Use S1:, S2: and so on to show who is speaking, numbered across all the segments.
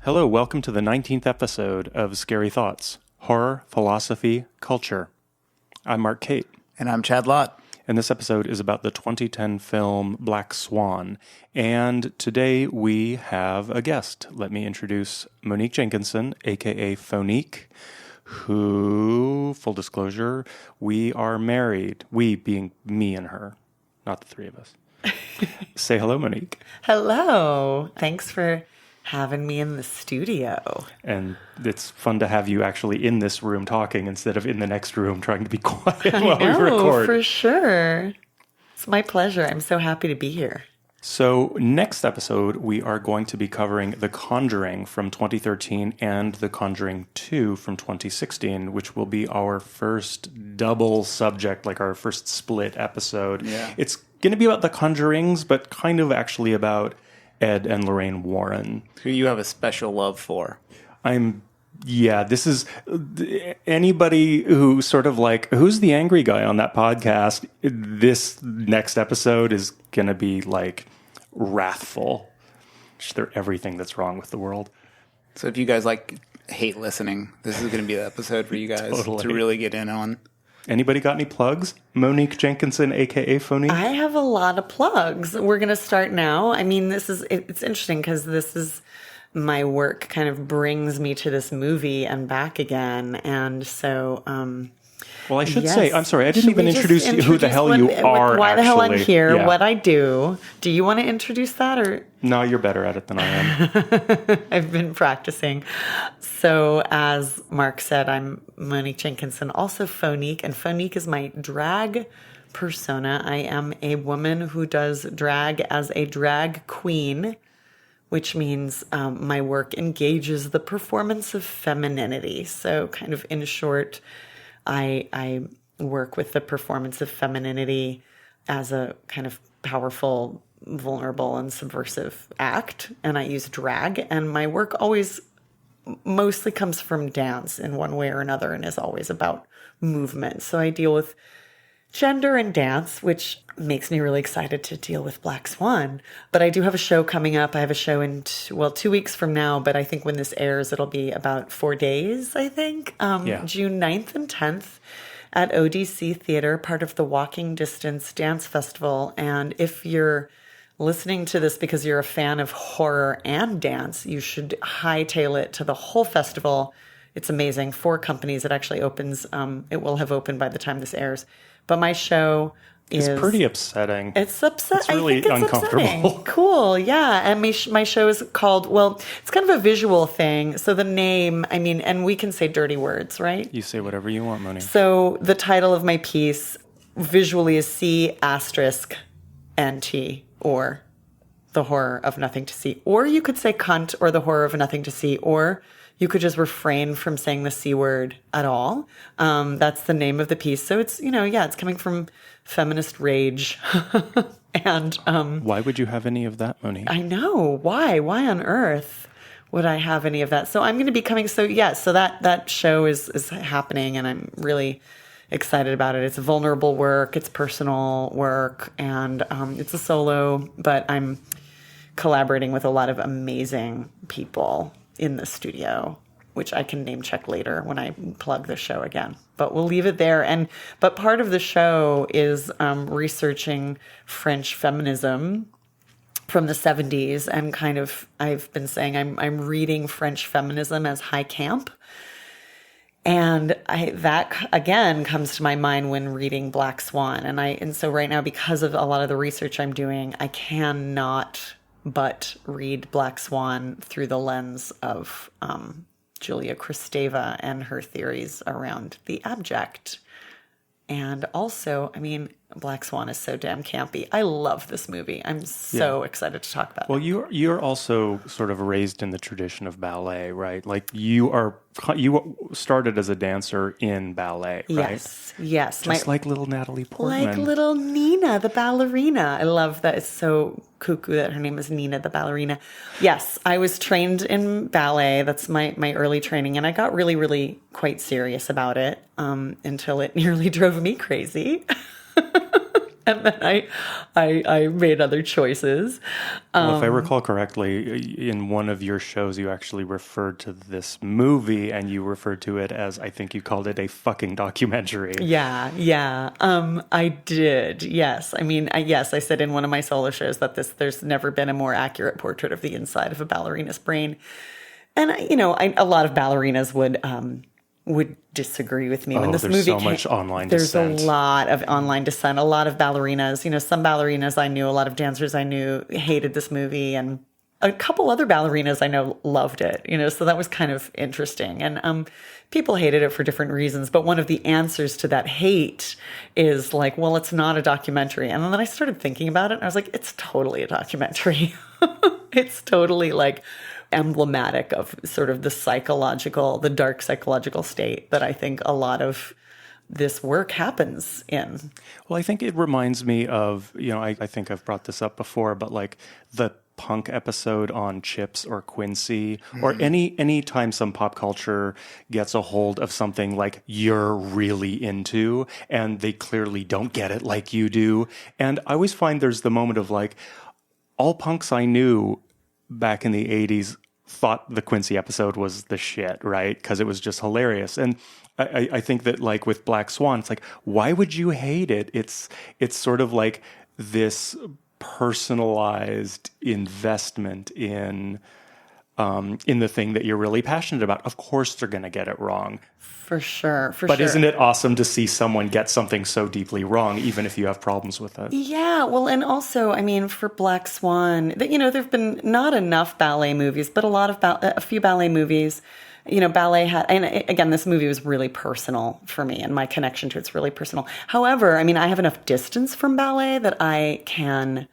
S1: Hello, welcome to the 19th episode of Scary Thoughts, Horror, Philosophy, Culture. I'm Mark Cate.
S2: And I'm Chad Lott.
S1: And this episode is about the 2010 film Black Swan. And today we have a guest. Let me introduce Monique Jenkinson, a.k.a. Fauxnique, who, full disclosure, we are married. We being me and her, not the three of us. Say hello, Monique.
S3: Hello. Thanks for having me in the studio.
S1: And it's fun to have you actually in this room talking instead of in the next room trying to be quiet while we record.
S3: For sure. It's my pleasure. I'm so happy to be here.
S1: So next episode, we are going to be covering The Conjuring from 2013 and The Conjuring 2 from 2016, which will be our first double subject, like our first split episode.
S2: Yeah.
S1: It's going to be about The Conjurings, but kind of actually about Ed and Lorraine Warren.
S2: Who you have a special love for.
S1: This is anybody who sort of like, who's the angry guy on that podcast? This next episode is going to be like wrathful. Just everything that's wrong with the world.
S2: So if you guys hate listening, this is going to be the episode for you guys to really get in on.
S1: Anybody got any plugs? Monique Jenkinson, a.k.a. Fauxnique?
S3: I have a lot of plugs. We're going to start now. I mean, it's interesting because this is my work kind of brings me to this movie and back again. And so,
S1: well, I should say, I'm sorry, I didn't even introduce you, who the hell you are,
S3: why the hell I'm here,
S1: yeah.
S3: what I do. Do you want to introduce that or?
S1: No, you're better at it than I am.
S3: I've been practicing. So as Mark said, I'm Monique Jenkinson, also Fauxnique, and Fauxnique is my drag persona. I am a woman who does drag as a drag queen, which means my work engages the performance of femininity. So kind of in short, I work with the performance of femininity as a kind of powerful, vulnerable, and subversive act. And I use drag, and my work always mostly comes from dance in one way or another and is always about movement. So I deal with gender and dance, which makes me really excited to deal with Black Swan. But I do have a show coming up. I have a show in, 2 weeks from now, but I think when this airs, it'll be about 4 days, I think. June 9th and 10th at ODC Theater, part of the Walking Distance Dance Festival. And if you're listening to this because you're a fan of horror and dance, you should hightail it to the whole festival. It's amazing. 4 companies. It actually opens. It will have opened by the time this airs. But my show is...
S1: It's pretty upsetting.
S3: It's upsetting.
S1: It's really uncomfortable.
S3: Upsetting. Cool, yeah. And my show is called, it's kind of a visual thing. So the name, and we can say dirty words, right?
S1: You say whatever you want, Monique.
S3: So the title of my piece visually is C*NT, or The Horror of Nothing to See. Or you could say cunt or The Horror of Nothing to See, or you could just refrain from saying the C word at all. That's the name of the piece. So it's, it's coming from feminist rage. And
S1: why would you have any of that, Monique?
S3: I know. Why? Why on earth would I have any of that? So I'm going to be coming. So that show is happening, and I'm really excited about it. It's vulnerable work. It's personal work, and it's a solo, but I'm collaborating with a lot of amazing people in the studio, which I can name check later when I plug the show again. But we'll leave it there. But part of the show is researching French feminism from the 70s, and kind of I've been saying I'm reading French feminism as high camp. And that again comes to my mind when reading Black Swan. And so right now, because of a lot of the research I'm doing, I cannot but read Black Swan through the lens of Julia Kristeva and her theories around the abject. And also, Black Swan is so damn campy. I love this movie. I'm so excited to talk about it.
S1: Well, you're also sort of raised in the tradition of ballet, right? Like you started as a dancer in ballet, right?
S3: Yes.
S1: Just like little Natalie Portman.
S3: Like little Nina, the ballerina. I love that. It's so cuckoo that her name is Nina, the ballerina. Yes, I was trained in ballet. That's my early training. And I got really, really quite serious about it until it nearly drove me crazy. And then I made other choices.
S1: Well, if I recall correctly, in one of your shows, you actually referred to this movie and you referred to it as, I think you called it a fucking documentary.
S3: Yeah. I did. Yes. I mean, I said in one of my solo shows that there's never been a more accurate portrait of the inside of a ballerina's brain. And, a lot of ballerinas would disagree with me when this movie
S1: came. There's so much online
S3: dissent.
S1: There's
S3: a lot of online dissent. A lot of ballerinas, some ballerinas I knew, a lot of dancers I knew hated this movie, and a couple other ballerinas I know loved it, so that was kind of interesting. And people hated it for different reasons, but one of the answers to that hate is like, well, it's not a documentary. And then I started thinking about it, and I was like, it's totally a documentary. It's totally like emblematic of sort of the dark psychological state that I think a lot of this work happens in.
S1: Well, I think it reminds me of, I think I've brought this up before, but like the punk episode on Chips or Quincy, or any time some pop culture gets a hold of something like you're really into and they clearly don't get it like you do. And I always find there's the moment of like, all punks I knew back in the 80s thought the Quincy episode was the shit, right? Because it was just hilarious. And I think that like with Black Swan, it's like, why would you hate it? It's sort of like this personalized investment in the thing that you're really passionate about. Of course they're going to get it wrong.
S3: For sure.
S1: But isn't it awesome to see someone get something so deeply wrong, even if you have problems with it?
S3: Yeah, well, and also, I mean, for Black Swan, there've been not enough ballet movies, but a few ballet movies. Ballet had, and again, this movie was really personal for me, and my connection to it's really personal. However, I mean, I have enough distance from ballet that I can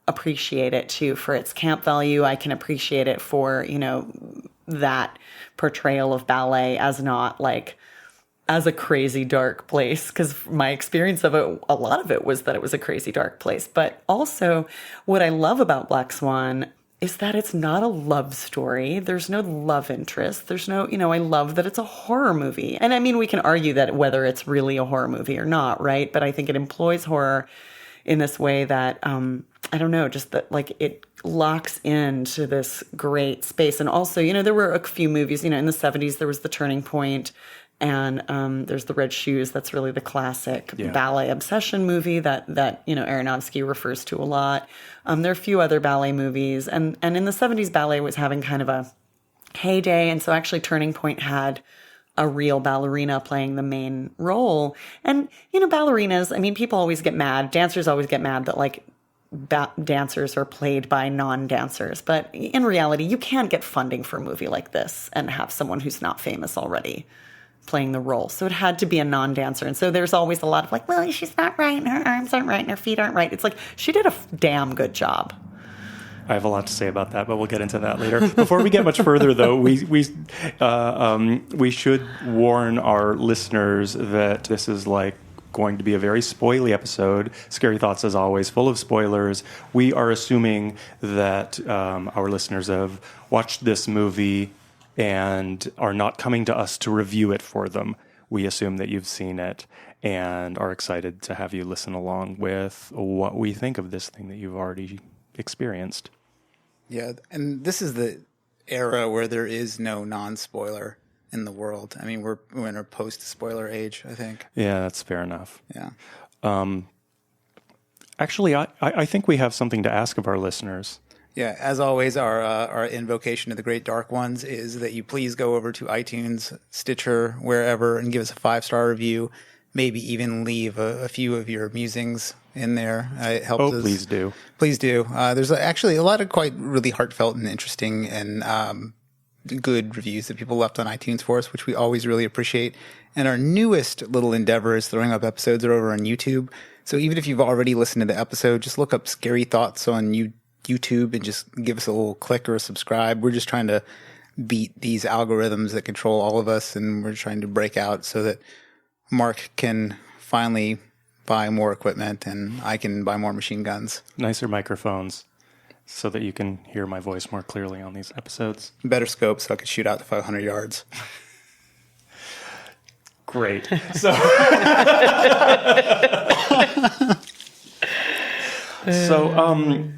S3: appreciate it too for its camp value. I can appreciate it for, that portrayal of ballet as not like as a crazy dark place, because my experience of it, a lot of it was that it was a crazy dark place. But also what I love about Black Swan is that it's not a love story. There's no love interest. There's no, I love that it's a horror movie. And I mean, we can argue that whether it's really a horror movie or not, right? But I think it employs horror in this way that, I don't know, just that like it locks into this great space. And also, there were a few movies, in the 70s, there was The Turning Point, and there's The Red Shoes. That's really the classic ballet obsession movie that Aronofsky refers to a lot. There are a few other ballet movies. And in the 70s, ballet was having kind of a heyday. And so actually Turning Point had a real ballerina playing the main role. And, ballerinas, I mean, people always get mad. Dancers always get mad that like dancers are played by non-dancers. But in reality, you can't get funding for a movie like this and have someone who's not famous already playing the role. So it had to be a non-dancer. And so there's always a lot of like, well, she's not right, and her arms aren't right, and her feet aren't right. It's like, she did a damn good job.
S1: I have a lot to say about that, but we'll get into that later. Before we get much further, though, we should warn our listeners that this is like going to be a very spoily episode. Scary Thoughts, as always, full of spoilers. We are assuming that our listeners have watched this movie and are not coming to us to review it for them. We assume that you've seen it and are excited to have you listen along with what we think of this thing that you've already experienced.
S2: Yeah, and this is the era where there is no non-spoiler in the world. I mean, we're in a post-spoiler age, I think.
S1: Yeah, that's fair enough.
S2: Yeah.
S1: Actually, I think we have something to ask of our listeners.
S2: Yeah, as always, our invocation to the great dark ones is that you please go over to iTunes, Stitcher, wherever, and give us a 5-star review. Maybe even leave a few of your musings in there. It helps us.
S1: Please do.
S2: Please do. There's actually a lot of quite really heartfelt and interesting and good reviews that people left on iTunes for us, which we always really appreciate. And our newest little endeavor is throwing up episodes are over on YouTube. So even if you've already listened to the episode, just look up Scary Thoughts on YouTube and just give us a little click or a subscribe. We're just trying to beat these algorithms that control all of us, and we're trying to break out so that Mark can finally buy more equipment and I can buy more machine guns.
S1: Nicer microphones so that you can hear my voice more clearly on these episodes.
S2: Better scope so I could shoot out to 500 yards.
S1: Great. So So,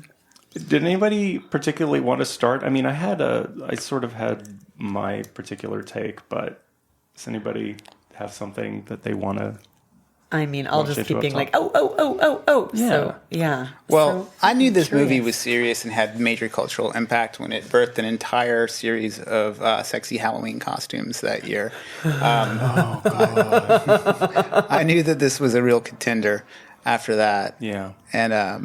S1: did anybody particularly want to start? I mean, I sort of had my particular take, but does anybody have something that they want to?
S3: I mean, I'll just keep being like,
S1: top?
S3: oh.
S1: Yeah.
S3: So, yeah.
S2: Well,
S3: So,
S2: I knew this
S3: curious.
S2: movie was serious and had major cultural impact when it birthed an entire series of sexy Halloween costumes that year. I knew that this was a real contender after that.
S1: Yeah.
S2: And, I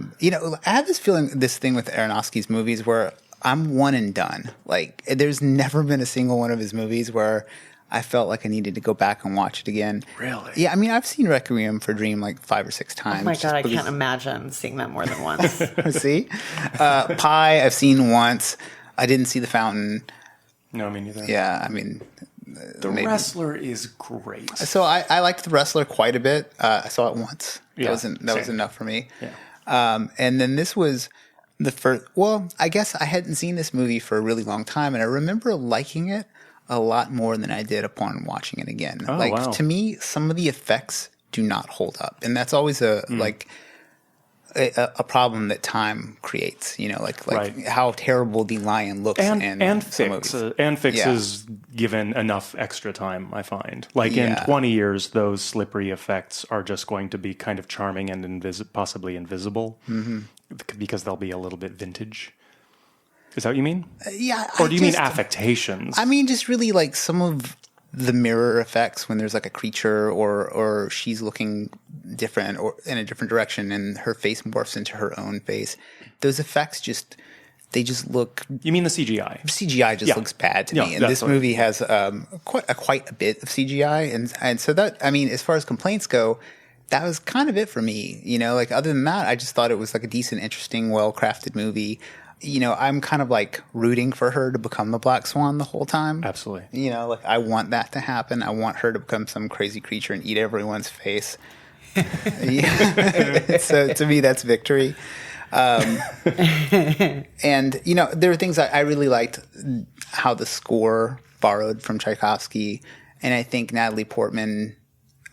S2: have this thing with Aronofsky's movies where I'm one and done. Like, there's never been a single one of his movies where I felt like I needed to go back and watch it again.
S1: Really?
S2: Yeah, I mean, I've seen Requiem for a Dream like 5 or 6 times.
S3: Oh my God, I can't imagine seeing that more than once.
S2: See? Pi, I've seen once. I didn't see The Fountain.
S1: No, me neither.
S2: Yeah, I mean...
S1: The Wrestler is great.
S2: So I liked The Wrestler quite a bit. I saw it once.
S1: Yeah,
S2: that was enough for me.
S1: Yeah.
S2: And then this was the first... Well, I guess I hadn't seen this movie for a really long time, and I remember liking it a lot more than I did upon watching it again.
S1: Oh, wow.
S2: To me, some of the effects do not hold up. And that's always a problem that time creates,
S1: Right.
S2: how terrible the lion looks in some movies.
S1: And fixes given enough extra time, I find. Like in 20 years, those slippery effects are just going to be kind of charming and possibly invisible because they'll be a little bit vintage. Is that what you mean?
S2: Yeah.
S1: Or do you mean affectations?
S2: I mean, just really like some of the mirror effects when there's like a creature or she's looking different or in a different direction and her face morphs into her own face. Those effects they just look...
S1: You mean the CGI?
S2: CGI just looks bad to me. And this movie has quite a bit of CGI. And so that, I mean, as far as complaints go, that was kind of it for me. Other than that, I just thought it was like a decent, interesting, well-crafted movie. I'm kind of like rooting for her to become the Black Swan the whole time.
S1: Absolutely.
S2: I want that to happen. I want her to become some crazy creature and eat everyone's face. So to me, that's victory. And, there are things I really liked how the score borrowed from Tchaikovsky. And I think Natalie Portman,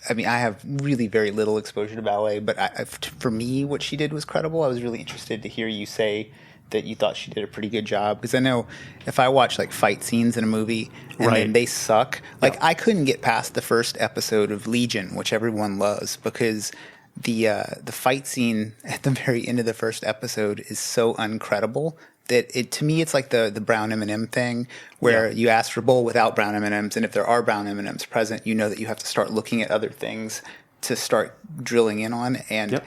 S2: I mean, I have really very little exposure to ballet, but for me, what she did was credible. I was really interested to hear you say that you thought she did a pretty good job, because I know if I watch like fight scenes in a movie and then they suck, I couldn't get past the first episode of Legion, which everyone loves, because the fight scene at the very end of the first episode is so uncredible that to me it's like the brown M&M thing where you ask for a bowl without brown M&Ms, and if there are brown M&Ms present, you know that you have to start looking at other things to start drilling in on. And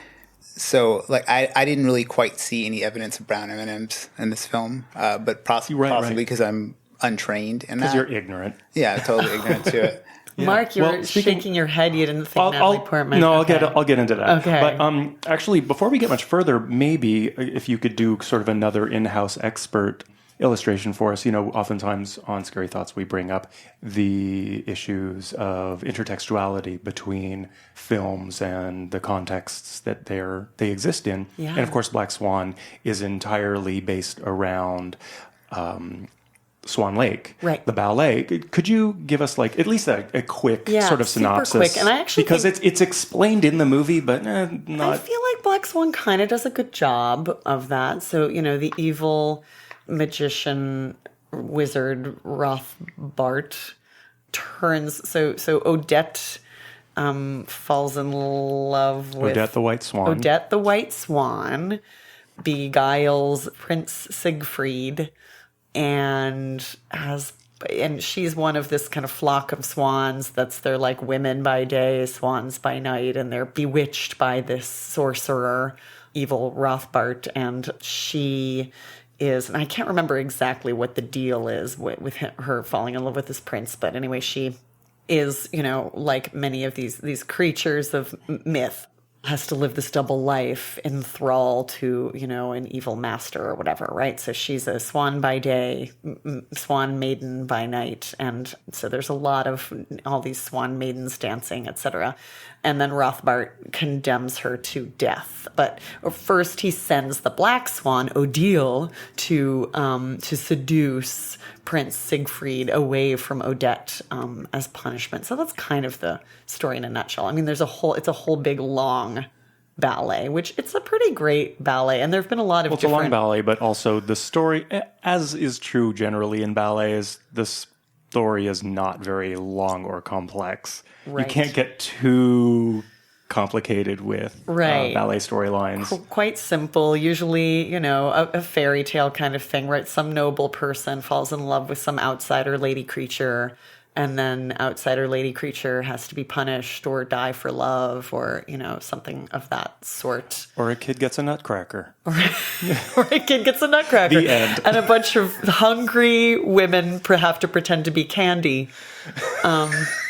S2: so, I didn't really quite see any evidence of brown M&Ms in this film, but possibly because I'm untrained in that.
S1: Because you're ignorant.
S2: Yeah, totally ignorant to it.
S3: Yeah. Mark, you were shaking your head. You didn't think Natalie Portman.
S1: No, I'll get into that.
S3: Okay.
S1: But actually, before we get much further, maybe if you could do sort of another in-house expert illustration for us. Oftentimes on Scary Thoughts we bring up the issues of intertextuality between films and the contexts that they exist in.
S3: Yeah.
S1: And of course, Black Swan is entirely based around Swan Lake,
S3: right?
S1: The ballet. Could you give us at least a quick sort of synopsis?
S3: Super quick. And I actually
S1: because it's explained in the movie, but not.
S3: I feel like Black Swan kind of does a good job of that. So the evil magician wizard Rothbart turns so Odette falls in love with
S1: Odette the White Swan.
S3: Odette the White Swan beguiles Prince Siegfried and she's one of this kind of flock of swans they're like women by day, swans by night, and they're bewitched by this sorcerer, evil Rothbart, and she is, and I can't remember exactly what the deal is with her falling in love with this prince, but anyway, she is, like many of these creatures of myth, has to live this double life in thrall to, an evil master or whatever, right? So she's a swan by day, swan maiden by night. And so there's a lot of all these swan maidens dancing, etc. And then Rothbart condemns her to death. But first he sends the black swan, Odile, to seduce Prince Siegfried away from Odette as punishment. So that's kind of the story in a nutshell. I mean, it's a whole big long
S1: ballet,
S3: which it's a pretty great ballet. And there have been a lot of
S1: it's a long ballet, but also the story, as is true generally in ballet, is the story is not very long or complex.
S3: Right.
S1: You can't get too complicated with ballet storylines.
S3: Quite simple, usually, a fairy tale kind of thing, right? Some noble person falls in love with some outsider lady creature, and then outsider lady creature has to be punished or die for love, or, something of that sort.
S1: Or a kid gets a nutcracker.
S3: Or a kid gets a nutcracker.
S1: The end.
S3: And a bunch of hungry women have to pretend to be candy.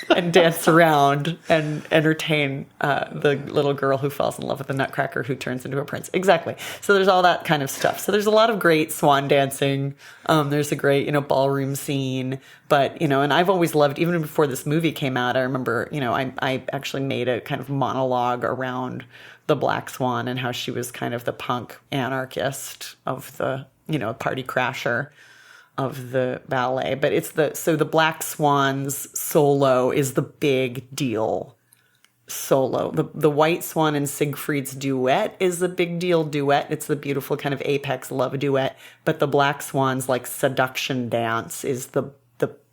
S3: And dance around and entertain the little girl who falls in love with the nutcracker who turns into a prince. Exactly. So there's all that kind of stuff. So there's a lot of great swan dancing. There's a great, ballroom scene. But, and I've always loved, even before this movie came out, I remember, I actually made a kind of monologue around the Black Swan and how she was kind of the punk anarchist of the, party crasher of the ballet. But the Black Swan's solo is the big deal solo. The White Swan and Siegfried's duet is the big deal duet. It's the beautiful kind of apex love duet. But the Black Swan's like seduction dance is the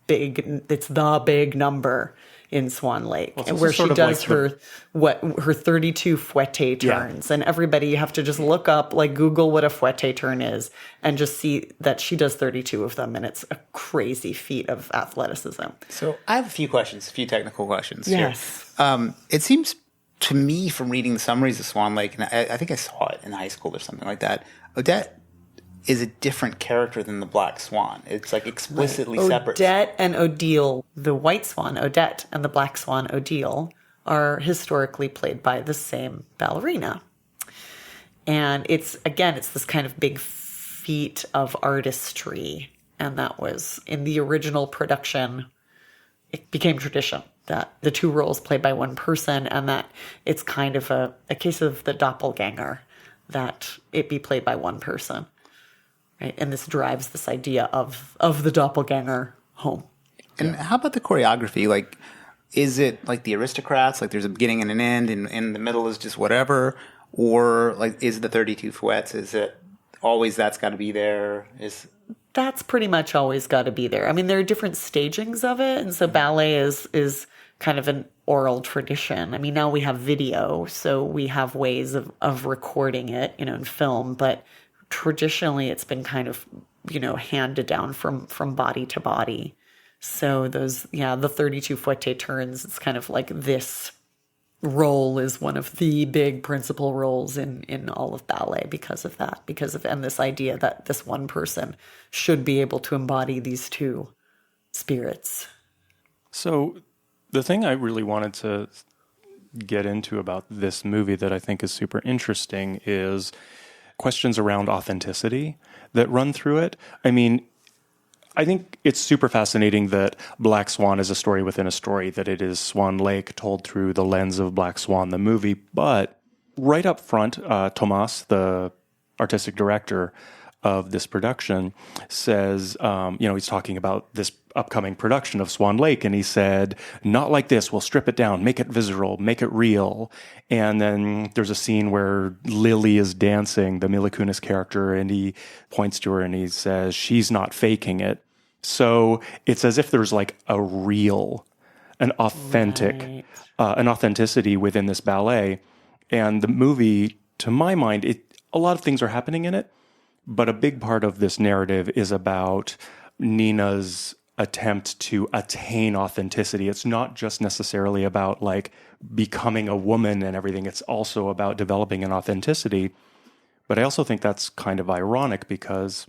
S3: big number in Swan Lake, where she does her 32 fouette turns. And everybody, you have to just look up, like Google what a fouette turn is, and just see that she does 32 of them, and it's a crazy feat of athleticism.
S2: So I have a few technical questions.
S3: Yes.
S2: Here. It seems to me from reading the summaries of Swan Lake, and I think I saw it in high school or something like that, Odette is a different character than the Black Swan. It's like explicitly separate.
S3: Odette and Odile, the White Swan, Odette, and the Black Swan, Odile, are historically played by the same ballerina. And it's this kind of big feat of artistry. And that was, in the original production, it became tradition that the two roles played by one person, and that it's kind of a case of the doppelganger, that it be played by one person. Right? And this drives this idea of the doppelganger home.
S2: And how about the choreography? Like, is it like the Aristocrats? Like, there's a beginning and an end, and in the middle is just whatever? Or like, is the 32 fouettes? Is it always that's got to be there?
S3: That's pretty much always got to be there. I mean, there are different stagings of it, and so ballet is kind of an oral tradition. I mean, now we have video, so we have ways of recording it, in film, but traditionally it's been kind of, handed down from body to body. So the 32 fouette turns, it's kind of like this role is one of the big principal roles in all of ballet because of that, and this idea that this one person should be able to embody these two spirits.
S1: So the thing I really wanted to get into about this movie that I think is super interesting is questions around authenticity that run through it. I mean, I think it's super fascinating that Black Swan is a story within a story, that it is Swan Lake told through the lens of Black Swan, the movie. But right up front, Tomas, the artistic director of this production, says, he's talking about this upcoming production of Swan Lake, and he said, not like this, we'll strip it down, make it visceral, make it real. And then there's a scene where Lily is dancing, the Mila Kunis character, and he points to her and he says, she's not faking it. So it's as if there's like an authentic, an authenticity within this ballet. And the movie, to my mind, a lot of things are happening in it, but a big part of this narrative is about Nina's attempt to attain authenticity. It's not just necessarily about like becoming a woman and everything. It's also about developing an authenticity. But I also think that's kind of ironic because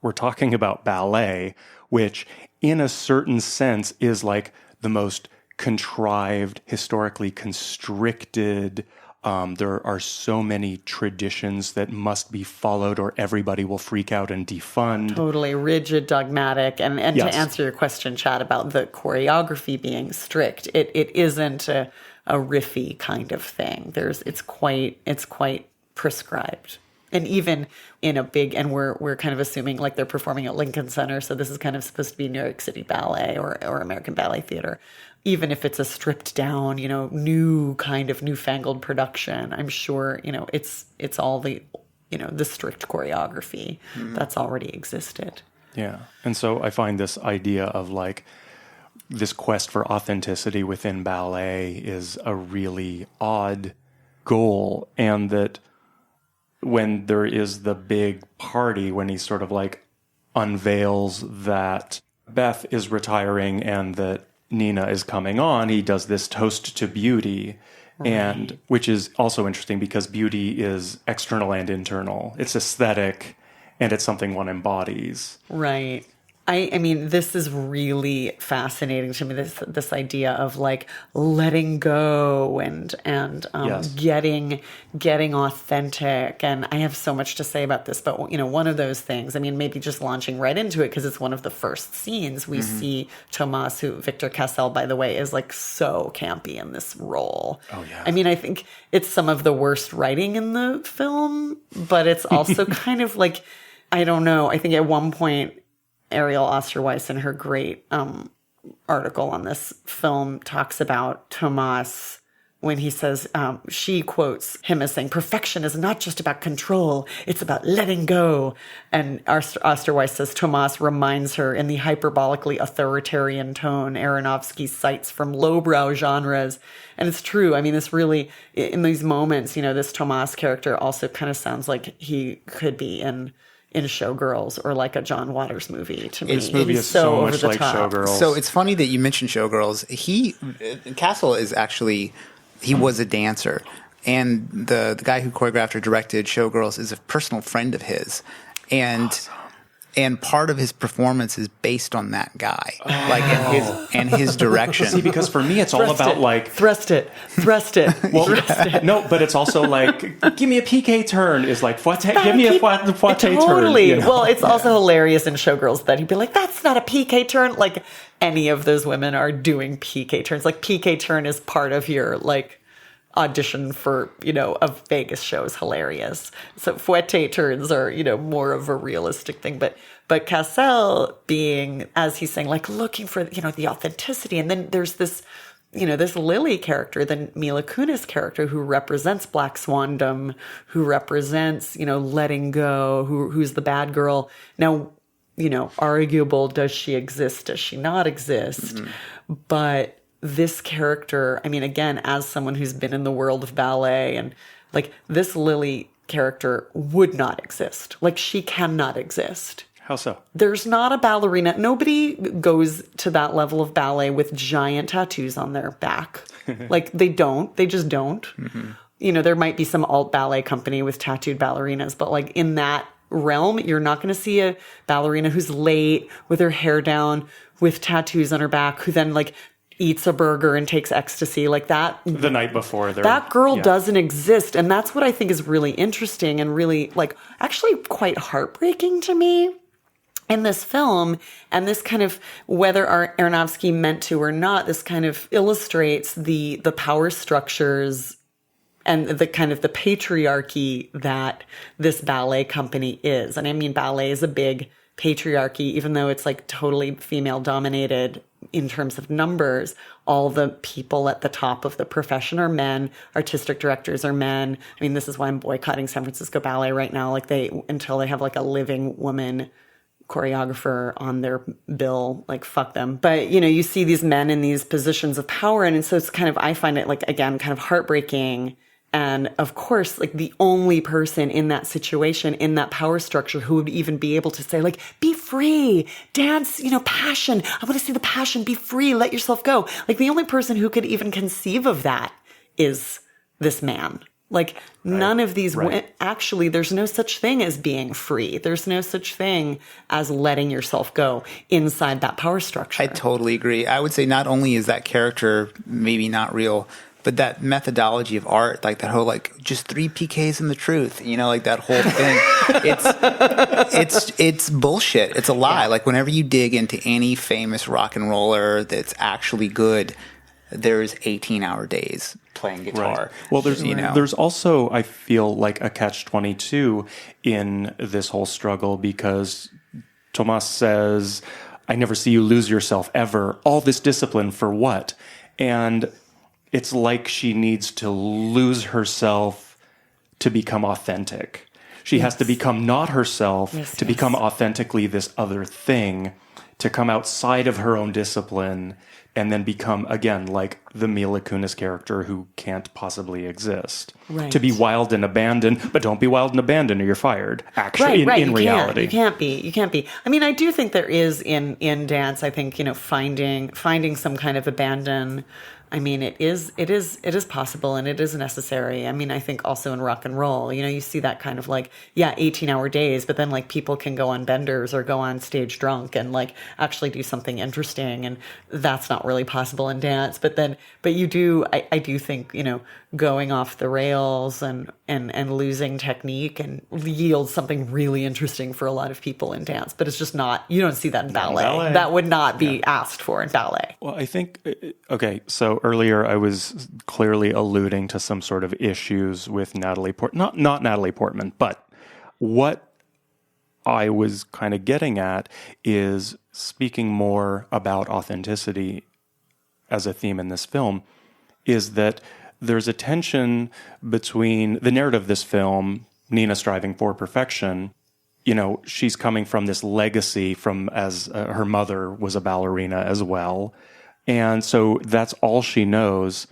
S1: we're talking about ballet, which in a certain sense is like the most contrived, historically constricted. There are so many traditions that must be followed or everybody will freak out and defund. Totally
S3: rigid, dogmatic. And yes. To answer your question, Chad, about the choreography being strict, it isn't a riffy kind of thing. It's quite prescribed. And even in a big, and we're kind of assuming like they're performing at Lincoln Center, so this is kind of supposed to be New York City Ballet or American Ballet Theater. even if it's a stripped down, new kind of newfangled production, I'm sure, it's all the, the strict choreography that's already existed.
S1: Yeah. And so I find this idea of like this quest for authenticity within ballet is a really odd goal. And that when there is the big party, when he sort of like unveils that Beth is retiring and that Nina is coming on, he does this toast to beauty. Right. And which is also interesting because beauty is external and internal. It's aesthetic and it's something one embodies.
S3: Right. I mean, this is really fascinating to me, this idea of like letting go and yes. getting authentic. And I have so much to say about this, but one of those things, I mean, maybe just launching right into it because it's one of the first scenes we see Tomas, who Victor Cassel, by the way, is like so campy in this role. Oh yeah. I mean, I think it's some of the worst writing in the film, but it's also kind of like, I don't know. I think at one point, Ariel Osterweiss, in her great article on this film, talks about Tomas when he says, she quotes him as saying, perfection is not just about control, it's about letting go. And Osterweiss says, Tomas reminds her in the hyperbolically authoritarian tone Aronofsky cites from lowbrow genres. And it's true. I mean, this really, in these moments, this Tomas character also kind of sounds like he could be in Showgirls or like a John Waters movie to me.
S1: This movie is so much like Showgirls.
S2: So it's funny that you mentioned Showgirls. Castle is actually, he was a dancer. And the guy who choreographed or directed Showgirls is a personal friend of his. And awesome. And part of his performance is based on that guy, like and his direction.
S1: See, because for me, it's all about like
S3: thrust it. Well, thrust it.
S1: No, but it's also like give me a PK turn is like give me a fouette turn.
S3: Totally. Well, it's also hilarious in Showgirls that he'd be like, "That's not a PK turn." Like any of those women are doing PK turns. Like PK turn is part of your like audition for, a Vegas show is hilarious. So fouette turns are, more of a realistic thing. But Cassel being, as he's saying, like looking for, the authenticity. And then there's this, this Lily character, the Mila Kunis character who represents Black Swandom, who represents, letting go, who's the bad girl. Now, arguable, does she exist? Does she not exist? Mm-hmm. But this character, I mean, again, as someone who's been in the world of ballet and like this Lily character would not exist. Like she cannot exist.
S1: How so?
S3: There's not a ballerina. Nobody goes to that level of ballet with giant tattoos on their back. Like they just don't. Mm-hmm. There might be some alt ballet company with tattooed ballerinas, but like in that realm, you're not going to see a ballerina who's late with her hair down with tattoos on her back who then like eats a burger and takes ecstasy like that.
S1: The night before.
S3: That girl doesn't exist. And that's what I think is really interesting and really like actually quite heartbreaking to me in this film. And this kind of, whether Aronofsky meant to or not, this kind of illustrates the power structures and the kind of the patriarchy that this ballet company is. And I mean, ballet is a big patriarchy, even though it's like totally female dominated in terms of numbers. All the people at the top of the profession are men. Artistic directors are men. I mean, this is why I'm boycotting San Francisco Ballet right now. Like until they have like a living woman choreographer on their bill, like fuck them. But you see these men in these positions of power. And so it's kind of, I find it like, again, kind of heartbreaking. And of course, like the only person in that situation, in that power structure who would even be able to say like, be free, dance, passion. I want to see the passion, be free, let yourself go. Like the only person who could even conceive of that is this man. Like none of these, actually, there's no such thing as being free. There's no such thing as letting yourself go inside that power structure.
S2: I totally agree. I would say not only is that character maybe not real, but that methodology of art, like that whole, like just 3 PKs and the truth, like that whole thing, it's bullshit. It's a lie. Yeah. Like whenever you dig into any famous rock and roller that's actually good, there's 18-hour days playing guitar.
S1: Right. Well, there's also, I feel like a catch-22 in this whole struggle because Tomas says, I never see you lose yourself ever. All this discipline for what? And it's like she needs to lose herself to become authentic. She has to become not herself to become authentically this other thing, to come outside of her own discipline and then become, again, like the Mila Kunis character who can't possibly exist.
S3: Right.
S1: To be wild and abandoned, but don't be wild and abandoned or you're fired, actually, in reality.
S3: You can't be. I mean, I do think there is in dance, I think, finding some kind of abandon. I mean, it is possible and it is necessary. I mean, I think also in rock and roll, you see that kind of 18-hour days, but then people can go on benders or go on stage drunk and actually do something interesting. And that's not really possible in dance. But you do, I do think, going off the rails and losing technique and yields something really interesting for a lot of people in dance. But it's just not, you don't see that in ballet. That would not be asked for in ballet.
S1: Well, I think, okay, so earlier I was clearly alluding to some sort of issues with Natalie Portman, not Natalie Portman, but what I was kind of getting at is speaking more about authenticity as a theme in this film, is that there's a tension between the narrative of this film, Nina striving for perfection. She's coming from this legacy from as her mother was a ballerina as well. And so that's all she knows.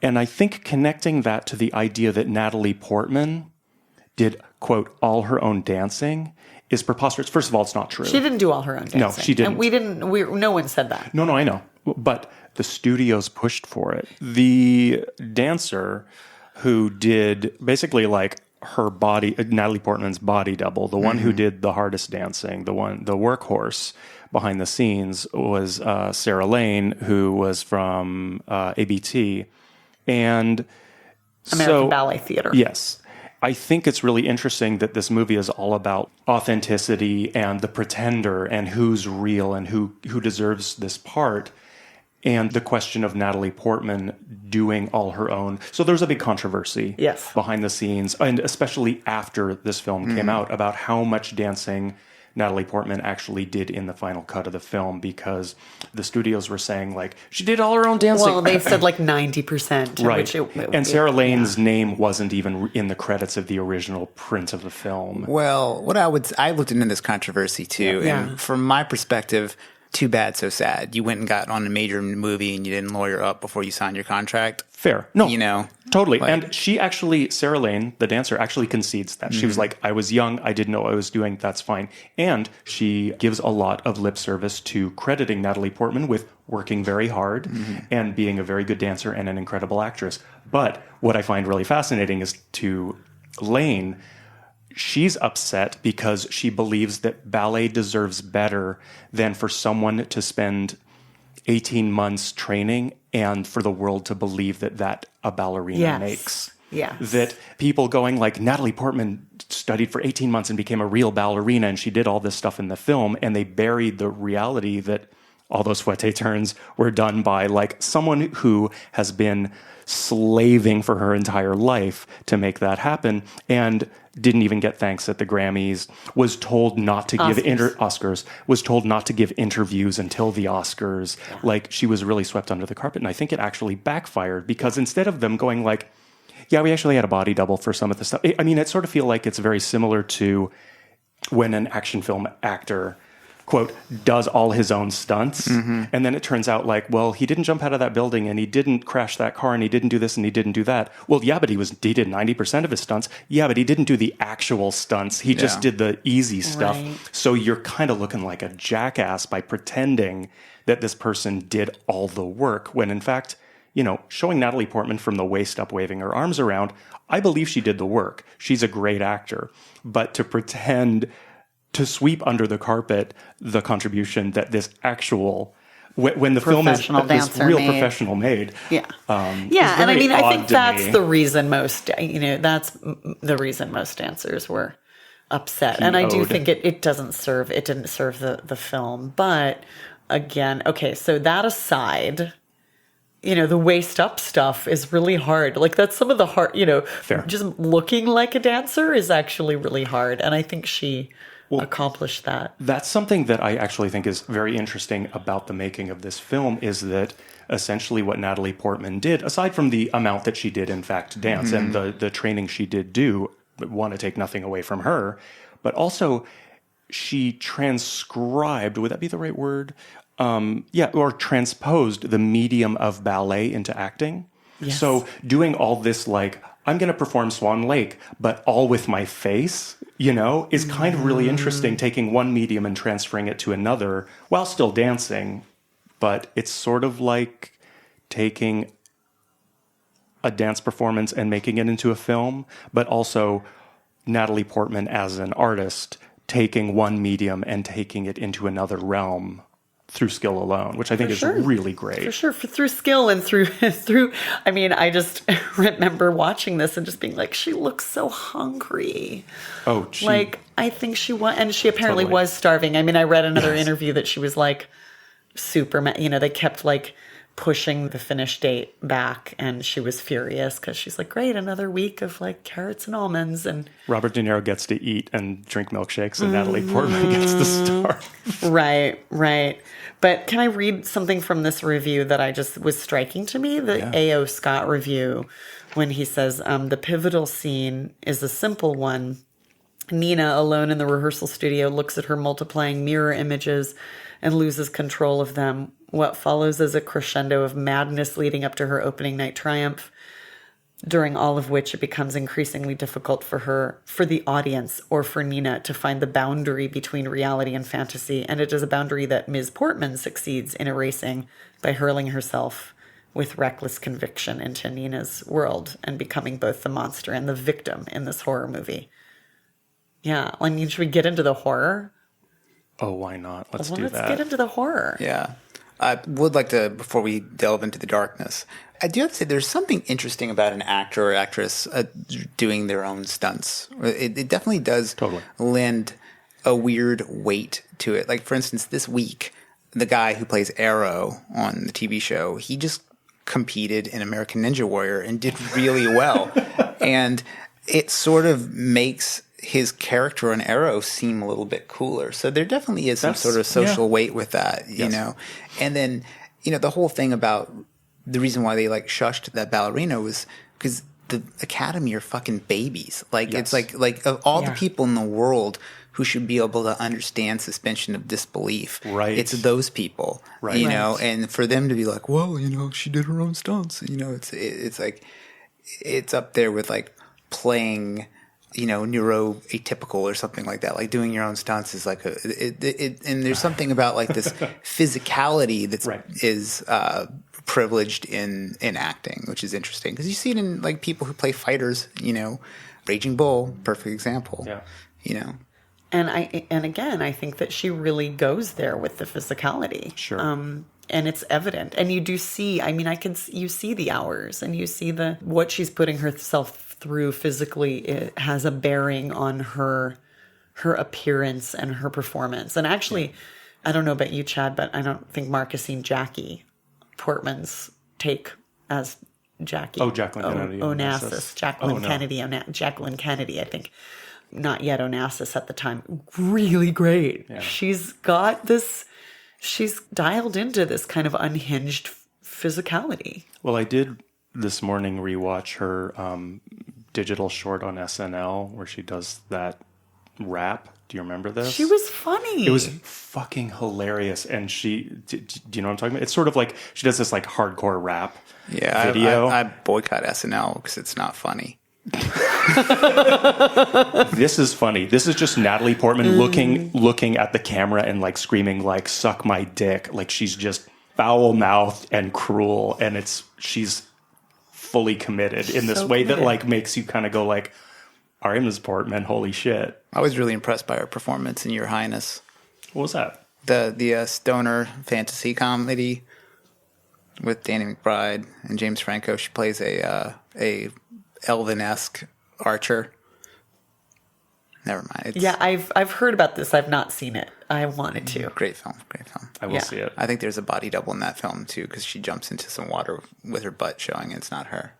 S1: And I think connecting that to the idea that Natalie Portman did, quote, all her own dancing is preposterous. First of all, it's not true.
S3: She didn't do all her own dancing.
S1: No, she didn't.
S3: And no one said that.
S1: No, I know. But the studios pushed for it. The dancer who did basically her body, Natalie Portman's body double, the one who did the hardest dancing, the workhorse behind the scenes was Sarah Lane, who was from ABT. And
S3: American Ballet Theater.
S1: Yes. I think it's really interesting that this movie is all about authenticity and the pretender and who's real and who deserves this part. And the question of Natalie Portman doing all her own. So there's a big controversy behind the scenes, and especially after this film came out, about how much dancing Natalie Portman actually did in the final cut of the film, because the studios were saying, she did all her own dancing.
S3: Well, they said 90%.
S1: Right. And Sarah Lane's name wasn't even in the credits of the original print of the film.
S2: Well, I looked into this controvery too, and from my perspective, too bad, so sad. You went and got on a major movie and you didn't lawyer up before you signed your contract.
S1: Fair. No. Totally. And she actually, Sarah Lane, the dancer, actually concedes that. She was like, I was young, I didn't know what I was doing, that's fine. And she gives a lot of lip service to crediting Natalie Portman with working very hard and being a very good dancer and an incredible actress. But what I find really fascinating is to Lane, she's upset because she believes that ballet deserves better than for someone to spend 18 months training and for the world to believe that a ballerina makes.
S3: Yeah.
S1: That people going Natalie Portman studied for 18 months and became a real ballerina and she did all this stuff in the film, and they buried the reality that all those fouette turns were done by someone who has been slaving for her entire life to make that happen, and didn't even get thanks at the Grammys, was told not to give Oscars, was told not to give interviews until the Oscars. She was really swept under the carpet. And I think it actually backfired, because instead of them going we actually had a body double for some of the stuff. I mean, it sort of feel like it's very similar to when an action film actor, quote, does all his own stunts. And then it turns out he didn't jump out of that building and he didn't crash that car and he didn't do this and he didn't do that. Well, yeah, but he did 90% of his stunts. Yeah, but he didn't do the actual stunts. He just did the easy stuff.
S3: Right.
S1: So you're kind of looking like a jackass by pretending that this person did all the work, when in fact, showing Natalie Portman from the waist up waving her arms around, I believe she did the work. She's a great actor. But to pretend to sweep under the carpet the contribution that this actual, when the film is this real professional made.
S3: Yeah. And I mean, I think that's the reason most dancers were upset. And I do think it didn't serve the film. But again, okay, so that aside, the waist up stuff is really hard. That's some of the hard,
S1: Fair.
S3: Just looking like a dancer is actually really hard. And I think she accomplish that.
S1: That's something that I actually think is very interesting about the making of this film, is that essentially what Natalie Portman did, aside from the amount that she did in fact dance and the training she did do, want to take nothing away from her, but also she transcribed, would that be the right word? Or transposed the medium of ballet into acting.
S3: Yes.
S1: So doing all this, like, I'm going to perform Swan Lake, but all with my face, is kind of really interesting, taking one medium and transferring it to another while still dancing. But it's sort of like taking a dance performance and making it into a film, but also Natalie Portman as an artist taking one medium and taking it into another realm through skill alone, which I think is really great.
S3: For sure. Through skill and through, I mean, I just remember watching this and just being like, she looks so hungry.
S1: Oh,
S3: I think she was, and she apparently was starving. I mean, I read another interview that she was like super, they kept like pushing the finish date back, and she was furious because she's like, great, another week of like carrots and almonds, and
S1: Robert De Niro gets to eat and drink milkshakes, and Natalie Portman gets to starve.
S3: Right. But can I read something from this review that I just was striking to me? The A.O. Scott review, when he says, the pivotal scene is a simple one. Nina, alone in the rehearsal studio, looks at her multiplying mirror images and loses control of them. What follows is a crescendo of madness leading up to her opening night triumph, during all of which it becomes increasingly difficult for the audience, or for Nina, to find the boundary between reality and fantasy. And it is a boundary that Ms. Portman succeeds in erasing by hurling herself with reckless conviction into Nina's world and becoming both the monster and the victim in this horror movie. Yeah, I mean, should we get into the horror?
S1: Oh, why not? Let's
S3: get into the horror.
S2: Yeah. I would like to, before we delve into the darkness, I do have to say there's something interesting about an actor or actress doing their own stunts. It definitely does lend a weird weight to it. Like, for instance, this week, the guy who plays Arrow on the TV show, he just competed in American Ninja Warrior and did really well. And it sort of makes his character on Arrow seem a little bit cooler. So there definitely is some sort of social weight with that, you know? And then, the whole thing about the reason why they like shushed that ballerina was because the Academy are fucking babies. Like, it's like of all the people in the world who should be able to understand suspension of disbelief.
S1: Right.
S2: It's those people, you know, and for them to be like, well, she did her own stunts. It's like, it's up there with like playing, neuroatypical or something like that. Like doing your own stunts is like and there's something about like this physicality that's is privileged in acting, which is interesting because you see it in like people who play fighters. Raging Bull, perfect example. Yeah.
S3: And again, I think that she really goes there with the physicality.
S1: Sure.
S3: And it's evident, and you do see. I mean, you see the hours, and you see what she's putting herself through physically. It has a bearing on her appearance and her performance. And actually, I don't know about you, Chad, but I don't think Mark has seen Jackie Portman's take as Jackie.
S1: Oh, Jacqueline Kennedy.
S3: Onassis. Jacqueline Kennedy, I think. Not yet Onassis at the time. Really great. Yeah. She's dialed into this kind of unhinged physicality.
S1: Well, I did this morning rewatch her digital short on SNL where she does that rap. Do you remember this?
S3: She was funny.
S1: It was fucking hilarious. And do you know what I'm talking about? It's sort of like she does this like hardcore rap video.
S2: I boycott SNL because it's not funny.
S1: This is funny. This is just Natalie Portman looking at the camera and like screaming like "suck my dick." Like she's just foul mouthed and cruel, and she's fully committed in this way that like makes you kind of go like, "All right, Ms. Portman, holy shit."
S2: I was really impressed by her performance in Your Highness.
S1: What was that?
S2: The stoner fantasy comedy with Danny McBride and James Franco. She plays a Elven-esque archer. Never mind.
S3: I've heard about this. I've not seen it. I wanted to.
S2: Great film.
S1: I will see it.
S2: I think there's a body double in that film too because she jumps into some water with her butt showing it's not her.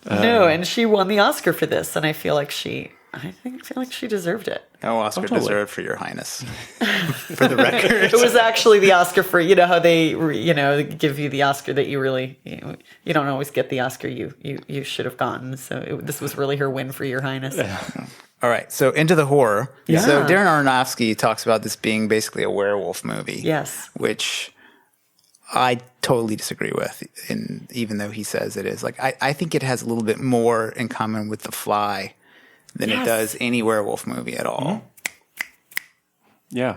S3: No, and she won the Oscar for this, and I feel like she deserved it.
S2: No Oscar
S1: totally.
S2: deserved, for your highness. For the record.
S3: It was actually the Oscar for, how they, give you the Oscar that you really, you don't always get the Oscar you should have gotten. So this was really her win for your highness.
S2: All right, so into the horror.
S3: Yeah.
S2: So Darren Aronofsky talks about this being basically a werewolf movie.
S3: Yes.
S2: Which I totally disagree with, even though he says it is. Like, I think it has a little bit more in common with The Fly than it does any werewolf movie at all.
S1: Mm-hmm. Yeah.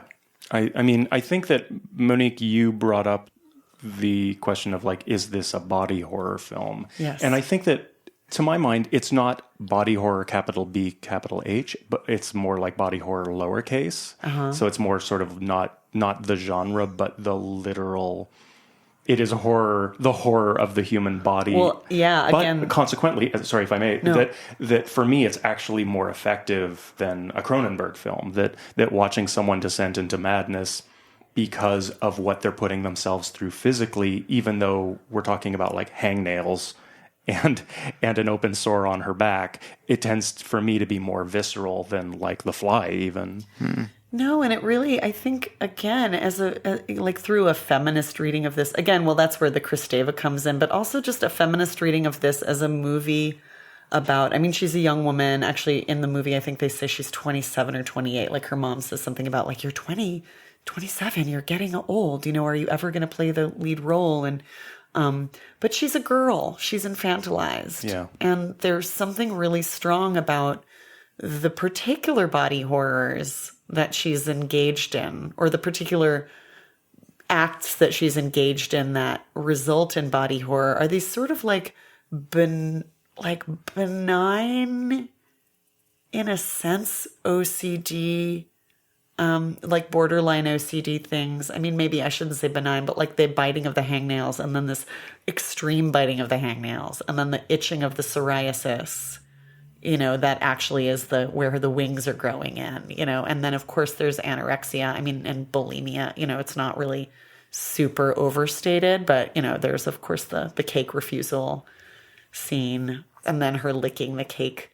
S1: I mean, I think that, Monique, you brought up the question of, like, is this a body horror film?
S3: Yes.
S1: And I think that, to my mind, it's not body horror, capital B, capital H, but it's more like body horror, lowercase. So it's more sort of not the genre, but the literal... It is the horror of the human body.
S3: Well, yeah, again...
S1: But consequently, sorry if I may, that for me it's actually more effective than a Cronenberg film, that watching someone descend into madness because of what they're putting themselves through physically, even though we're talking about like hangnails and an open sore on her back, it tends for me to be more visceral than like The Fly even.
S3: No, and it really, I think, again, as like through a feminist reading of this, again, well, that's where the Kristeva comes in, but also just a feminist reading of this as a movie about, I mean, she's a young woman. Actually, in the movie, I think they say she's 27 or 28. Like her mom says something about like, you're 27, you're getting old. Are you ever going to play the lead role? And, but she's a girl. She's infantilized.
S1: Yeah.
S3: And there's something really strong about the particular body horrors that she's engaged in, or the particular acts that she's engaged in that result in body horror, are these sort of like benign, in a sense, OCD, like borderline OCD things. I mean, maybe I shouldn't say benign, but like the biting of the hangnails, and then this extreme biting of the hangnails, and then the itching of the psoriasis. That actually is where the wings are growing in, and then of course there's anorexia, and bulimia, it's not really super overstated, but, there's of course the cake refusal scene, and then her licking the cake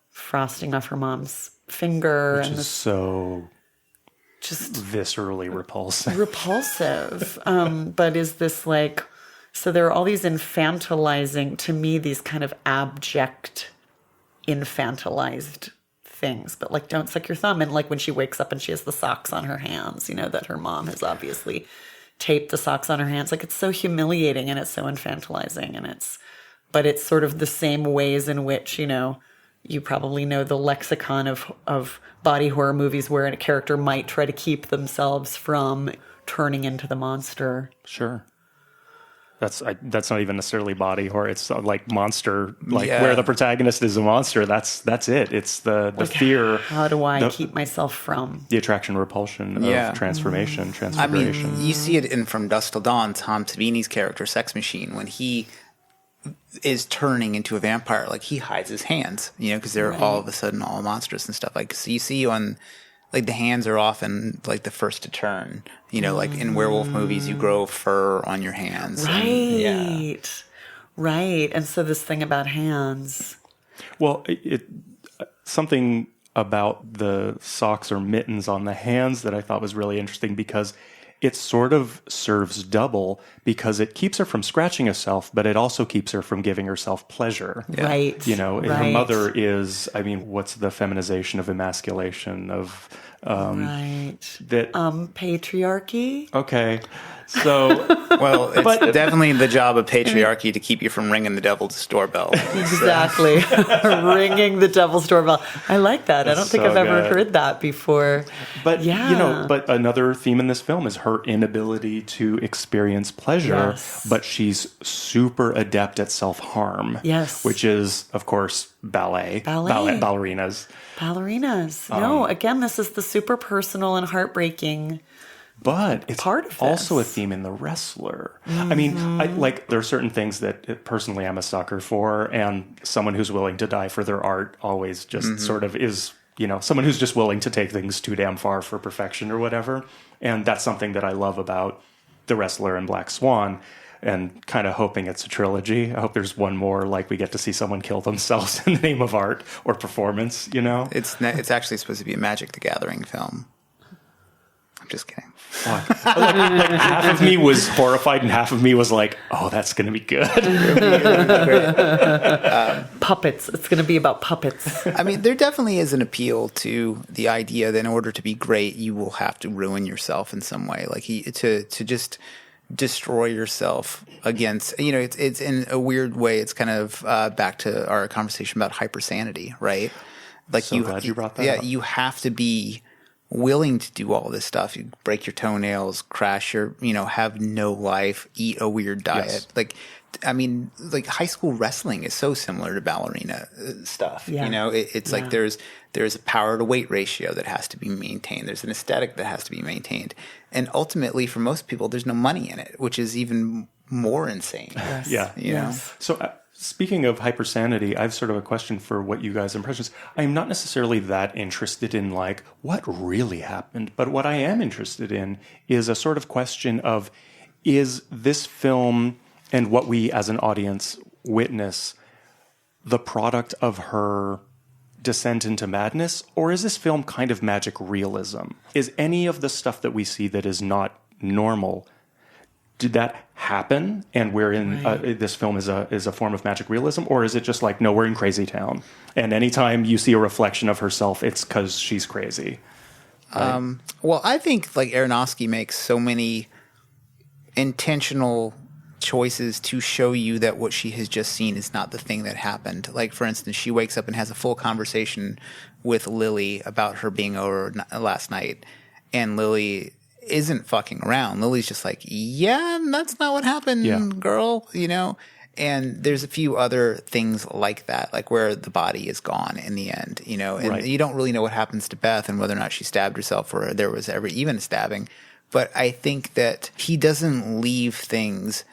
S3: frosting off her mom's finger.
S1: Which is so just viscerally repulsive. But is this like, so there are all these infantilizing, to me, these kind of abject infantilized things, but like don't suck your thumb. And like when she wakes up and she has the socks on her hands, that her mom has obviously taped the socks on her hands. Like it's so humiliating and it's so infantilizing, but it's sort of the same ways in which, you probably know the lexicon of body horror movies where a character might try to keep themselves from turning into the monster. Sure. That's not even necessarily body horror. It's like monster, where the protagonist is a monster. That's it. It's the like, fear.
S3: How do I keep myself from
S1: the attraction, repulsion of transformation, transfiguration?
S2: I mean, you see it in From Dusk Till Dawn. Tom Savini's character, Sex Machine, when he is turning into a vampire, like he hides his hands, because they're all of a sudden all monstrous and stuff. Like so, you see on. Like the hands are often like the first to turn, like in werewolf movies, you grow fur on your hands.
S3: Right. Right. And so this thing about hands.
S1: Well, something about the socks or mittens on the hands that I thought was really interesting because it sort of serves double because it keeps her from scratching herself, but it also keeps her from giving herself pleasure.
S3: Yeah. Right.
S1: Her mother is, what's the feminization of emasculation of...
S3: patriarchy?
S1: Okay. So...
S2: well, it's definitely the job of patriarchy to keep you from ringing the devil's doorbell.
S3: Exactly. Ringing the devil's doorbell. I like that. I don't think I've ever heard that before.
S1: But, but another theme in this film is her inability to experience pleasure, but she's super adept at self-harm.
S3: Yes.
S1: Which is, of course, ballerinas.
S3: No, again, this is the super personal and heartbreaking.
S1: But it's
S3: part of this.
S1: Also a theme in The Wrestler. Mm-hmm. I mean, there are certain things that personally I'm a sucker for, and someone who's willing to die for their art always just sort of is, someone who's just willing to take things too damn far for perfection or whatever. And that's something that I love about The Wrestler and Black Swan. and kind of hoping it's a trilogy. I hope there's one more, like we get to see someone kill themselves in the name of art or performance, you know?
S2: It's actually supposed to be a Magic the Gathering film. I'm just kidding.
S1: like half of me was horrified and half of me was like, oh, that's going to be good.
S3: Puppets. It's going to be about puppets.
S2: I mean, there definitely is an appeal to the idea that in order to be great, you will have to ruin yourself in some way. Like to just destroy yourself against, it's in a weird way. It's kind of back to our conversation about hypersanity, right? Like
S1: so glad you brought that up.
S2: You have to be willing to do all this stuff. You break your toenails, crash your, have no life, eat a weird diet.
S1: Yes.
S2: Like high school wrestling is so similar to ballerina stuff.
S3: Yeah.
S2: It's like there's a power to weight ratio that has to be maintained. There's an aesthetic that has to be maintained. And ultimately, for most people, there's no money in it, which is even more insane.
S3: Yes.
S1: Yeah.
S3: Yes.
S1: So speaking of hypersanity, I have sort of a question for what you guys' impressions. I am not necessarily that interested in like what really happened, but what I am interested in is a sort of question of, is this film and what we as an audience witness the product of her descent into madness, or is this film kind of magic realism? Is any of the stuff that we see that is not normal, did that happen and we're in this film is a form of magic realism, or is it just like, no, we're in crazy town and anytime you see a reflection of herself, it's because she's crazy?
S2: Well, I think like Aronofsky makes so many intentional choices to show you that what she has just seen is not the thing that happened. Like, for instance, she wakes up and has a full conversation with Lily about her being over last night, and Lily isn't fucking around. Lily's just like, yeah, that's not what happened, girl, And there's a few other things like that, like where the body is gone in the end, and you don't really know what happens to Beth and whether or not she stabbed herself or there was ever even a stabbing. But I think that he doesn't leave things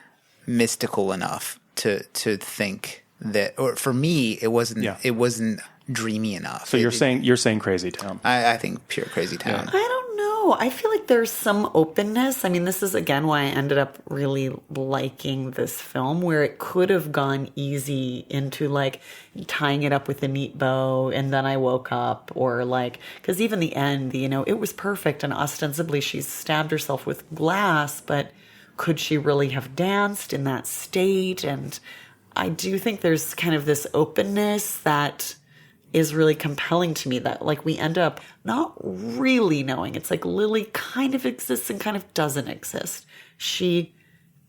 S2: mystical enough to think that, or for me, it wasn't dreamy enough.
S1: So you're saying Crazy Town?
S2: I think pure Crazy Town.
S3: I don't know. I feel like there's some openness. I mean, this is again why I ended up really liking this film, where it could have gone easy into like tying it up with a neat bow and then I woke up, or like, because even the end, it was perfect and ostensibly she stabbed herself with glass, but could she really have danced in that state? And I do think there's kind of this openness that is really compelling to me, that like we end up not really knowing. It's like Lily kind of exists and kind of doesn't exist. She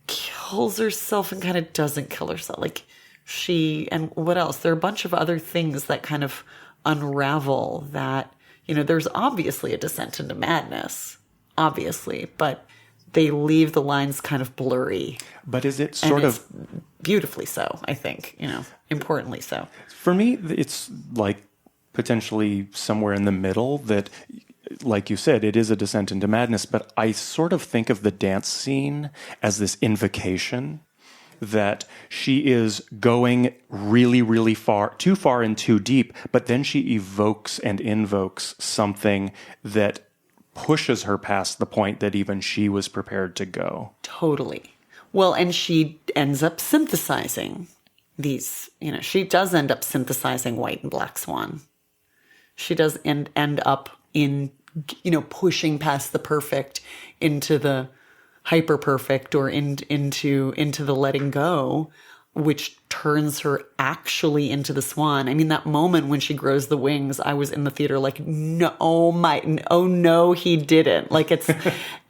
S3: kills herself and kind of doesn't kill herself. Like and what else? There are a bunch of other things that kind of unravel that, there's obviously a descent into madness, obviously, but they leave the lines kind of blurry.
S1: But is it sort of
S3: beautifully so, I think, importantly so.
S1: For me, it's like potentially somewhere in the middle that, like you said, it is a descent into madness, but I sort of think of the dance scene as this invocation that she is going really, really too far and too deep, but then she evokes and invokes something that pushes her past the point that even she was prepared to go.
S3: Totally. Well, and she ends up synthesizing these, she does end up synthesizing White and Black Swan. She does end up in, pushing past the perfect into the hyper perfect, or into the letting go, which turns her actually into the swan. I mean, that moment when she grows the wings, I was in the theater like, no, no, he didn't. Like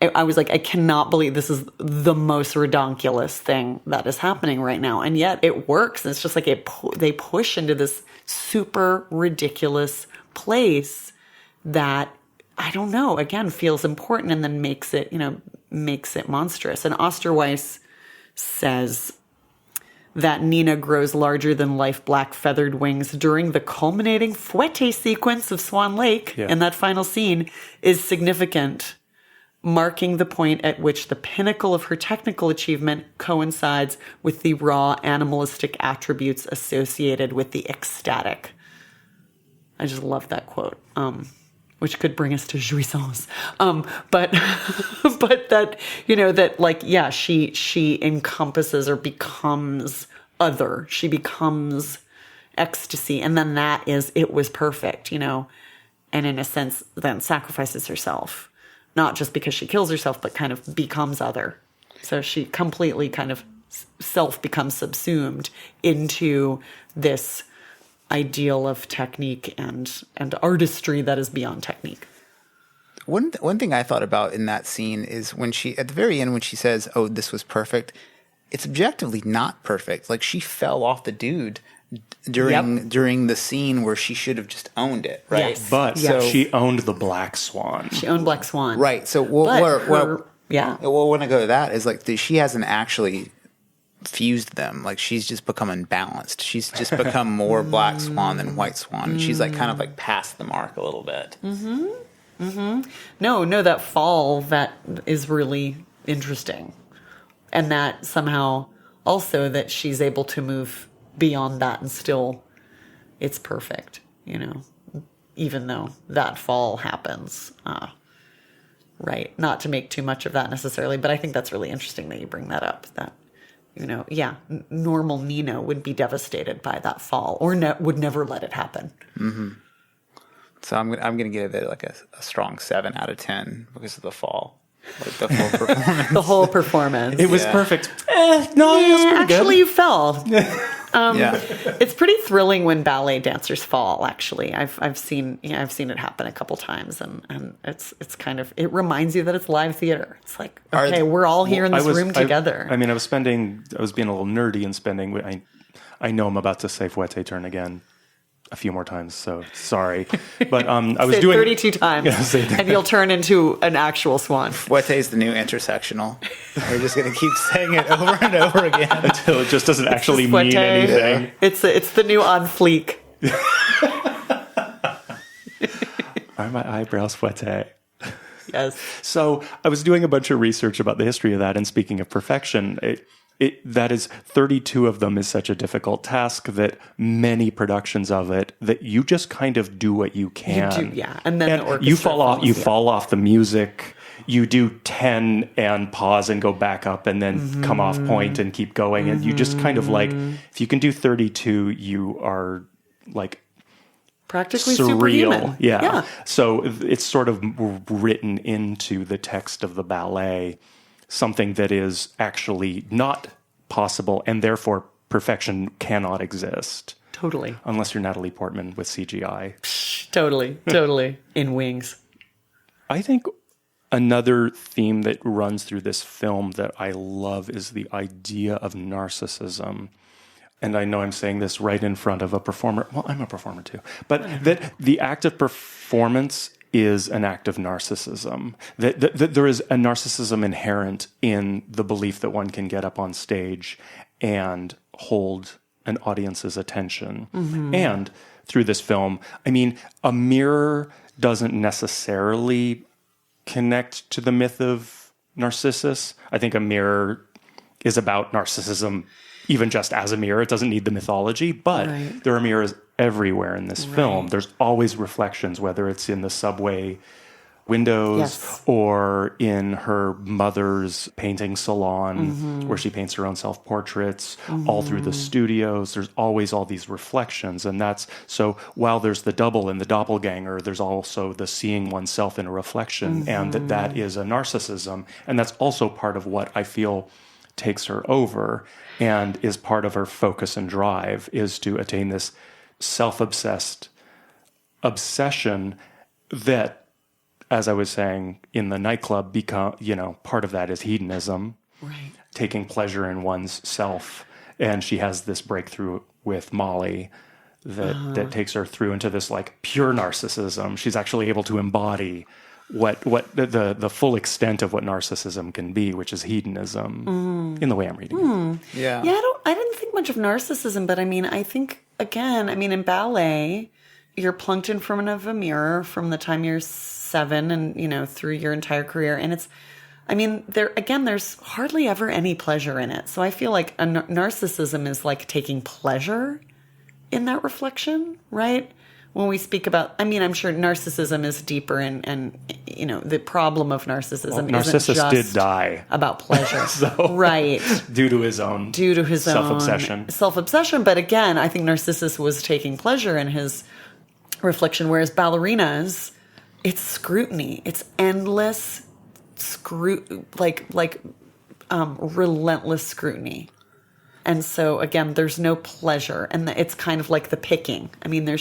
S3: I was like, I cannot believe this is the most redonkulous thing that is happening right now. And yet it works. And it's just like they push into this super ridiculous place that, I don't know, again, feels important and then makes it monstrous. And Osterweiss says that Nina grows larger than life black feathered wings during the culminating fouette sequence of Swan Lake. Yeah. And that final scene is significant, marking the point at which the pinnacle of her technical achievement coincides with the raw animalistic attributes associated with the ecstatic. I just love that quote. which could bring us to jouissance. But that, that like, yeah, she encompasses or becomes other. She becomes ecstasy. And then it was perfect, and in a sense then sacrifices herself, not just because she kills herself, but kind of becomes other. So she completely kind of self becomes subsumed into this ideal of technique and artistry that is beyond technique.
S2: One thing I thought about in that scene is when she, at the very end, when she says, "Oh, this was perfect," it's objectively not perfect. Like, she fell off the dude during the scene where she should have just owned it, right?
S3: Yes.
S1: But
S3: Yes.
S1: she owned the Black Swan.
S3: She owned Black Swan.
S2: Right. So when I go to that is like she hasn't actually fused them. Like, she's just become unbalanced. She's just become more Black Swan than White Swan. And she's like kind of like past the mark a little bit.
S3: No, that fall, that is really interesting. And that somehow also that she's able to move beyond that and still it's perfect, even though that fall happens. Right. Not to make too much of that necessarily, but I think that's really interesting that you bring that up, that, normal Nina would be devastated by that fall or would never let it happen.
S2: Mm-hmm. So I'm going to give it like a strong 7 out of 10 because of the fall. Like the full performance.
S3: The whole performance.
S1: It was perfect. It was pretty
S3: actually,
S1: good.
S3: you fell.
S2: Yeah.
S3: It's pretty thrilling when ballet dancers fall. Actually, I've seen it happen a couple times, and it's kind of, it reminds you that it's live theater. It's like, okay, we're all here in this room together.
S1: I was being a little nerdy and spending. I know I'm about to say fouette turn again a few more times, so sorry. But I was doing
S3: 32 times, and you'll turn into an actual swan.
S2: Fouette is the new intersectional. We're just going to keep saying it over and over again
S1: until it just doesn't actually mean anything.
S3: It's the new on fleek.
S1: Are my eyebrows fouette?
S3: Yes.
S1: So I was doing a bunch of research about the history of that, and speaking of perfection, that is 32 of them is such a difficult task that many productions of it that you just kind of do what you can.
S3: You do, yeah. And then the orchestra
S1: you fall off the music. You do 10 and pause and go back up and then come off point and keep going. And you just kind of like, if you can do 32, you are like
S3: practically
S1: surreal.
S3: Superhuman.
S1: Yeah. So it's sort of written into the text of the ballet, something that is actually not possible, and therefore perfection cannot exist.
S3: Totally.
S1: Unless you're Natalie Portman with CGI.
S3: Totally. In Wings.
S1: I think another theme that runs through this film that I love is the idea of narcissism. And I know I'm saying this right in front of a performer. Well, I'm a performer too. But that the act of performance is an act of narcissism. That there is a narcissism inherent in the belief that one can get up on stage and hold an audience's attention. And through this film, a mirror doesn't necessarily connect to the myth of Narcissus. I think a mirror is about narcissism even just as a mirror. It doesn't need the mythology, but there are mirrors everywhere in this film. There's always reflections, whether it's in the subway windows or in her mother's painting salon where she paints her own self-portraits, all through the studios. There's always all these reflections. And that's, so while there's the double and the doppelganger, there's also the seeing oneself in a reflection, and that is a narcissism. And that's also part of what I feel takes her over and is part of her focus and drive, is to attain this self-obsessed obsession that, as I was saying, in the nightclub, part of that is hedonism, taking pleasure in one's self. And she has this breakthrough with Molly that takes her through into this like pure narcissism. She's actually able to embody what the full extent of what narcissism can be, which is hedonism, in the way I'm reading it.
S2: Yeah.
S3: I didn't think much of narcissism, but I think, again, in ballet, you're plunked in front of a mirror from the time you're 7 and, through your entire career. And it's, there's hardly ever any pleasure in it. So I feel like narcissism is like taking pleasure in that reflection, right? when we speak about, I mean, I'm sure narcissism is deeper and the problem of narcissism
S1: Narcissus
S3: isn't just
S1: did die
S3: about pleasure. Right.
S1: Due to his own self-obsession.
S3: But again, I think Narcissus was taking pleasure in his reflection, whereas ballerinas, it's scrutiny. It's endless relentless scrutiny. And so again, there's no pleasure, and it's kind of like the picking. I mean,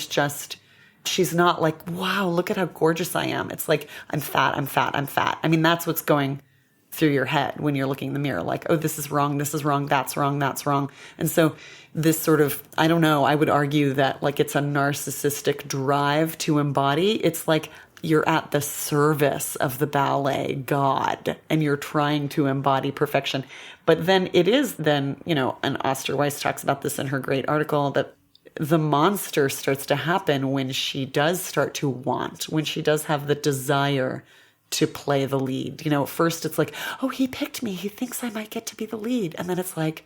S3: she's not like, wow, look at how gorgeous I am. It's like, I'm fat. I mean, that's what's going through your head when you're looking in the mirror, like, oh, this is wrong, that's wrong. And so this sort of, I don't know, I would argue that like it's a narcissistic drive to embody. It's like you're at the service of the ballet god and you're trying to embody perfection. But then it is and Osterweiss talks about this in her great article, that the monster starts to happen when she does start to when she does have the desire to play the lead. At first it's like, oh, he picked me. He thinks I might get to be the lead. And then it's like,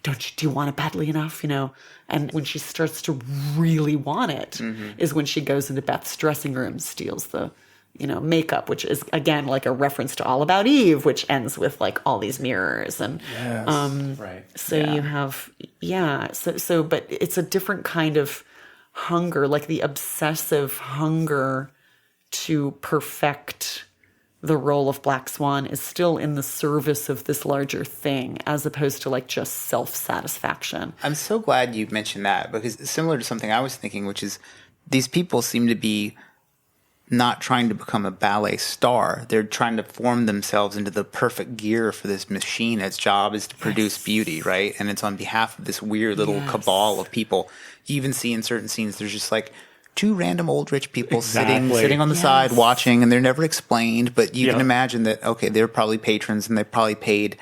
S3: do you want it badly enough? And when she starts to really want it is when she goes into Beth's dressing room, steals the, makeup, which is again, like a reference to All About Eve, which ends with like all these mirrors. And,
S1: right.
S3: So you have, but it's a different kind of hunger, like the obsessive hunger to perfect the role of Black Swan is still in the service of this larger thing, as opposed to like just self-satisfaction.
S2: I'm so glad you mentioned that, because it's similar to something I was thinking, which is these people seem to be not trying to become a ballet star. They're trying to form themselves into the perfect gear for this machine. Its job is to produce beauty, right? And it's on behalf of this weird little cabal of people. You even see in certain scenes, there's just like two random old rich people sitting on the side watching, and they're never explained, but you can imagine that, okay, they're probably patrons and they probably paid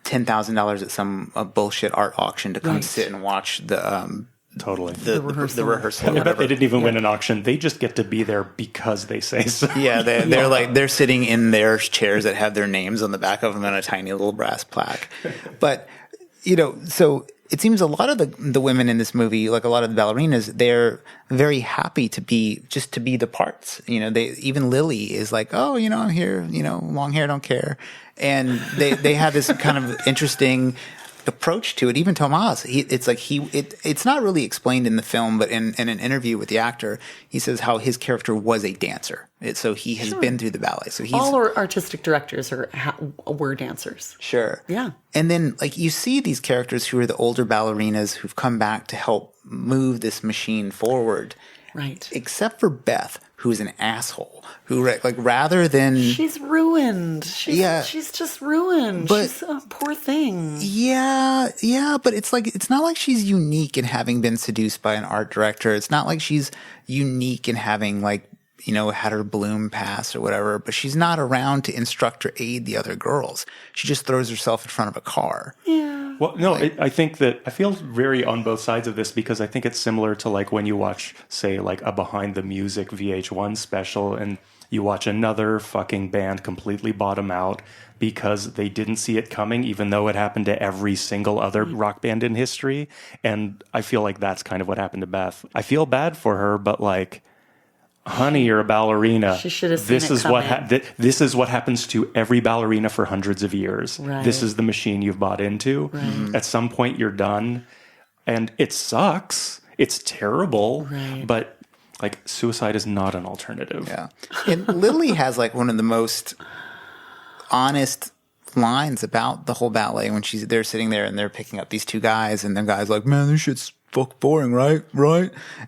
S2: $10,000 at some bullshit art auction to come sit and watch the rehearsal.
S1: I bet they didn't even win an auction. They just get to be there because they say so.
S2: Yeah, they're sitting in their chairs that have their names on the back of them and a tiny little brass plaque. But, so it seems a lot of the women in this movie, like a lot of the ballerinas, they're very happy to be the parts. Even Lily is like, oh, I'm here, long hair, don't care. And they have this kind of interesting approach to it. Even Tomas, it's not really explained in the film, but in an interview with the actor, he says how his character was a dancer. So he has been through the ballet. So all
S3: our artistic directors were dancers.
S2: Sure.
S3: Yeah.
S2: And then you see these characters who are the older ballerinas who've come back to help move this machine forward.
S3: Right.
S2: Except for Beth, who's an asshole, who rather than...
S3: She's ruined. She's just ruined.
S2: But,
S3: she's a poor thing.
S2: Yeah, but it's not like she's unique in having been seduced by an art director. It's not like she's unique in having had her bloom pass or whatever, but she's not around to instruct or aid the other girls. She just throws herself in front of a car.
S3: Yeah.
S1: Well, no, I think that I feel very on both sides of this, because I think it's similar to when you watch, say, a Behind the Music VH1 special and you watch another fucking band completely bottom out because they didn't see it coming, even though it happened to every single other rock band in history. And I feel like that's kind of what happened to Beth. I feel bad for her, but honey, you're a ballerina.
S3: She should have seen
S1: this is what happens to every ballerina for hundreds of years.
S3: Right.
S1: This is the machine you've bought into.
S3: Right.
S1: At some point, you're done, and it sucks. It's terrible.
S3: Right.
S1: But suicide is not an alternative.
S2: Yeah. And Lily has one of the most honest lines about the whole ballet when they're sitting there and they're picking up these two guys, and the guy's like, "Man, this shit's fuck boring, right?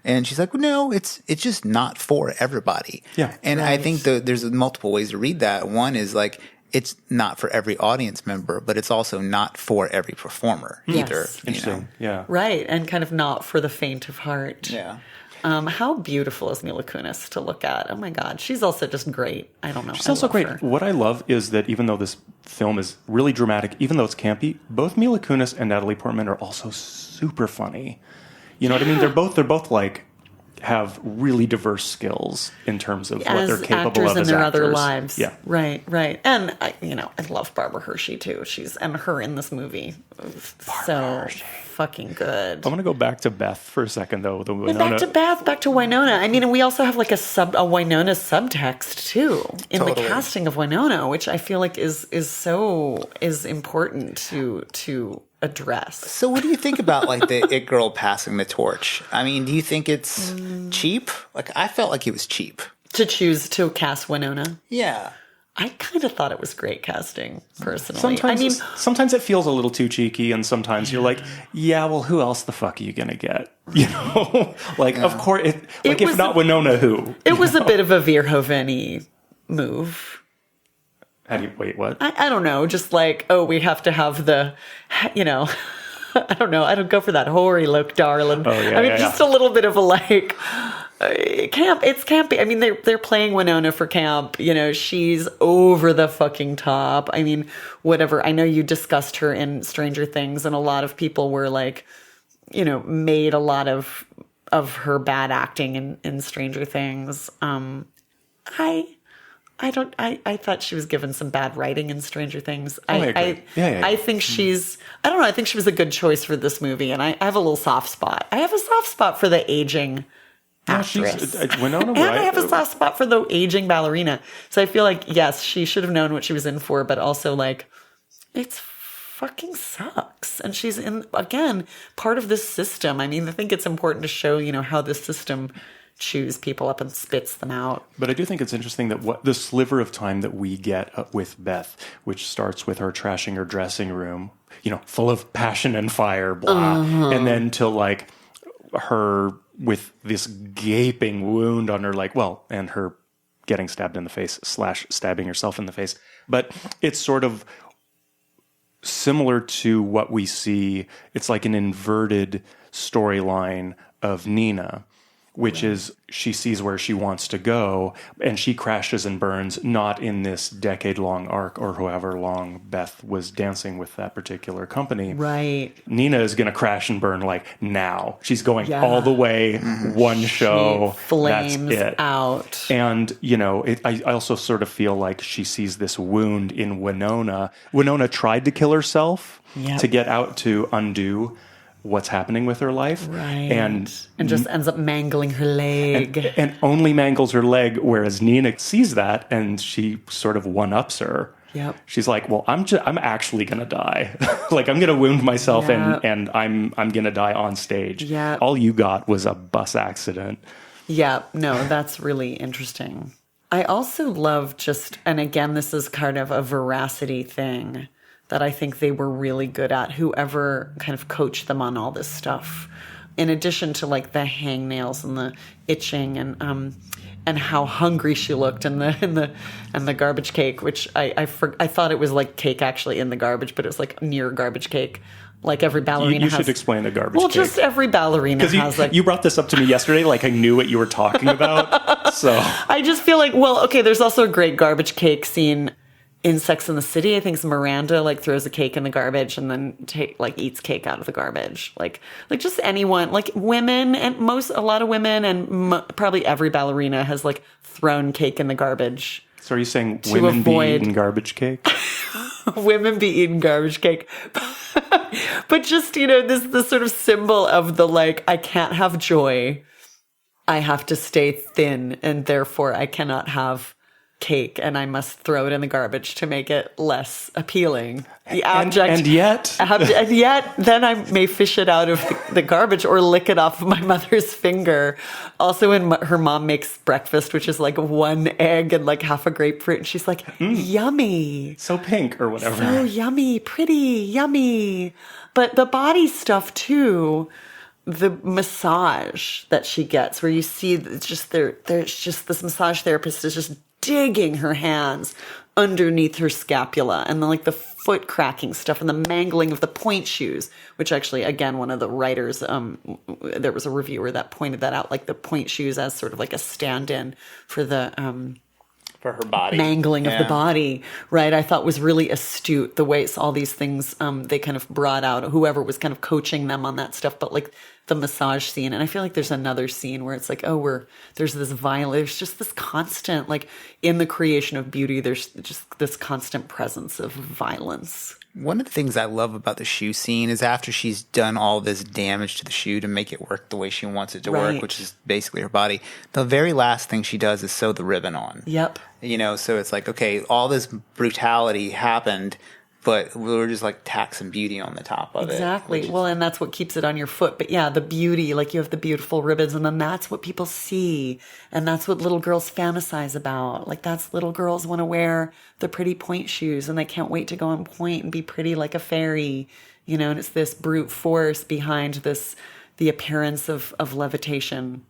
S2: And she's like, well, no, it's just not for everybody.
S1: Yeah.
S2: And I think there's multiple ways to read that. One is it's not for every audience member, but it's also not for every performer either.
S1: Interesting. Yeah.
S3: Right. And kind of not for the faint of heart.
S2: Yeah.
S3: How beautiful is Mila Kunis to look at? Oh my God. She's also just great. I don't know.
S1: She's also great.
S3: Her.
S1: What I love is that even though this film is really dramatic, even though it's campy, both Mila Kunis and Natalie Portman are also super funny. You know what I mean? They're both have really diverse skills in terms of what they're capable of as actors.
S3: In their other lives.
S1: Yeah.
S3: Right. And I love Barbara Hershey too. And her in this movie. So fucking good.
S1: I want to go back to Beth for a second, though.
S3: And back to Beth, back to Winona. I mean, and we also have like a Winona subtext too in the casting of Winona, which I feel like is important to address.
S2: So what do you think about like the It Girl passing the torch? I mean, do you think it's cheap? Like, I felt like it was cheap.
S3: To choose to cast Winona?
S2: Yeah.
S3: I kind of thought it was great casting, personally.
S1: Sometimes it feels a little too cheeky, and sometimes you're like, yeah, well, who else the fuck are you going to get? You know? Of course, if not Winona, who?
S3: It was a bit of a Verhoeven-y move.
S1: Wait, what?
S3: I don't know. Just like, we have to have the, I don't know. I don't go for that hoary look, darling.
S1: Oh, yeah,
S3: just a little bit of a like... camp. It's campy. I mean, they're playing Winona for camp. She's over the fucking top. I mean, whatever. I know you discussed her in Stranger Things, and a lot of people were like, made a lot of her bad acting in Stranger Things. I thought she was given some bad writing in Stranger Things. I think she's. I don't know. I think she was a good choice for this movie, and I have a little soft spot. I have a soft spot for the aging actress.
S1: Winona,
S3: and I have a soft spot for the aging ballerina. So I feel like, yes, she should have known what she was in for, but also like, it's fucking sucks. And she's again, part of this system. I mean, I think it's important to show, how this system chews people up and spits them out.
S1: But I do think it's interesting that the sliver of time that we get with Beth, which starts with her trashing her dressing room, full of passion and fire, blah, and then to like her with this gaping wound on her, and her getting stabbed in the face / stabbing herself in the face. But it's sort of similar to what we see. It's like an inverted storyline of Nina, which is she sees where she wants to go, and she crashes and burns, not in this decade-long arc or however long Beth was dancing with that particular company.
S3: Right.
S1: Nina is going to crash and burn now. She's going all the way, one show,
S3: flames
S1: that's it.
S3: Out.
S1: And, I also sort of feel like she sees this wound in Winona. Winona tried to kill herself to get out to undo what's happening with her life.
S3: Right.
S1: And
S3: just ends up mangling her leg.
S1: And only mangles her leg, whereas Nina sees that and she sort of one-ups her.
S3: Yep.
S1: She's like, well, I'm actually going to die. I'm going to wound myself and I'm going to die on stage.
S3: Yeah.
S1: All you got was a bus accident.
S3: Yeah. No, that's really interesting. I also love and again, this is kind of a veracity thing that I think they were really good at, whoever kind of coached them on all this stuff. In addition to like the hangnails and the itching and how hungry she looked and the garbage cake, which I thought it was like cake actually in the garbage, but it was like near garbage cake. Like every ballerina has.
S1: You should explain a garbage cake.
S3: Well, just every ballerina has like.
S1: You brought this up to me yesterday, like I knew what you were talking about. So
S3: I just feel like, there's also a great garbage cake scene in Sex and the City. I think it's Miranda throws a cake in the garbage and then eats cake out of the garbage. Like just anyone, like women, and a lot of women and probably every ballerina has thrown cake in the garbage.
S1: So are you saying women be eating garbage cake?
S3: Women be eating garbage cake. But just, this sort of symbol of the I can't have joy. I have to stay thin, and therefore I cannot have cake, and I must throw it in the garbage to make it less appealing. The abject,
S1: and yet,
S3: then I may fish it out of the garbage or lick it off of my mother's finger. Also, when her mom makes breakfast, which is one egg and half a grapefruit, and she's like, "Yummy,
S1: so pink or whatever,
S3: so yummy, pretty, yummy." But the body stuff too. The massage that she gets, where you see it's just there's just this massage therapist is just digging her hands underneath her scapula, and then the foot cracking stuff and the mangling of the point shoes, which actually, again, one of the writers, there was a reviewer that pointed that out, the point shoes as sort of a stand-in for the
S2: for her body
S3: mangling of the body, right? I thought was really astute the way all these things they kind of brought out, whoever was kind of coaching them on that stuff, but the massage scene. And I feel like there's another scene where it's there's this violence, there's just this constant, in the creation of beauty, there's just this constant presence of violence.
S2: One of the things I love about the shoe scene is after she's done all this damage to the shoe to make it work the way she wants it to work, which is basically her body, the very last thing she does is sew the ribbon on.
S3: Yep.
S2: So it's like, okay, all this brutality happened, but we're just like tack some beauty on the top of it.
S3: Exactly. Well, and that's what keeps it on your foot. But yeah, the beauty, like you have the beautiful ribbons, and then that's what people see. And that's what little girls fantasize about. Like that's little girls want to wear the pretty point shoes and they can't wait to go on point and be pretty like a fairy, and it's this brute force behind the appearance of levitation.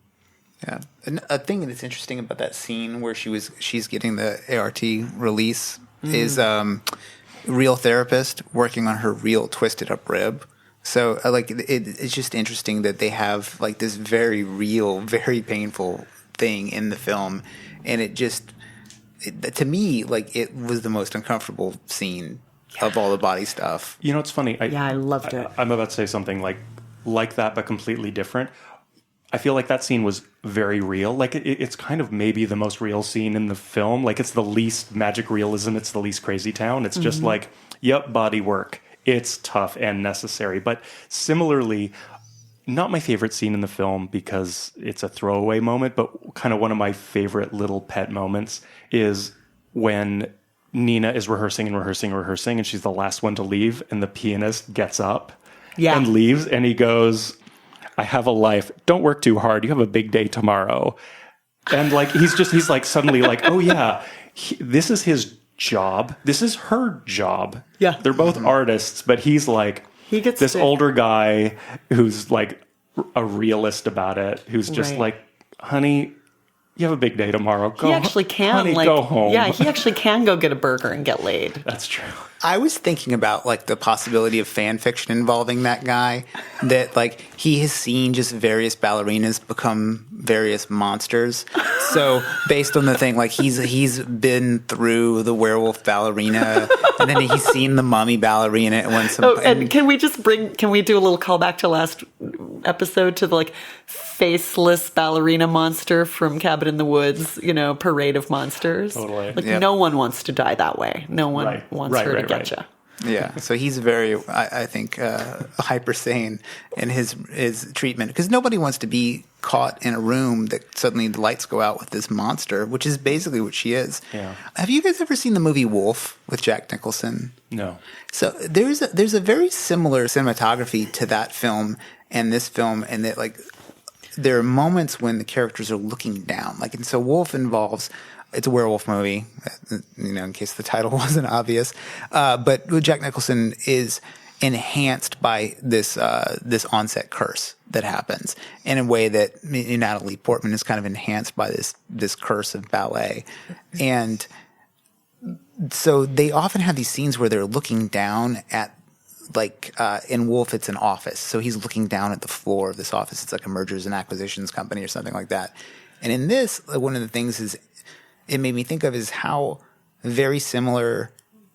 S2: Yeah. And a thing that's interesting about that scene where she's getting the ART release is, real therapist working on her real twisted up rib. So it's just interesting that they have like this very real, very painful thing in the film. And to me, like it was the most uncomfortable scene of all the body stuff.
S1: It's funny.
S3: I loved it.
S1: I'm about to say something like that, but completely different. I feel like that scene was very real. Like it's kind of maybe the most real scene in the film. Like it's the least magic realism. It's the least crazy town. It's just like, yep, body work. It's tough and necessary. But similarly, not my favorite scene in the film because it's a throwaway moment, but kind of one of my favorite little pet moments is when Nina is rehearsing, and she's the last one to leave, and the pianist gets up and leaves, and he goes, I have a life. Don't work too hard. You have a big day tomorrow. And like, he's like suddenly like, oh yeah, this is his job. This is her job.
S3: Yeah.
S1: They're both artists, but he's like, he gets this older guy who's like a realist about it, who's just like, honey, you have a big day tomorrow.
S3: He actually can,
S1: honey, go home.
S3: Yeah, he actually can go get a burger and get laid.
S1: That's true.
S2: I was thinking about like the possibility of fan fiction involving that guy, that like he has seen just various ballerinas become various monsters. So based on the thing, like he's been through the werewolf ballerina, and then he's seen the mummy ballerina.
S3: And can we do a little callback to last episode to the like faceless ballerina monster from Cabin in the Woods, Parade of Monsters?
S1: Totally.
S3: Like no one wants to die that way. No one wants her to get you.
S2: Yeah, so he's very, I think, hyper sane in his treatment, because nobody wants to be caught in a room that suddenly the lights go out with this monster, which is basically what she is.
S1: Yeah.
S2: Have you guys ever seen the movie Wolf with Jack Nicholson?
S1: No.
S2: So there's a very similar cinematography to that film and this film, and that like there are moments when the characters are looking down. Like, and so Wolf involves. It's a werewolf movie, in case the title wasn't obvious. But Jack Nicholson is enhanced by this onset curse that happens in a way that Natalie Portman is kind of enhanced by this curse of ballet. And so they often have these scenes where they're looking down at, like in Wolf, it's an office. So he's looking down at the floor of this office. It's like a mergers and acquisitions company or something like that. And in this, one of the things is, it made me think of is how very similar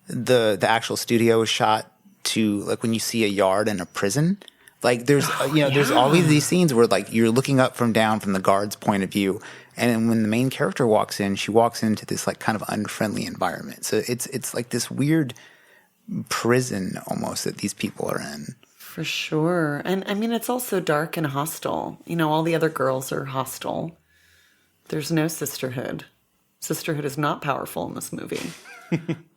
S2: the actual studio is shot to like when you see a yard in a prison. Like there's there's always these scenes where like you're looking up from down from the guard's point of view, and then when the main character walks in, she walks into this like kind of unfriendly environment. So it's like this weird prison almost that these people are in.
S3: For sure. And I mean, it's also dark and hostile. All the other girls are hostile. There's no sisterhood. Sisterhood is not powerful in this movie.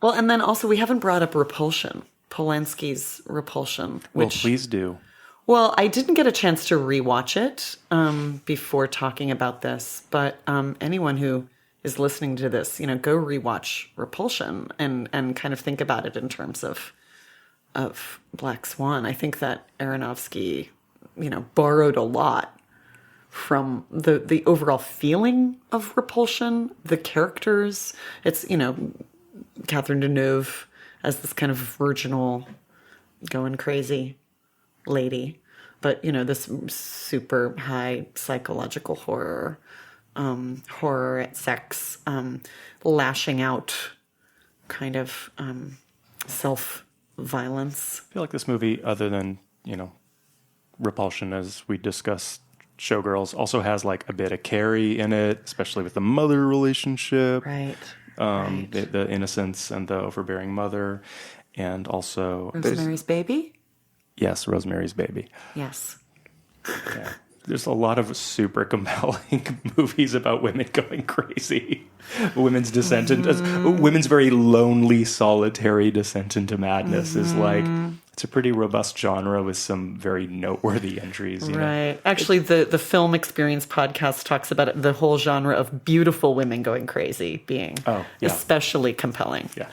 S3: Well, and then also we haven't brought up Repulsion, Polanski's Repulsion.
S1: Well, please do.
S3: Well, I didn't get a chance to rewatch it before talking about this, but anyone who is listening to this, go rewatch Repulsion and kind of think about it in terms of Black Swan. I think that Aronofsky, borrowed a lot from the overall feeling of Repulsion, the characters. It's, Catherine Deneuve as this kind of virginal, going crazy lady. But, this super high psychological horror, at sex, lashing out kind of self-violence.
S1: I feel like this movie, other than, Repulsion, as we discussed, Showgirls, also has like a bit of Carrie in it, especially with the mother relationship.
S3: Right.
S1: The innocence and the overbearing mother. and also
S3: Rosemary's Baby?
S1: yes, Rosemary's Baby.
S3: Yes.
S1: Yeah. There's a lot of super compelling movies about women going crazy. Women's descent into women's very lonely, solitary descent into madness is like, it's a pretty robust genre with some very noteworthy entries. You know?
S3: Actually, the Film Experience podcast talks about it, the whole genre of beautiful women going crazy being especially compelling.
S1: Yeah.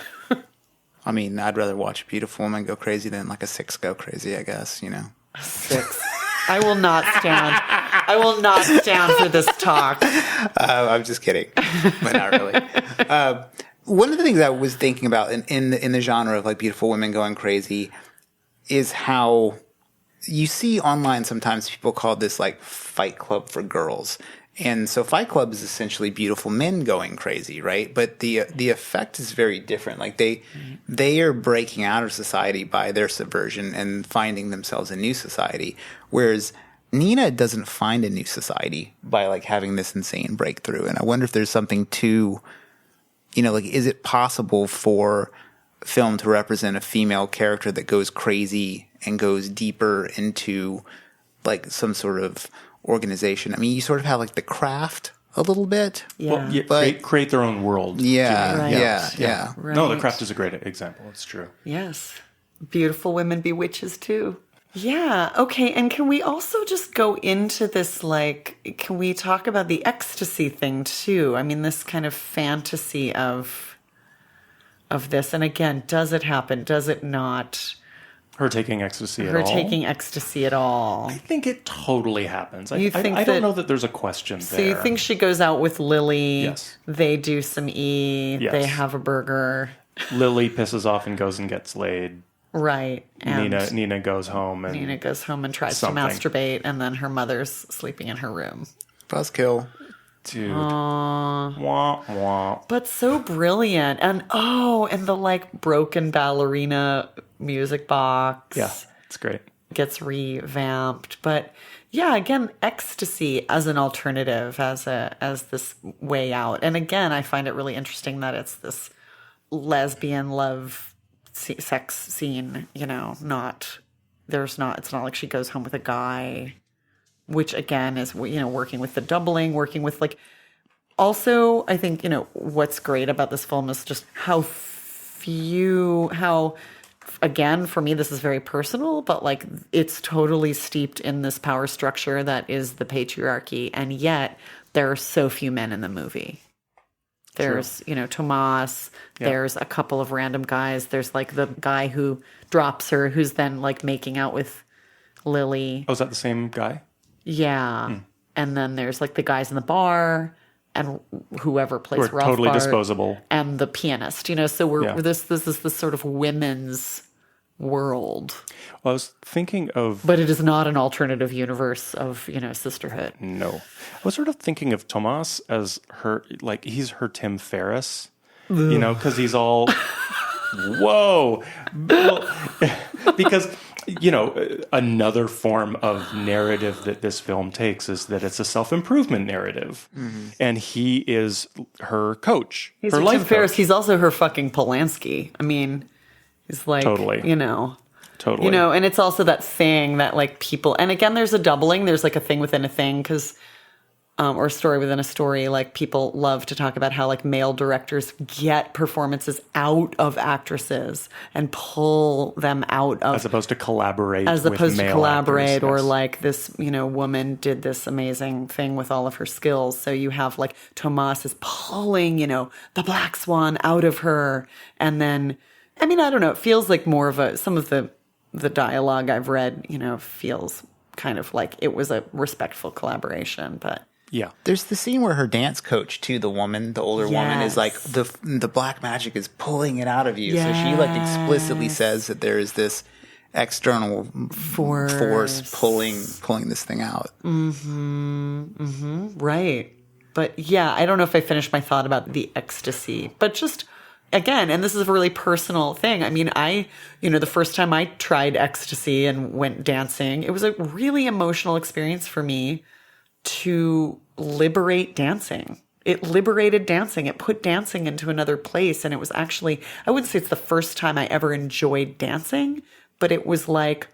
S2: I mean, I'd rather watch a beautiful woman go crazy than like a six go crazy, I guess, you know.
S3: Six. I will not stand. I will not stand for this talk.
S2: I'm just kidding, but not really. One of the things I was thinking about in the genre of like beautiful women going crazy is how you see online sometimes people call this like Fight Club for girls. And so Fight Club is essentially beautiful men going crazy, right? But the effect is very different. Like they are breaking out of society by their subversion and finding themselves a new society. Whereas Nina doesn't find a new society by like having this insane breakthrough. And I wonder if there's something to, you know, like, is it possible for film to represent a female character that goes crazy and goes deeper into like some sort of organization? I mean, you sort of have like The Craft a little bit.
S3: Yeah.
S1: Well, but create their own world.
S2: Yeah.
S3: Right.
S2: Yeah.
S3: Right.
S1: No, The Craft is a great example. It's true.
S3: Yes. Beautiful women be witches too. Yeah. Okay. And can we also just go into this, like, can we talk about the ecstasy thing too? I mean, this kind of fantasy of this. And again, does it happen? Does it not?
S1: Her taking ecstasy at all?
S3: Her taking ecstasy at all.
S1: I think it totally happens. I
S3: think
S1: don't know that there's a question there.
S3: So you think she goes out with Lily.
S1: Yes.
S3: They do some
S1: Yes.
S3: They have a burger.
S1: Lily pisses off and goes and gets laid.
S3: Right. And
S1: Nina goes home and
S3: Nina goes home and tries
S1: something.
S3: to masturbate, and then her mother's sleeping in her room.
S2: Buzzkill.
S1: Dude. Wah, wah.
S3: But so brilliant. And and the like broken ballerina music box.
S1: Yeah, it's great.
S3: Gets revamped. But yeah, again, ecstasy as an alternative, as this way out. And again, I find it really interesting that it's this lesbian love sex scene, you know, it's not like she goes home with a guy, which again is, you know, working with the doubling, working with like, also I think, you know, what's great about this film is just how again, for me, this is very personal, but like it's totally steeped in this power structure that is the patriarchy. And yet there are so few men in the movie. There's, you know, Tomas, there's a couple of random guys. There's like the guy who drops her, who's then like making out with Lily.
S1: Oh, is that the same guy?
S3: Yeah. And then there's like the guys in the bar and whoever plays
S1: We're totally disposable.
S3: And the pianist, you know, so this is this sort of women's world.
S1: Well, I was thinking of...
S3: But it is not an alternative universe of, you know, sisterhood.
S1: No. I was sort of thinking of Tomas as her, like, he's her Tim Ferriss, you know, because he's all, whoa. Well, because, you know, another form of narrative that this film takes is that it's a self-improvement narrative. Mm-hmm. And he is her coach,
S3: He's
S1: her
S3: her
S1: life
S3: Tim Ferriss.
S1: coach.
S3: He's also her fucking Polanski. I mean... It's like,
S1: Totally.
S3: you know.
S1: Totally.
S3: You know, and it's also that thing that like people, and again, there's a doubling, there's like a thing within a thing, because, or a story within a story, like people love to talk about how like male directors get performances out of actresses and pull them out of.
S1: As opposed to collaborate
S3: As opposed to collaborate,
S1: actors,
S3: or
S1: yes.
S3: like this, you know, woman did this amazing thing with all of her skills. So you have like Tomas is pulling, you know, the Black Swan out of her, and then, I mean, I don't know. It feels like more of some of the dialogue I've read, you know, feels kind of like it was a respectful collaboration, but.
S1: Yeah.
S2: There's the scene where her dance coach, too, the older woman, is like, the black magic is pulling it out of you.
S3: Yes.
S2: So she like explicitly says that there is this external force pulling this thing out.
S3: Mm-hmm. Mm-hmm. Right. But yeah, I don't know if I finished my thought about the ecstasy, but just... Again, and this is a really personal thing. I mean, the first time I tried ecstasy and went dancing, it was a really emotional experience for me to liberate dancing. it liberated dancing. It put dancing into another place. And it was actually, I wouldn't say it's the first time I ever enjoyed dancing, but it was like,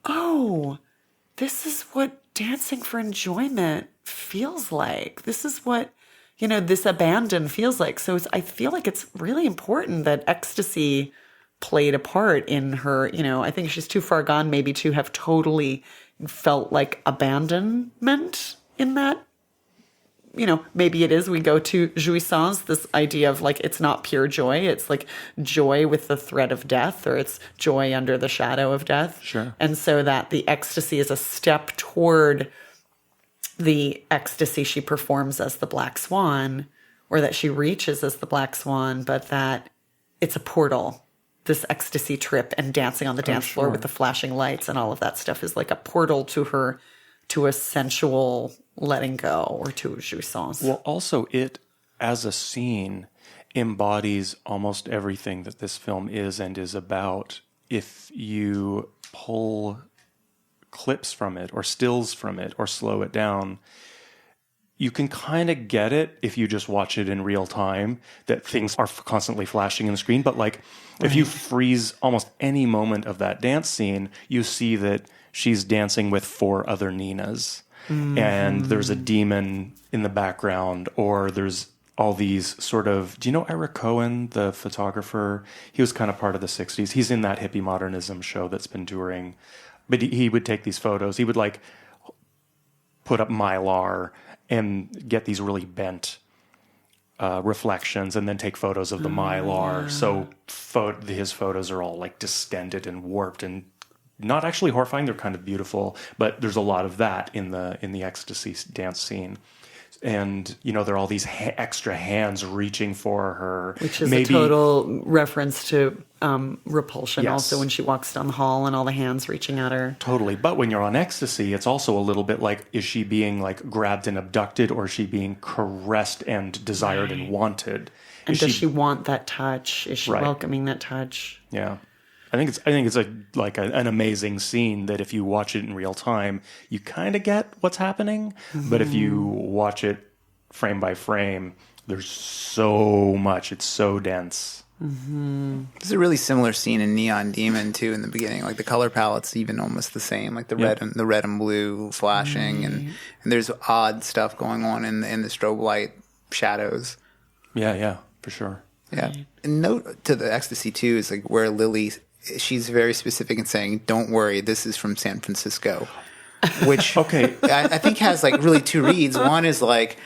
S3: oh, this is what dancing for enjoyment feels like. This is what, this abandon feels like. So I feel like it's really important that ecstasy played a part in her. I think she's too far gone maybe to have totally felt like abandonment in that. Maybe it is. We go to jouissance, this idea of like, it's not pure joy. It's like joy with the threat of death, or it's joy under the shadow of death.
S1: Sure.
S3: And so that the ecstasy is a step toward the ecstasy she performs as the Black Swan, or that she reaches as the Black Swan, but that it's a portal. This ecstasy trip and dancing on the dance floor with the flashing lights and all of that stuff is like a portal to her, to a sensual letting go, or to jouissance.
S1: Well, also it, as a scene, embodies almost everything that this film is and is about. If you pull clips from it, or stills from it, or slow it down, you can kind of get it if you just watch it in real time, that things are constantly flashing in the screen. But like, if you freeze almost any moment of that dance scene, you see that she's dancing with 4 other Ninas. Mm-hmm. And there's a demon in the background, or there's all these sort of... Do you know Ira Cohen, the photographer? He was kind of part of the 60s. He's in that hippie modernism show that's been touring. But he would take these photos. He would like put up Mylar and get these really bent reflections, and then take photos of the Mylar. Yeah. So his photos are all like distended and warped and not actually horrifying. They're kind of beautiful, but there's a lot of that in the ecstasy dance scene. And, there are all these extra hands reaching for her.
S3: Which is a total reference to Repulsion,
S1: yes.
S3: Also, when she walks down the hall and all the hands reaching at her.
S1: Totally. But when you're on ecstasy, it's also a little bit like, is she being like grabbed and abducted, or is she being caressed and desired and wanted?
S3: And does she want that touch? Is she welcoming that touch?
S1: Yeah. I think it's an amazing scene that if you watch it in real time, you kind of get what's happening. Mm-hmm. But if you watch it frame by frame, there's so much. It's so dense.
S2: Mm-hmm. There's a really similar scene in Neon Demon too in the beginning. Like the color palette's even almost the same. Like the red and blue flashing, and there's odd stuff going on in the strobe light shadows.
S1: Yeah, for sure.
S2: Yeah. And note to the ecstasy too is like where Lily. She's very specific in saying, "Don't worry, this is from San Francisco," which I think has like really 2 reads. One is like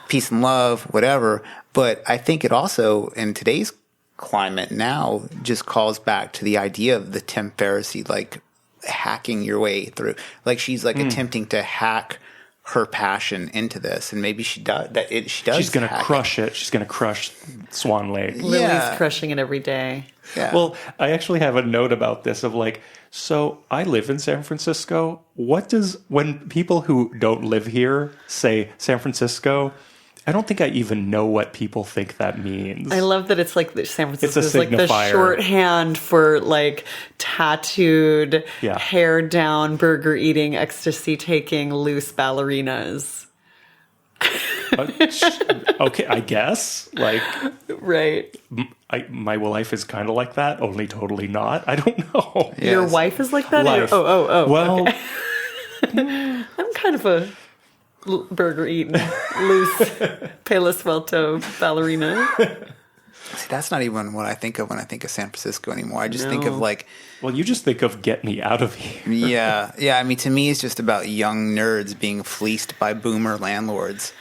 S2: peace and love, whatever. But I think it also, in today's climate now, just calls back to the idea of the Tim Ferriss-y, like hacking your way through. Like she's like attempting to hack her passion into this, and maybe she does. She does.
S1: She's going to crush it. She's going to crush Swan Lake.
S3: Lily's crushing it every day.
S1: Yeah. Well, I actually have a note about this of like, so I live in San Francisco. When people who don't live here say San Francisco, I don't think I even know what people think that means.
S3: I love that it's like San Francisco is like the
S1: signifier.
S3: Shorthand for like tattooed, hair down, burger eating, ecstasy taking, loose ballerinas.
S1: Okay, I guess. Like,
S3: right.
S1: My life is kind of like that, only totally not. I don't know.
S3: Yes. Your wife is like that?
S1: Life.
S3: Oh.
S1: Well,
S3: okay. I'm kind of a burger eating, loose, pelo suelto ballerina.
S2: See, that's not even what I think of when I think of San Francisco anymore. I just think of like...
S1: Well, you just think of get me out of here.
S2: Yeah. I mean, to me, it's just about young nerds being fleeced by boomer landlords.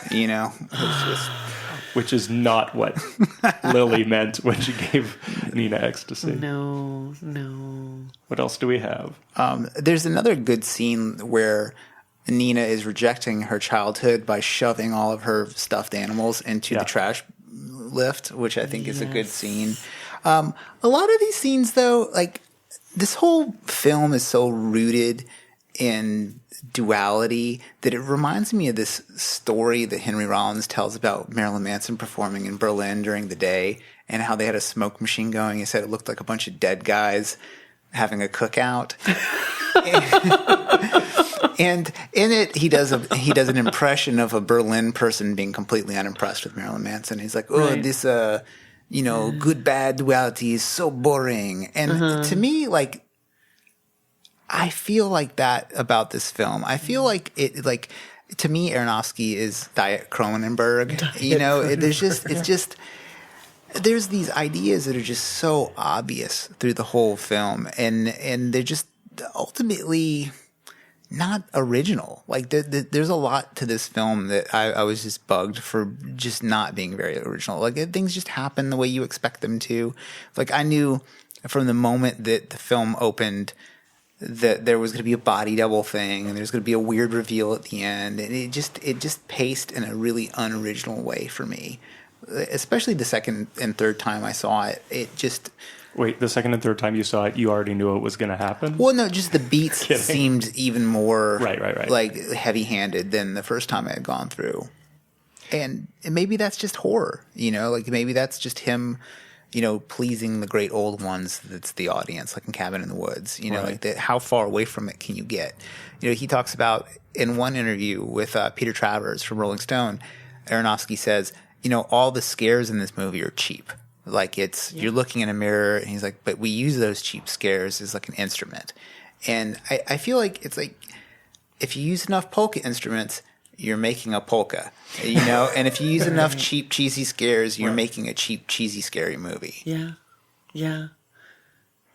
S2: It's just...
S1: Which is not what Lily meant when she gave Nina ecstasy.
S3: No.
S1: What else do we have?
S2: There's another good scene where Nina is rejecting her childhood by shoving all of her stuffed animals into the trash lift, which I think is a good scene. A lot of these scenes, though, like this whole film is so rooted in duality that it reminds me of this story that Henry Rollins tells about Marilyn Manson performing in Berlin during the day and how they had a smoke machine going. He said it looked like a bunch of dead guys having a cookout. And in it, he does an impression of a Berlin person being completely unimpressed with Marilyn Manson. He's like, "Oh,
S3: Right.
S2: this good bad duality is so boring." And to me, like, I feel like that about this film. I feel like it, like, to me, Aronofsky is Diet Cronenberg. There's these ideas that are just so obvious through the whole film, and they're just ultimately not original. Like, there's a lot to this film that I was just bugged for just not being very original. Like, things just happen the way you expect them to. Like, I knew from the moment that the film opened that there was going to be a body double thing, and there's going to be a weird reveal at the end, and it just paced in a really unoriginal way for me. Especially the second and third time I saw it, it just...
S1: Wait, the second and third time you saw it, you already knew it was going to happen?
S2: Well, no, just the beats seemed even more
S1: right.
S2: like heavy-handed than the first time I had gone through. And maybe that's just horror, like maybe that's just him, pleasing the great old ones that's the audience, like in Cabin in the Woods, like how far away from it can you get? He talks about in one interview with Peter Travers from Rolling Stone, Aronofsky says, all the scares in this movie are cheap. Like you're looking in a mirror, and he's like, but we use those cheap scares as like an instrument. And I feel like it's like, if you use enough polka instruments, you're making a polka, and if you use enough cheap, cheesy scares, you're making a cheap, cheesy, scary movie.
S3: Yeah. Yeah.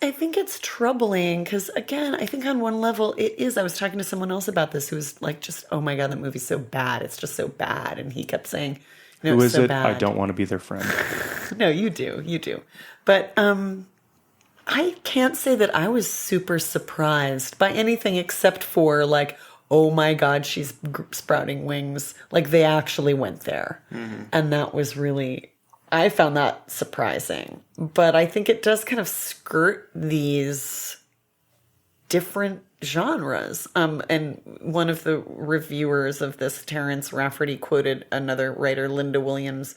S3: I think it's troubling because, again, I think on one level it is. I was talking to someone else about this who was like, just, oh my God, that movie's so bad. It's just so bad. And he kept saying,
S1: who is
S3: so
S1: it?
S3: bad.
S1: I don't want to be their friend.
S3: No, you do. But I can't say that I was super surprised by anything except for like, oh my God, she's sprouting wings. Like, they actually went there. Mm-hmm. And that was really, I found that surprising. But I think it does kind of skirt these different genres. And one of the reviewers of this, Terrence Rafferty, quoted another writer, Linda Williams,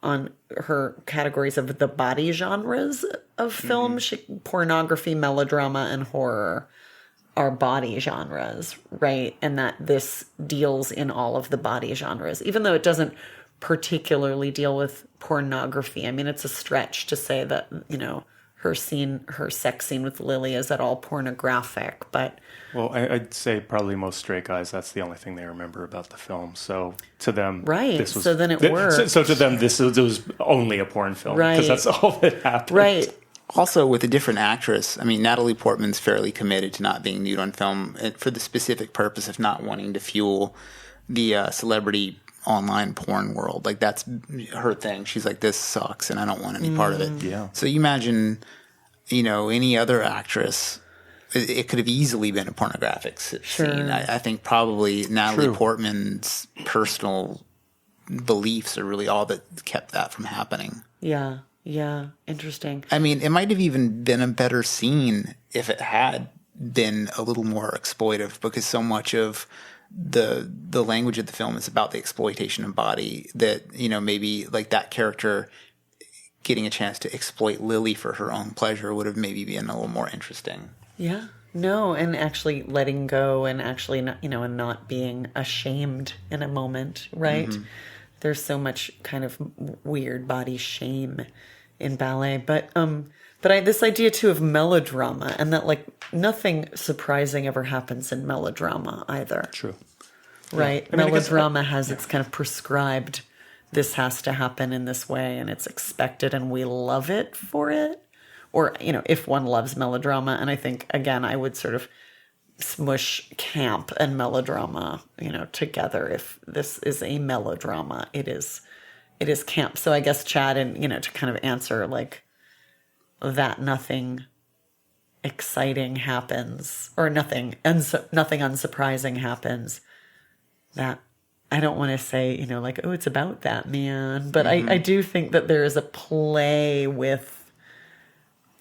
S3: on her categories of the body genres of film. Pornography, melodrama, and horror are body genres, right? And that this deals in all of the body genres, even though it doesn't particularly deal with pornography. I mean, it's a stretch to say that, her sex scene with Lily is at all pornographic, but...
S1: Well, I'd say probably most straight guys, that's the only thing they remember about the film. So to them...
S3: Right,
S1: this was,
S3: so then it worked.
S1: So to them, this was only a porn film.
S3: Right.
S1: Because that's all that happened.
S3: Right.
S2: Also, with a different actress, I mean, Natalie Portman's fairly committed to not being nude on film for the specific purpose of not wanting to fuel the celebrity online porn world. Like, that's her thing. She's like, this sucks and I don't want any part of it.
S1: Yeah.
S2: So you imagine, any other actress, it could have easily been a pornographic scene. I think probably Natalie Portman's personal beliefs are really all that kept that from happening.
S3: Yeah. Yeah. Interesting.
S2: I mean, it might have even been a better scene if it had been a little more exploitive, because so much of the language of the film is about the exploitation of body that, maybe like that character getting a chance to exploit Lily for her own pleasure would have maybe been a little more interesting.
S3: Yeah. No, and actually letting go and actually not, and not being ashamed in a moment, right? Mm-hmm. There's so much kind of weird body shame in ballet, but this idea too of melodrama, and that like nothing surprising ever happens in melodrama either.
S1: True.
S3: Right?
S1: Yeah. I mean,
S3: melodrama has its kind of prescribed, this has to happen in this way, and it's expected, and we love it for it. Or, if one loves melodrama, and I think, again, I would sort of smush camp and melodrama, together. If this is a melodrama, it is camp. So I guess, Chad, and, to kind of answer, like, that nothing exciting happens, or nothing unsurprising happens, that I don't want to say, like, oh, it's about that man. But I do think that there is a play with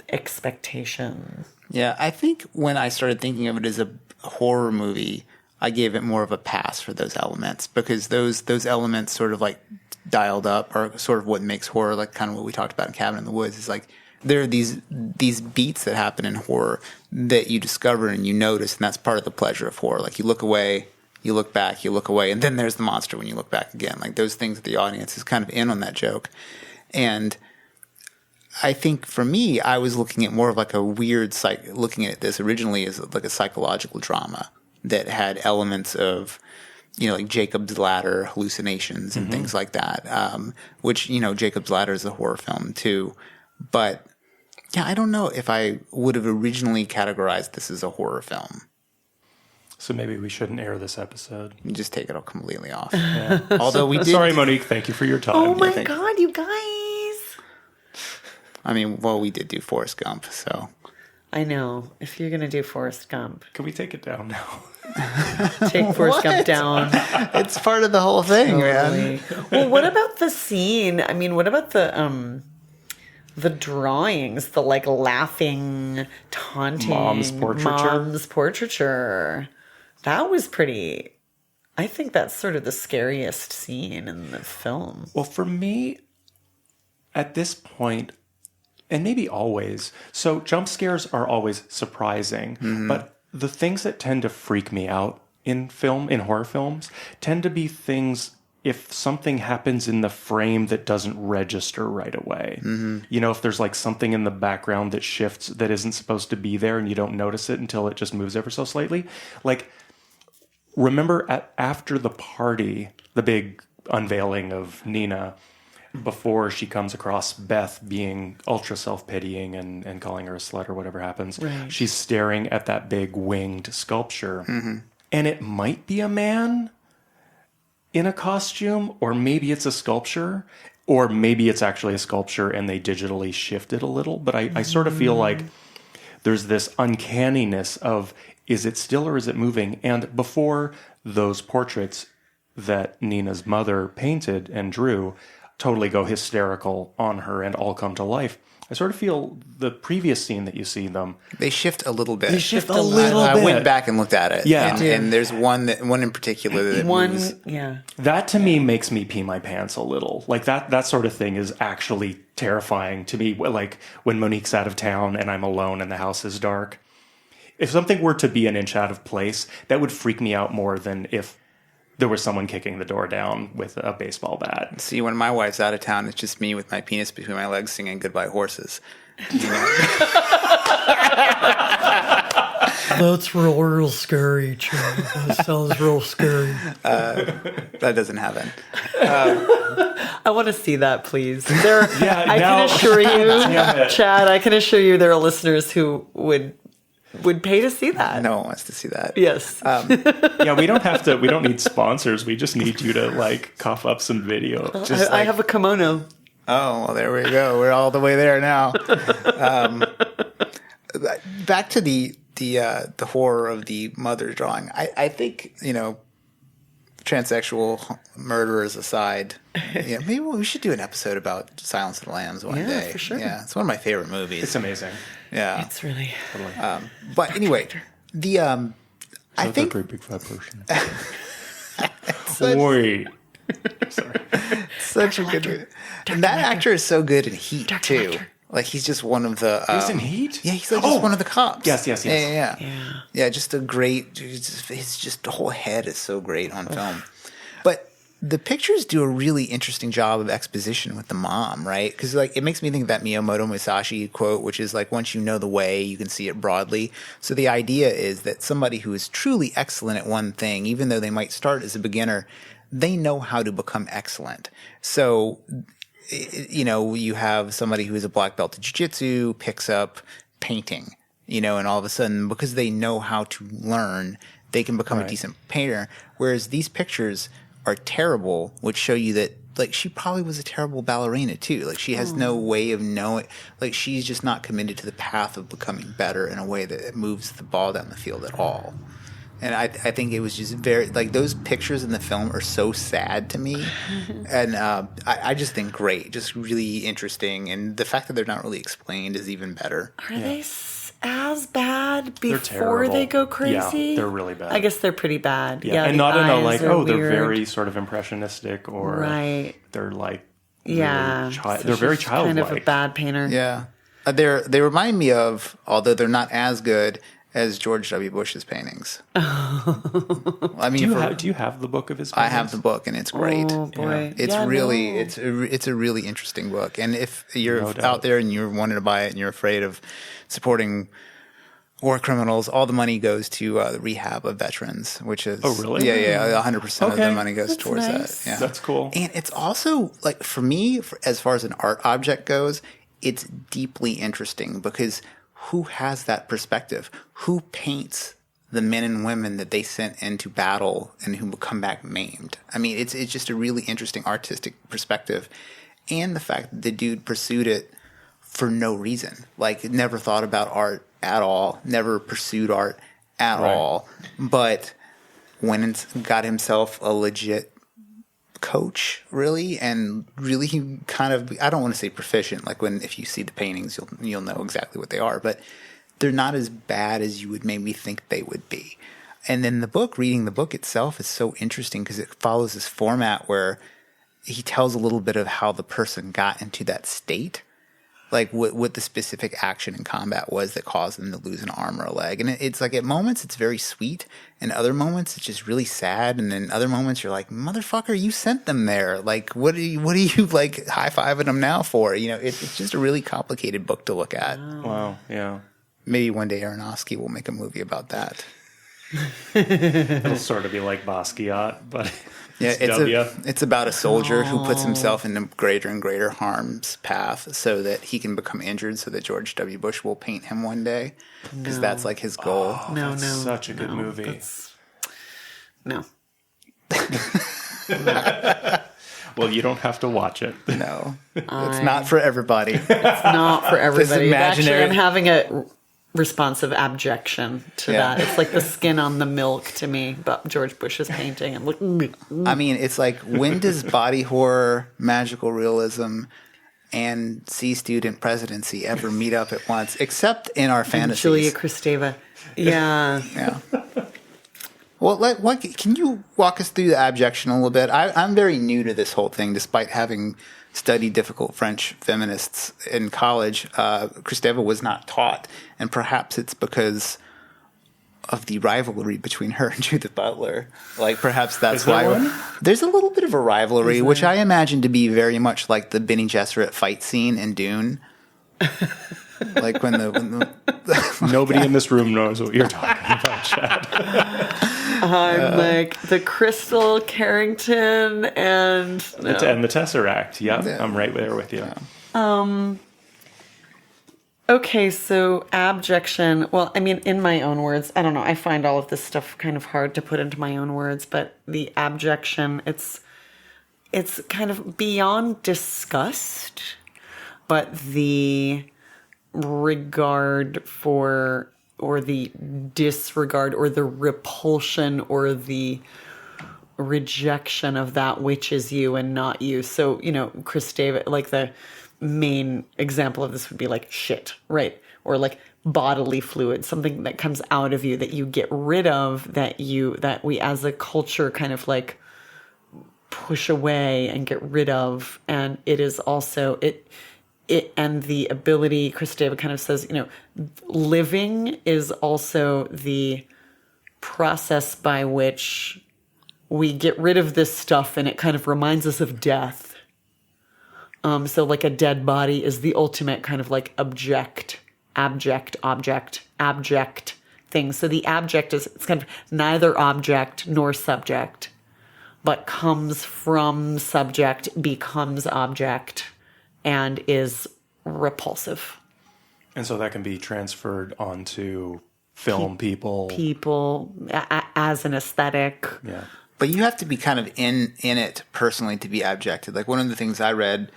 S3: expectation.
S2: Yeah, I think when I started thinking of it as a horror movie, I gave it more of a pass for those elements, because those elements sort of like dialed up are sort of what makes horror, like kind of what we talked about in Cabin in the Woods, is like there are these beats that happen in horror that you discover and you notice, and that's part of the pleasure of horror. Like, you look away, you look back, you look away, and then there's the monster when you look back again. Like, those things that the audience is kind of in on that joke. And I think for me, I was looking at more of like a weird looking at this originally as like a psychological drama that had elements of, like Jacob's Ladder hallucinations and things like that, which, Jacob's Ladder is a horror film too. But yeah, I don't know if I would have originally categorized this as a horror film.
S1: So maybe we shouldn't air this episode.
S2: You just take it all completely off.
S1: Yeah.
S2: Although we did.
S1: Sorry, Monique. Thank you for your time.
S3: Oh my God, you guys.
S2: I mean, well, we did do Forrest Gump, so.
S3: I know. If you're going to do Forrest Gump.
S1: Can we take it down now?
S3: Take Forrest Gump down.
S2: It's part of the whole thing, man.
S3: Well, what about the scene? I mean, what about the drawings, the like laughing, taunting
S1: mom's
S3: portraiture? That was pretty. I think that's sort of the scariest scene in the film.
S1: Well, for me, at this point, and maybe always, so jump scares are always surprising, but the things that tend to freak me out in horror films, tend to be things if something happens in the frame that doesn't register right away. If there's like something in the background that shifts that isn't supposed to be there and you don't notice it until it just moves ever so slightly. Like, remember after the party, the big unveiling of Nina, before she comes across Beth being ultra self-pitying and calling her a slut or whatever happens, she's staring at that big winged sculpture. And it might be a man in a costume, or maybe it's a sculpture, or maybe it's actually a sculpture and they digitally shift it a little. But I sort of feel like there's this uncanniness of, is it still or is it moving? And before those portraits that Nina's mother painted and drew totally go hysterical on her and all come to life, I sort of feel the previous scene that you see them,
S2: they shift a little bit.
S1: They shift a little bit.
S2: I went back and looked at it.
S1: Yeah.
S2: And there's one in particular that moves.
S1: That to me makes me pee my pants a little. Like that sort of thing is actually terrifying to me. Like when Monique's out of town and I'm alone and the house is dark. If something were to be an inch out of place, that would freak me out more than if there was someone kicking the door down with a baseball bat.
S2: See, when my wife's out of town, it's just me with my penis between my legs singing Goodbye Horses.
S3: That's real scary, Chad. That sounds real scary.
S2: That doesn't happen.
S3: I want to see that, please. I
S1: now,
S3: can assure you, Chad, I can assure you there are listeners who would pay to see that.
S2: No one wants to see that.
S3: Yes.
S1: We don't need sponsors. We just need you to like cough up some video.
S3: I have a kimono.
S2: Oh, well, there we go. We're all the way there now. Back to the horror of the mother drawing. I think, transsexual murderers aside, maybe we should do an episode about Silence of the Lambs one day.
S3: For sure.
S2: Yeah, it's one of my favorite movies.
S1: It's amazing.
S2: Yeah,
S3: it's really.
S1: Totally.
S2: But anyway, I think
S1: a big fat person. Sorry.
S2: Such a good movie. And that actor is so good in Heat too. Like he's just one of the.
S1: He's in Heat.
S2: Yeah, he's like just one of the cops.
S1: Yes.
S2: Yeah. Just a great. His just the whole head is so great on film. But the pictures do a really interesting job of exposition with the mom, right? Because like it makes me think of that Miyamoto Musashi quote, which is like, once you know the way, you can see it broadly. So the idea is that somebody who is truly excellent at one thing, even though they might start as a beginner, they know how to become excellent. So, you have somebody who is a black belt in jiu-jitsu, picks up painting, and all of a sudden, because they know how to learn, they can become a decent painter. Whereas these pictures are terrible, which show you that, like, she probably was a terrible ballerina too. Like, she has no way of knowing, like, she's just not committed to the path of becoming better in a way that moves the ball down the field at all. And I think it was just very, like, those pictures in the film are so sad to me. And I just think great, just really interesting. And the fact that they're not really explained is even better.
S3: Are they as bad before they go crazy?
S1: Yeah, they're really bad.
S3: I guess they're pretty bad.
S1: Yeah, and not in a like, they're very sort of impressionistic or they're like,
S3: yeah,
S1: they're very childlike.
S3: Kind of a bad painter.
S2: Yeah. They remind me of, although they're not as good as George W. Bush's paintings. I mean,
S1: do you have the book of his paintings?
S2: I have the book, and it's great.
S3: Oh boy,
S2: It's it's a really interesting book. And if you're out there and you're wanting to buy it and you're afraid of supporting war criminals, all the money goes to the rehab of veterans, which is 100% of the money goes towards that. Yeah,
S1: that's cool.
S2: And it's also like for me, as far as an art object goes, it's deeply interesting because who has that perspective? Who paints the men and women that they sent into battle and who will come back maimed? I mean, it's just a really interesting artistic perspective. And the fact that the dude pursued it for no reason. Like, never thought about art at all, never pursued art at all, but went and got himself a legit coach, really, and really he kind of, I don't want to say proficient, like if you see the paintings you'll know exactly what they are, but they're not as bad as you would maybe think they would be. And then reading the book itself is so interesting because it follows this format where he tells a little bit of how the person got into that state, like what the specific action in combat was that caused them to lose an arm or a leg. And it's like at moments it's very sweet, and other moments it's just really sad, and then other moments you're like, motherfucker, you sent them there. Like, what are you like high-fiving them now for? You know, it's just a really complicated book to look at.
S1: Wow, yeah.
S2: Maybe one day Aronofsky will make a movie about that.
S1: It'll sort of be like Basquiat, but
S2: it's about a soldier who puts himself in greater and greater harm's path so that he can become injured, so that George W. Bush will paint him one day, because that's like his goal.
S1: Such a good movie.
S3: No.
S1: Well, you don't have to watch it.
S2: No, it's not for everybody.
S3: It's not for everybody.
S2: Imaginary...
S3: Actually, I'm having a responsive abjection to that. It's like the skin on the milk to me, but George Bush's painting. I'm like,
S2: I mean, it's like, when does body horror, magical realism, and C-student presidency ever meet up at once, except in our fantasies?
S3: Julia Kristeva. Yeah.
S2: Yeah. Well, can you walk us through the abjection a little bit? I'm very new to this whole thing, despite having studied difficult French feminists in college. Kristeva was not taught, and perhaps it's because of the rivalry between her and Judith Butler. Like, perhaps that's why there's a little bit of a rivalry, which I imagine to be very much like the Bene Gesserit fight scene in Dune. Like when the
S1: nobody in this room knows what you're talking about, Chad.
S3: I'm like the Crystal Carrington and
S1: the Tesseract. Yep, yeah. I'm right there with you.
S2: Yeah.
S3: Okay, so abjection. Well, I mean, in my own words, I don't know. I find all of this stuff kind of hard to put into my own words, but the abjection, it's kind of beyond disgust, but the regard for, or the disregard, or the repulsion, or the rejection of that which is you and not you. So, you know, Kristeva, like the main example of this would be like shit, right? Or like bodily fluid, something that comes out of you that you get rid of, that we as a culture kind of like push away and get rid of. And it is also, it and the ability, Kristeva kind of says, you know, living is also the process by which we get rid of this stuff, and it kind of reminds us of death. So like a dead body is the ultimate kind of like abject thing. So the abject is, it's kind of neither object nor subject, but comes from subject, becomes object, and is repulsive.
S1: And so that can be transferred onto film, people
S3: as an aesthetic.
S1: Yeah.
S2: But you have to be kind of in it personally to be abjected. Like, one of the things I read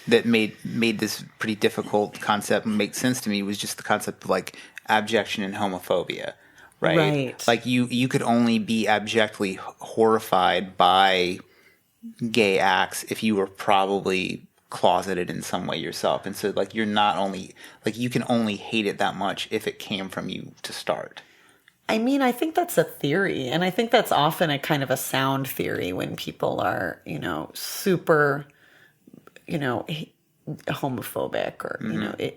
S2: that made this pretty difficult concept make sense to me was just the concept of like abjection and homophobia, right? Like you could only be abjectly horrified by gay acts if you were probably closeted in some way yourself. And so like, you're not only like, you can only hate it that much if it came from you to start.
S3: I mean, I think that's a theory, and I think that's often a kind of a sound theory when people are, you know, super, you know, homophobic, or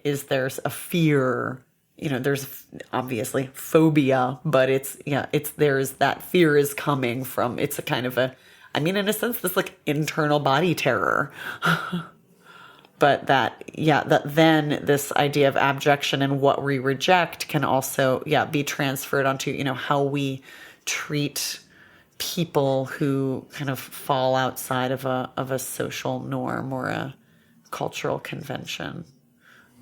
S3: is there's a fear. There's obviously phobia, but there's that fear is coming from, it's a kind of in a sense, this like internal body terror. But that then this idea of abjection and what we reject can also, be transferred onto, how we treat people who kind of fall outside of a social norm or a cultural convention.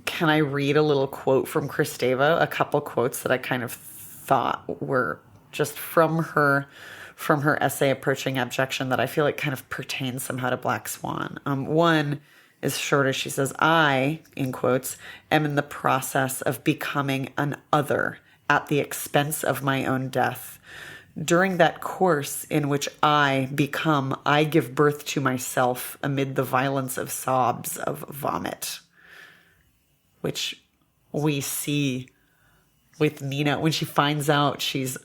S3: Can I read a little quote from Kristeva? A couple quotes that I kind of thought were just from her essay Approaching Abjection that I feel like kind of pertains somehow to Black Swan. One is shorter. She says, "I, in quotes, am in the process of becoming an other at the expense of my own death. During that course in which I give birth to myself amid the violence of sobs of vomit." Which we see with Nina when she finds out she's,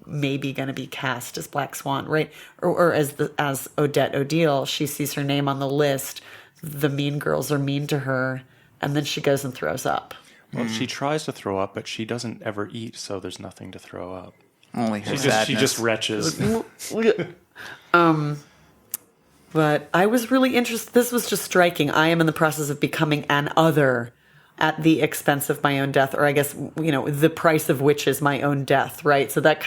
S3: maybe going to be cast as Black Swan, right? Or as Odette Odile, she sees her name on the list. The mean girls are mean to her, and then she goes and throws up.
S1: Well, she tries to throw up, but she doesn't ever eat, so there's nothing to throw up.
S2: Only her sadness.
S1: She just retches.
S3: But I was really interested. This was just striking. I am in the process of becoming an other at the expense of my own death, or I guess, the price of which is my own death, right? So that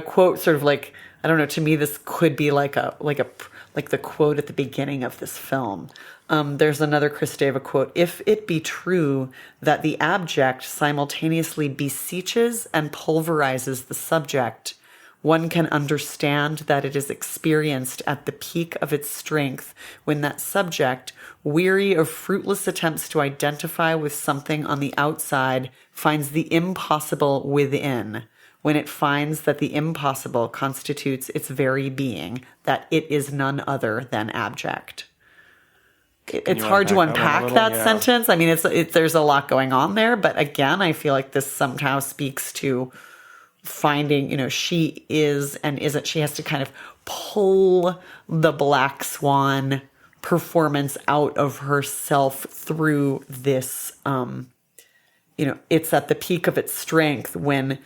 S3: quote sort of like, I don't know, to me, this could be like the quote at the beginning of this film. There's another Kristeva quote. "If it be true that the abject simultaneously beseeches and pulverizes the subject, one can understand that it is experienced at the peak of its strength when that subject, weary of fruitless attempts to identify with something on the outside, finds the impossible within. When it finds that the impossible constitutes its very being, that it is none other than abject." It's hard to unpack that sentence. I mean, there's a lot going on there, but again, I feel like this somehow speaks to finding, she is and isn't. She has to kind of pull the Black Swan performance out of herself through this. It's at the peak of its strength when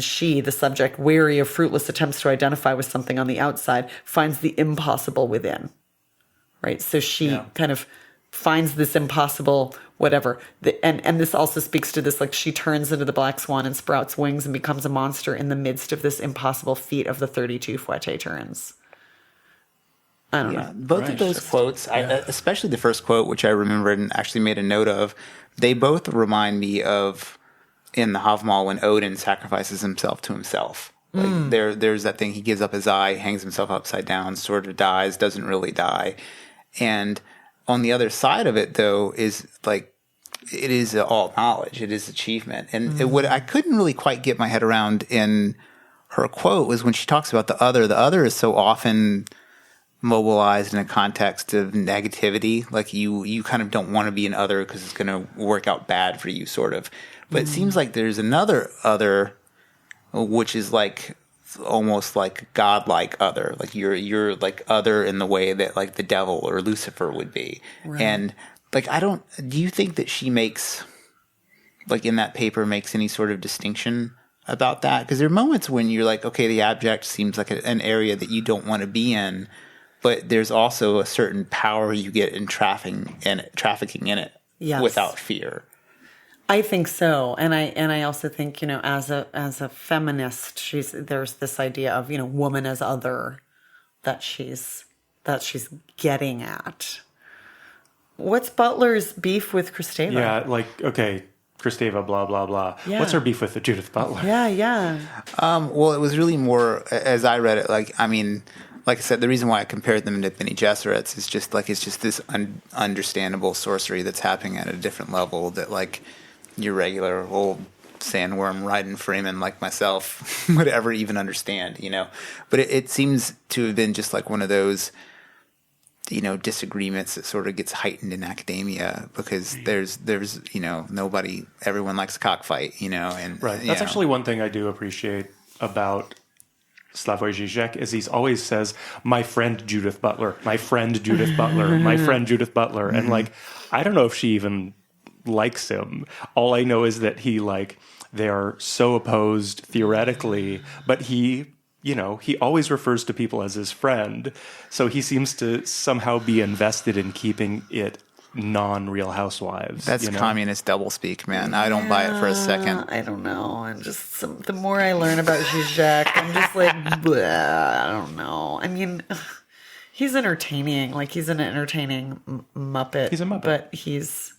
S3: she, the subject, weary of fruitless attempts to identify with something on the outside, finds the impossible within. Right? So she kind of finds this impossible whatever. And this also speaks to this, like, she turns into the Black Swan and sprouts wings and becomes a monster in the midst of this impossible feat of the 32 fouetté turns. I don't know.
S2: Both of those quotes, especially the first quote, which I remembered and actually made a note of, they both remind me of in the Havamal when Odin sacrifices himself to himself. Like there's that thing, he gives up his eye, hangs himself upside down, sort of dies, doesn't really die. And on the other side of it, though, is like, it is all knowledge, it is achievement. And what I couldn't really quite get my head around in her quote was when she talks about the other is so often mobilized in a context of negativity. Like you kind of don't want to be an other because it's going to work out bad for you, sort of. But it seems like there's another other, which is like almost like godlike other. Like you're like other in the way that like the devil or Lucifer would be. Right. And like, do you think that she makes, like in that paper, makes any sort of distinction about that? Because there are moments when you're like, okay, the abject seems like an area that you don't want to be in, but there's also a certain power you get in trafficking in it without fear.
S3: I think so, and I also think, as a feminist, there's this idea of woman as other that she's getting at. What's Butler's beef with Kristeva?
S1: Yeah, like, okay, Kristeva, blah blah blah. Yeah. What's her beef with Judith Butler?
S3: Yeah.
S2: Well, it was really more, as I read it, like, I mean, like I said, the reason why I compared them to Bene Gesserit's is just like, it's just this understandable sorcery that's happening at a different level that, like, your regular old sandworm riding Freeman like myself would ever even understand, But it seems to have been just like one of those, disagreements that sort of gets heightened in academia because there's everyone likes a cockfight, and
S1: right. That's actually one thing I do appreciate about Slavoj Zizek is he always says, my friend Judith Butler, my friend Judith Butler, my friend Judith Butler. And like, I don't know if she even likes him. All I know is that they are so opposed theoretically, but he always refers to people as his friend. So he seems to somehow be invested in keeping it non-Real Housewives.
S2: That's communist doublespeak, man. I don't buy it for a second.
S3: I don't know. I'm just, the more I learn about Zizek, I'm just like, bleh, I don't know. I mean, he's entertaining. Like, he's an entertaining Muppet.
S1: He's a Muppet.
S3: But he's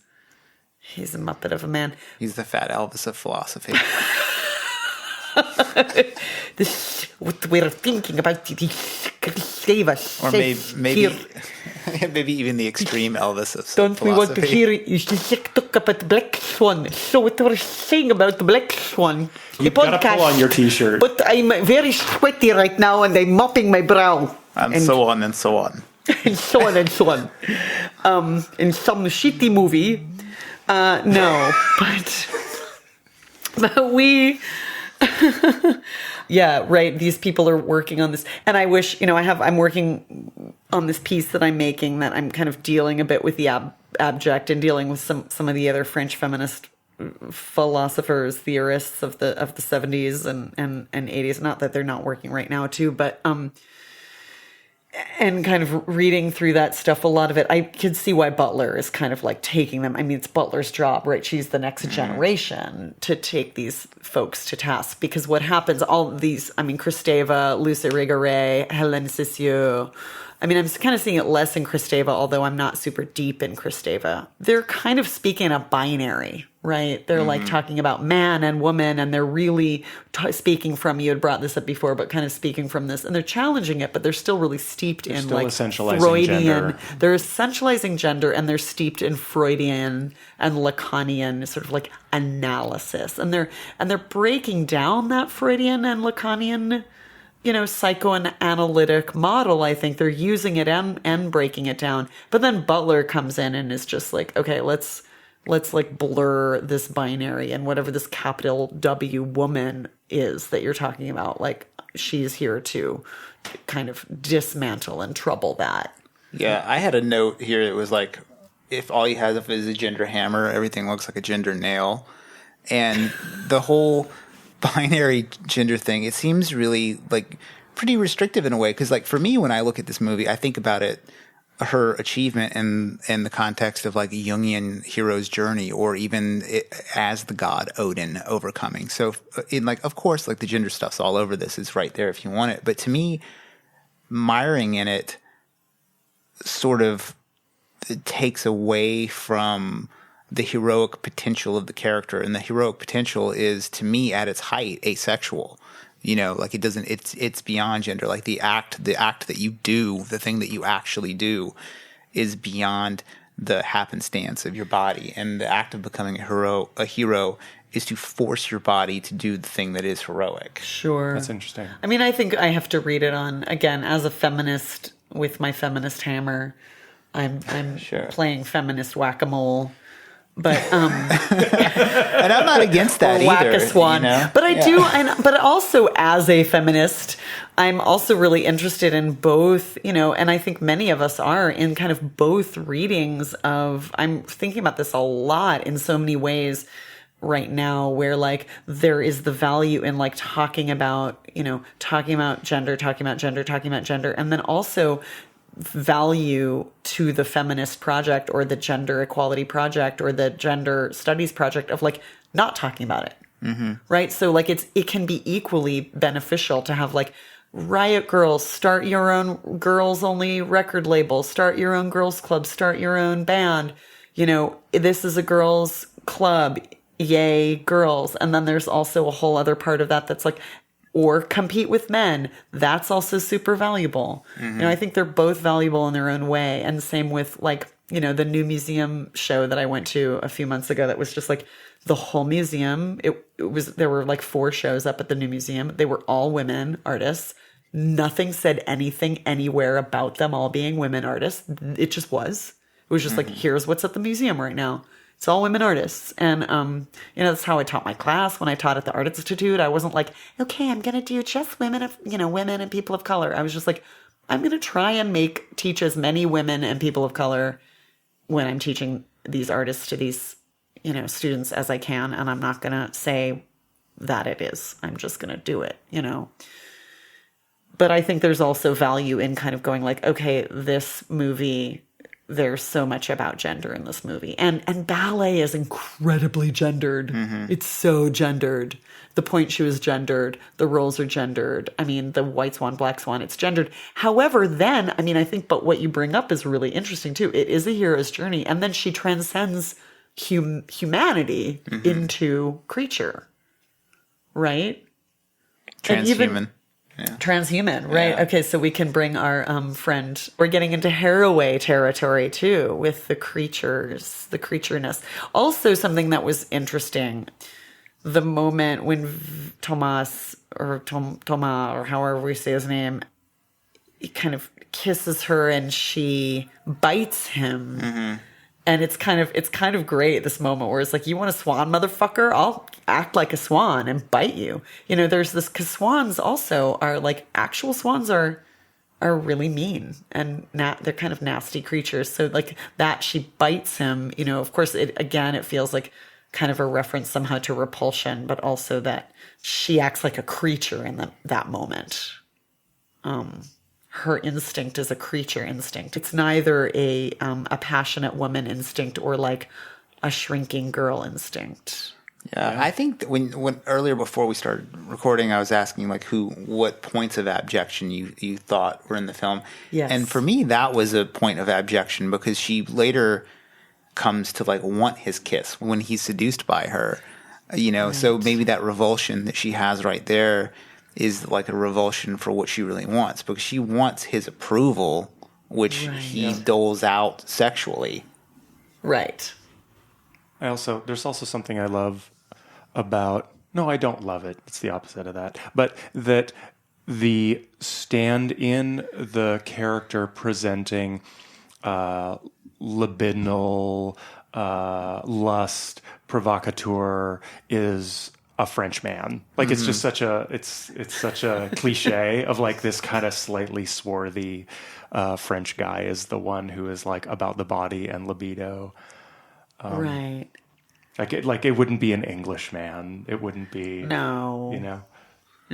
S3: a Muppet of a man.
S2: He's the fat Elvis of philosophy.
S3: This what we're thinking about save us.
S2: Or maybe even the extreme Elvis of
S3: Don't
S2: philosophy.
S3: we want to hear you talk about the Black Swan? So what we're saying about the Black Swan.
S1: You've got to pull on your t-shirt.
S3: But I'm very sweaty right now and I'm mopping my brow.
S2: And so on and so on.
S3: And so on and so on. In some shitty movie. No, but we... Yeah, right. These people are working on this. And I wish, I'm working on this piece that I'm making that I'm kind of dealing a bit with the abject and dealing with some of the other French feminist philosophers, theorists of the 70s and 80s. Not that they're not working right now too, but and kind of reading through that stuff, a lot of it, I could see why Butler is kind of like taking them. I mean, it's Butler's job, right? She's the next generation to take these folks to task. Because what happens, all these, Kristeva, Luce Irigaray, Hélène Cicieux, I'm kind of seeing it less in Kristeva, although I'm not super deep in Kristeva. They're kind of speaking a binary, right? They're like talking about man and woman, and they're really speaking from, you had brought this up before, but kind of speaking from this, and they're challenging it, but they're still really steeped in like Freudian. Gender. They're essentializing gender, and they're steeped in Freudian and Lacanian sort of like analysis, and they're breaking down that Freudian and Lacanian psychoanalytic model. I think they're using it and breaking it down. But then Butler comes in and is just like, okay, let's like blur this binary, and whatever this capital W woman is that you're talking about, like she's here to kind of dismantle and trouble that.
S2: Yeah, I had a note here that was like, if all you have is a gender hammer, everything looks like a gender nail. And the whole binary gender thing, it seems really like pretty restrictive in a way, because like for me, when I look at this movie, I think about it, her achievement in the context of like a Jungian hero's journey, or even as the god Odin overcoming. So in like, of course, like the gender stuff's all over this, it's right there if you want it, but to me, miring in it sort of takes away from the heroic potential of the character. And the heroic potential is, to me, at its height, asexual. Like it's beyond gender. Like the act that you do, the thing that you actually do, is beyond the happenstance of your body. And the act of becoming a hero is to force your body to do the thing that is heroic.
S3: Sure.
S1: That's interesting.
S3: I think I have to read it on, again, as a feminist with my feminist hammer. I'm
S2: sure.
S3: Playing feminist whack-a-mole. But
S2: and I'm not against that either.
S3: Whack a Swan. But I do, but also as a feminist, I'm also really interested in both, and I think many of us are in kind of both readings of. I'm thinking about this a lot in so many ways right now, where like there is the value in like talking about gender, talking about gender, and then also value to the feminist project or the gender equality project or the gender studies project of like not talking about it. Right? So like it can be equally beneficial to have like Riot Girls, start your own girls only record label, start your own girls club, start your own band. This is a girls club, yay girls. And then there's also a whole other part of that that's like, or compete with men. That's also super valuable. I think they're both valuable in their own way. And same with like, the new museum show that I went to a few months ago that was just like the whole museum. There were like 4 shows up at the new museum. They were all women artists. Nothing said anything anywhere about them all being women artists. It just was. It was just like, here's what's at the museum right now. It's all women artists. And, that's how I taught my class when I taught at the Art Institute. I wasn't like, okay, I'm going to do just women and people of color. I was just like, I'm going to try and teach as many women and people of color when I'm teaching these artists to these, students as I can. And I'm not going to say that it is. I'm just going to do it, But I think there's also value in kind of going like, okay, this movie, there's so much about gender in this movie. And ballet is incredibly gendered. Mm-hmm. It's so gendered. The point shoe is gendered. The roles are gendered. I mean, the white swan, black swan, it's gendered. However, then, I think, but what you bring up is really interesting too. It is a hero's journey. And then she transcends humanity into creature, right?
S2: Transhuman.
S3: Transhuman, right? Yeah. Okay, so we can bring our friend. We're getting into Haraway territory too with the creatures, the creatureness. Also, something that was interesting, the moment when Thomas or Thomas or however we say his name, he kind of kisses her and she bites him. Mm-hmm. And it's kind of great, this moment where it's like, you want a swan, motherfucker? I'll act like a swan and bite you. There's this, because swans also are like, actual swans are really mean and they're kind of nasty creatures. So like that, she bites him, of course, it feels like kind of a reference somehow to repulsion, but also that she acts like a creature in that moment. Her instinct is a creature instinct. It's neither a passionate woman instinct or like a shrinking girl instinct.
S2: Yeah, I think when earlier before we started recording, I was asking like what points of abjection you thought were in the film.
S3: Yes.
S2: And for me, that was a point of abjection because she later comes to like want his kiss when he's seduced by her. Right. So maybe that revulsion that she has right there is like a revulsion for what she really wants, because she wants his approval, which he doles out sexually.
S3: Right.
S1: There's also something I love about, no, I don't love it. It's the opposite of that. But that the stand in the character presenting libidinal lust provocateur is a French man. Like it's just such a cliche of like this kind of slightly swarthy French guy is the one who is like about the body and libido.
S3: Right.
S1: Like it wouldn't be an English man. It wouldn't be
S3: No.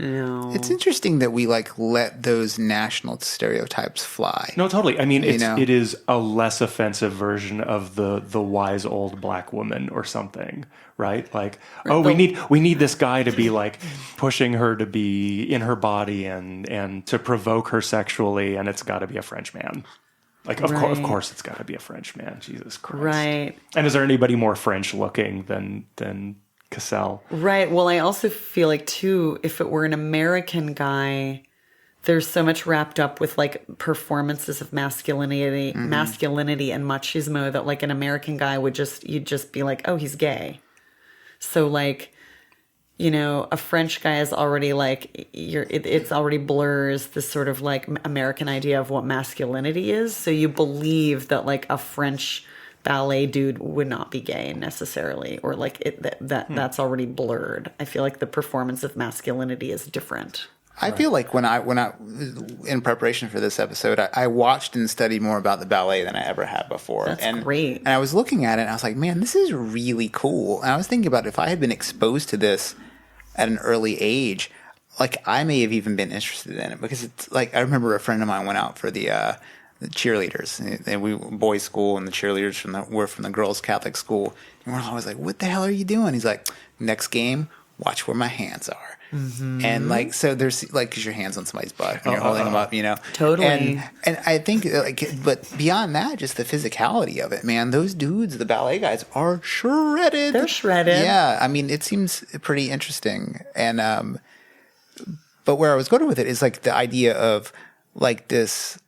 S2: It's interesting that we like let those national stereotypes fly.
S1: No, totally. I mean, it is a less offensive version of the wise old black woman or something, right? Like, we need this guy to be like pushing her to be in her body and to provoke her sexually, and it's got to be a French man. Like, of course, it's got to be a French man. Jesus Christ!
S3: Right.
S1: And is there anybody more French looking than Cassell?
S3: Right. Well, I also feel like too, if it were an American guy, there's so much wrapped up with like performances of masculinity and machismo that like an American guy you'd just be like, oh, he's gay. So like, a French guy is already like it's already blurs this sort of like American idea of what masculinity is. So you believe that like a French ballet dude would not be gay necessarily, or like that's already blurred. I feel like the performance of masculinity is different.
S2: I feel like when I in preparation for this episode, I watched and studied more about the ballet than I ever had before.
S3: That's great.
S2: And I was looking at it and I was like, man, this is really cool. And I was thinking about if I had been exposed to this at an early age, like I may have even been interested in it, because it's like, I remember a friend of mine went out for the cheerleaders, and we boys' school, and the cheerleaders were from the girls' Catholic school, and we're always like, "What the hell are you doing?" He's like, "Next game, watch where my hands are." Mm-hmm. And like, so there's like, because your hands on somebody's butt and you're holding them up,
S3: Totally.
S2: And I think like, but beyond that, just the physicality of it, man. Those dudes, the ballet guys, are shredded.
S3: They're shredded.
S2: Yeah, I mean, it seems pretty interesting. And but where I was going with it is like the idea of like this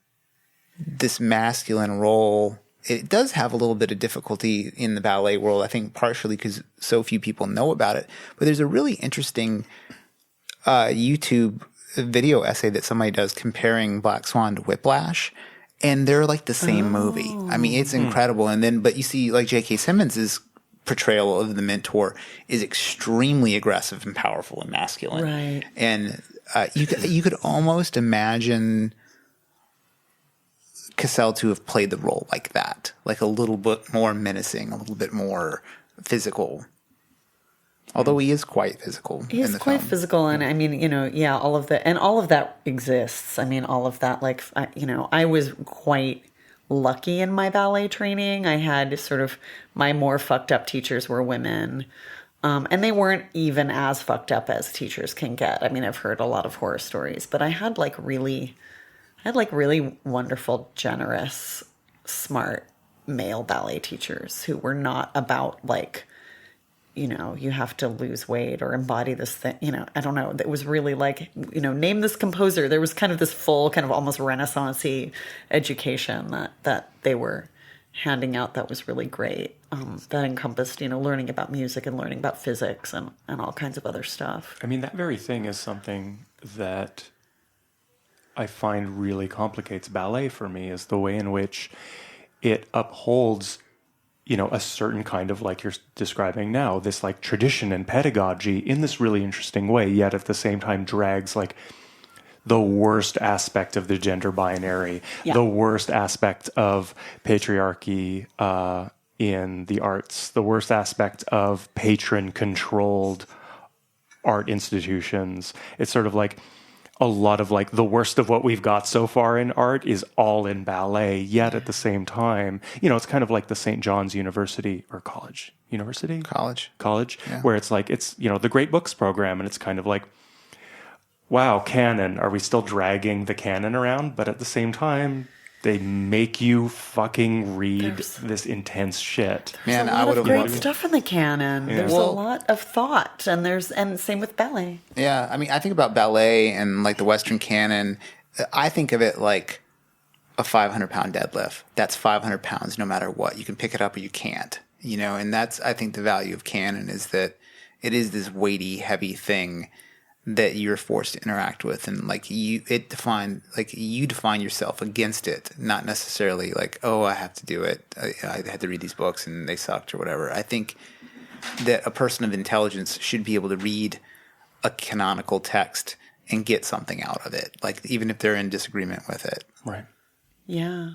S2: masculine role. It does have a little bit of difficulty in the ballet world, I think partially because so few people know about it. But there's a really interesting YouTube video essay that somebody does comparing Black Swan to Whiplash, and they're like the same movie. I mean, it's incredible. And then, but you see like J.K. Simmons is portrayal of the mentor is extremely aggressive and powerful and masculine.
S3: Right.
S2: And you could almost imagine Cassell to have played the role like that, like a little bit more menacing, a little bit more physical. Although he is quite physical.
S3: He is quite physical, and I mean, all of that exists. I mean, all of that, like, I was quite lucky in my ballet training. I had sort of my more fucked up teachers were women, and they weren't even as fucked up as teachers can get. I mean, I've heard a lot of horror stories, but I had really wonderful, generous, smart male ballet teachers who were not about like, you have to lose weight or embody this thing, I don't know. It was really like, name this composer. There was kind of this full kind of almost Renaissance-y education that they were handing out that was really great. That encompassed, learning about music and learning about physics and all kinds of other stuff.
S1: I mean, that very thing is something that I find really complicates ballet for me, is the way in which it upholds a certain kind of, like you're describing now, this like tradition and pedagogy in this really interesting way, yet at the same time drags like the worst aspect of the gender binary, the worst aspect of patriarchy in the arts, the worst aspect of patron-controlled art institutions. It's sort of like a lot of like the worst of what we've got so far in art is all in ballet, yet at the same time, it's kind of like the St. John's University or college,
S2: yeah.
S1: Where it's like, it's, the Great Books program. And it's kind of like, wow, canon. Are we still dragging the canon around? But at the same time, they make you fucking read this intense shit.
S3: Man, I would have great stuff in the canon. Yeah. There's a lot of thought, and same with ballet.
S2: Yeah, I mean, I think about ballet and like the Western canon. I think of it like a 500-pound deadlift. That's 500 pounds no matter what. You can pick it up or you can't. And that's, I think, the value of canon is that it is this weighty, heavy thing that you're forced to interact with, and like you define yourself against it, not necessarily like, oh, I have to do it. I had to read these books and they sucked or whatever. I think that a person of intelligence should be able to read a canonical text and get something out of it, like even if they're in disagreement with it.
S1: Right.
S3: Yeah,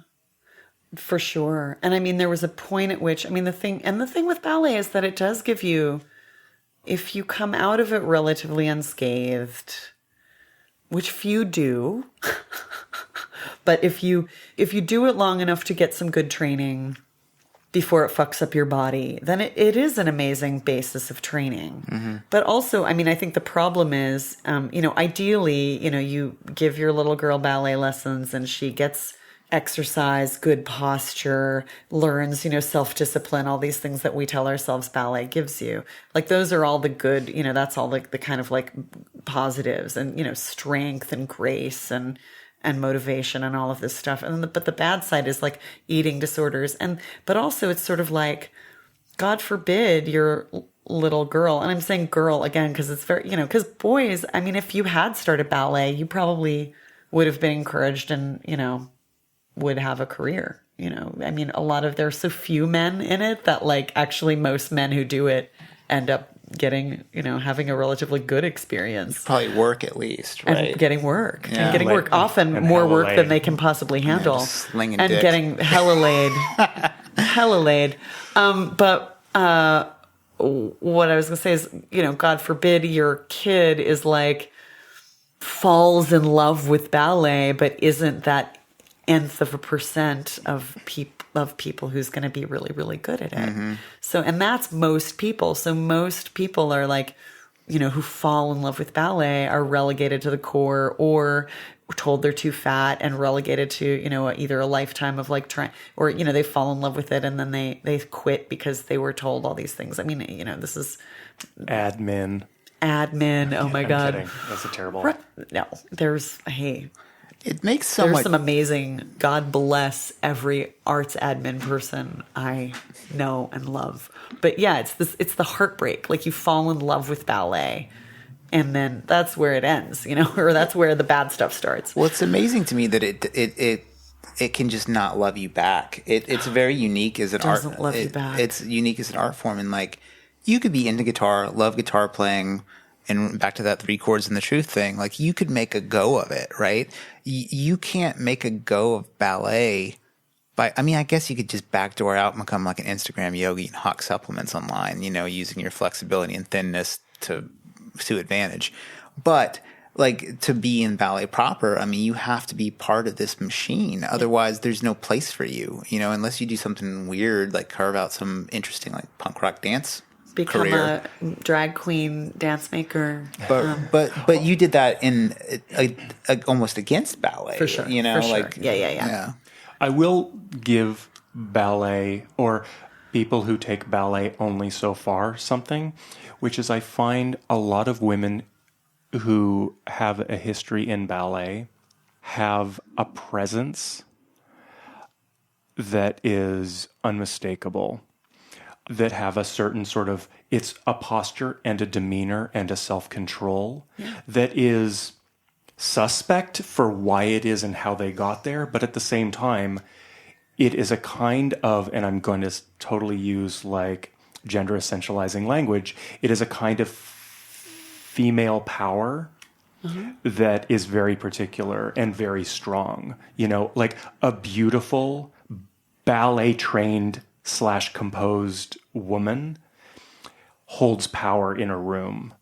S3: for sure. And I mean, there was a point at which, the thing with ballet is that it does give you, if you come out of it relatively unscathed, which few do, but if you do it long enough to get some good training before it fucks up your body, then it is an amazing basis of training. Mm-hmm. But also, I think the problem is, ideally, you give your little girl ballet lessons and she gets exercise, good posture, learns, self-discipline, all these things that we tell ourselves ballet gives you. Like those are all the good, that's all like the kind of like positives and, strength and grace and motivation and all of this stuff. And but the bad side is like eating disorders. But also it's sort of like, God forbid your little girl, and I'm saying girl again, because it's very, because boys, if you had started ballet, you probably would have been encouraged and, would have a career, a lot of, there's so few men in it that like actually most men who do it end up getting, having a relatively good experience.
S2: Probably work at least, right?
S3: And getting work. Yeah. And getting work, often more work than they can possibly handle.
S2: Slinging
S3: and
S2: dick.
S3: Getting hella laid. Hella laid. But what I was going to say is, God forbid your kid is like, falls in love with ballet, but isn't that nth of a percent of people who's going to be really, really good at it. Mm-hmm. So, and that's most people. So most people are like, who fall in love with ballet are relegated to the core or told they're too fat and relegated to, either a lifetime of like trying, or, they fall in love with it and then they quit because they were told all these things. This is
S1: admin.
S3: Oh my God.
S1: Kidding. That's a terrible.
S3: No,
S2: it makes
S3: There's some amazing, God bless every arts admin person I know and love. But yeah, it's the heartbreak. Like you fall in love with ballet and then that's where it ends, or that's where the bad stuff starts.
S2: Well, it's amazing to me that it it can just not love you back. It's very unique as an art.
S3: Doesn't love you back.
S2: It's unique as an art form, and like you could be into guitar, love guitar playing, and back to that 3 chords and the truth thing. Like you could make a go of it, right? You can't make a go of ballet. I guess you could just backdoor out and become like an Instagram yogi and hawk supplements online, using your flexibility and thinness to advantage. But like to be in ballet proper, you have to be part of this machine. Otherwise, there's no place for you, unless you do something weird, like carve out some interesting like punk rock dance
S3: Become
S2: career.
S3: a drag queen dance maker.
S2: But you did that in almost against ballet.
S3: For sure. For
S2: like
S3: sure. Yeah.
S1: I will give ballet, or people who take ballet only so far, something, which is I find a lot of women who have a history in ballet have a presence that is unmistakable, that have a certain sort of, it's a posture and a demeanor and a self-control that is suspect for why it is and how they got there, but at the same time, it is a kind of, and I'm going to totally use like gender essentializing language, it is a kind of female power that is very particular and very strong. Like a beautiful ballet trained / composed woman holds power in a room.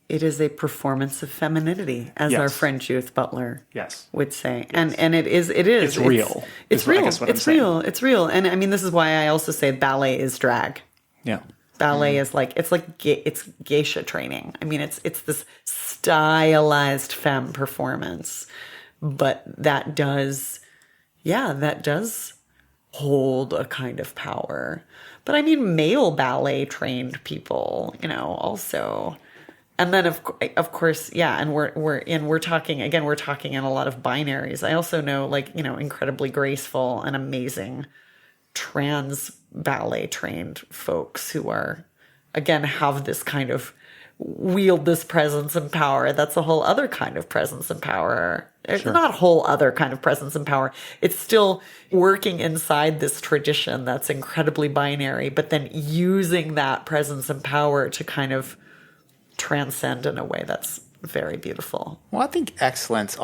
S3: It is a performance of femininity, as our friend Judith Butler would say. And it is.
S1: It's real.
S3: It's real. It's real. It's real. And this is why I also say ballet is drag.
S1: Yeah.
S3: Ballet is like, it's geisha training. It's this stylized femme performance, but that does hold a kind of power. But male ballet trained people, also. And then of course, and we're talking in a lot of binaries. I also know incredibly graceful and amazing trans ballet trained folks who are, again, have this kind of wield this presence and power. That's a whole other kind of presence and power. It's not a whole other kind of presence and power. It's still working inside this tradition that's incredibly binary, but then using that presence and power to kind of transcend in a way that's very beautiful.
S2: Well, I think excellence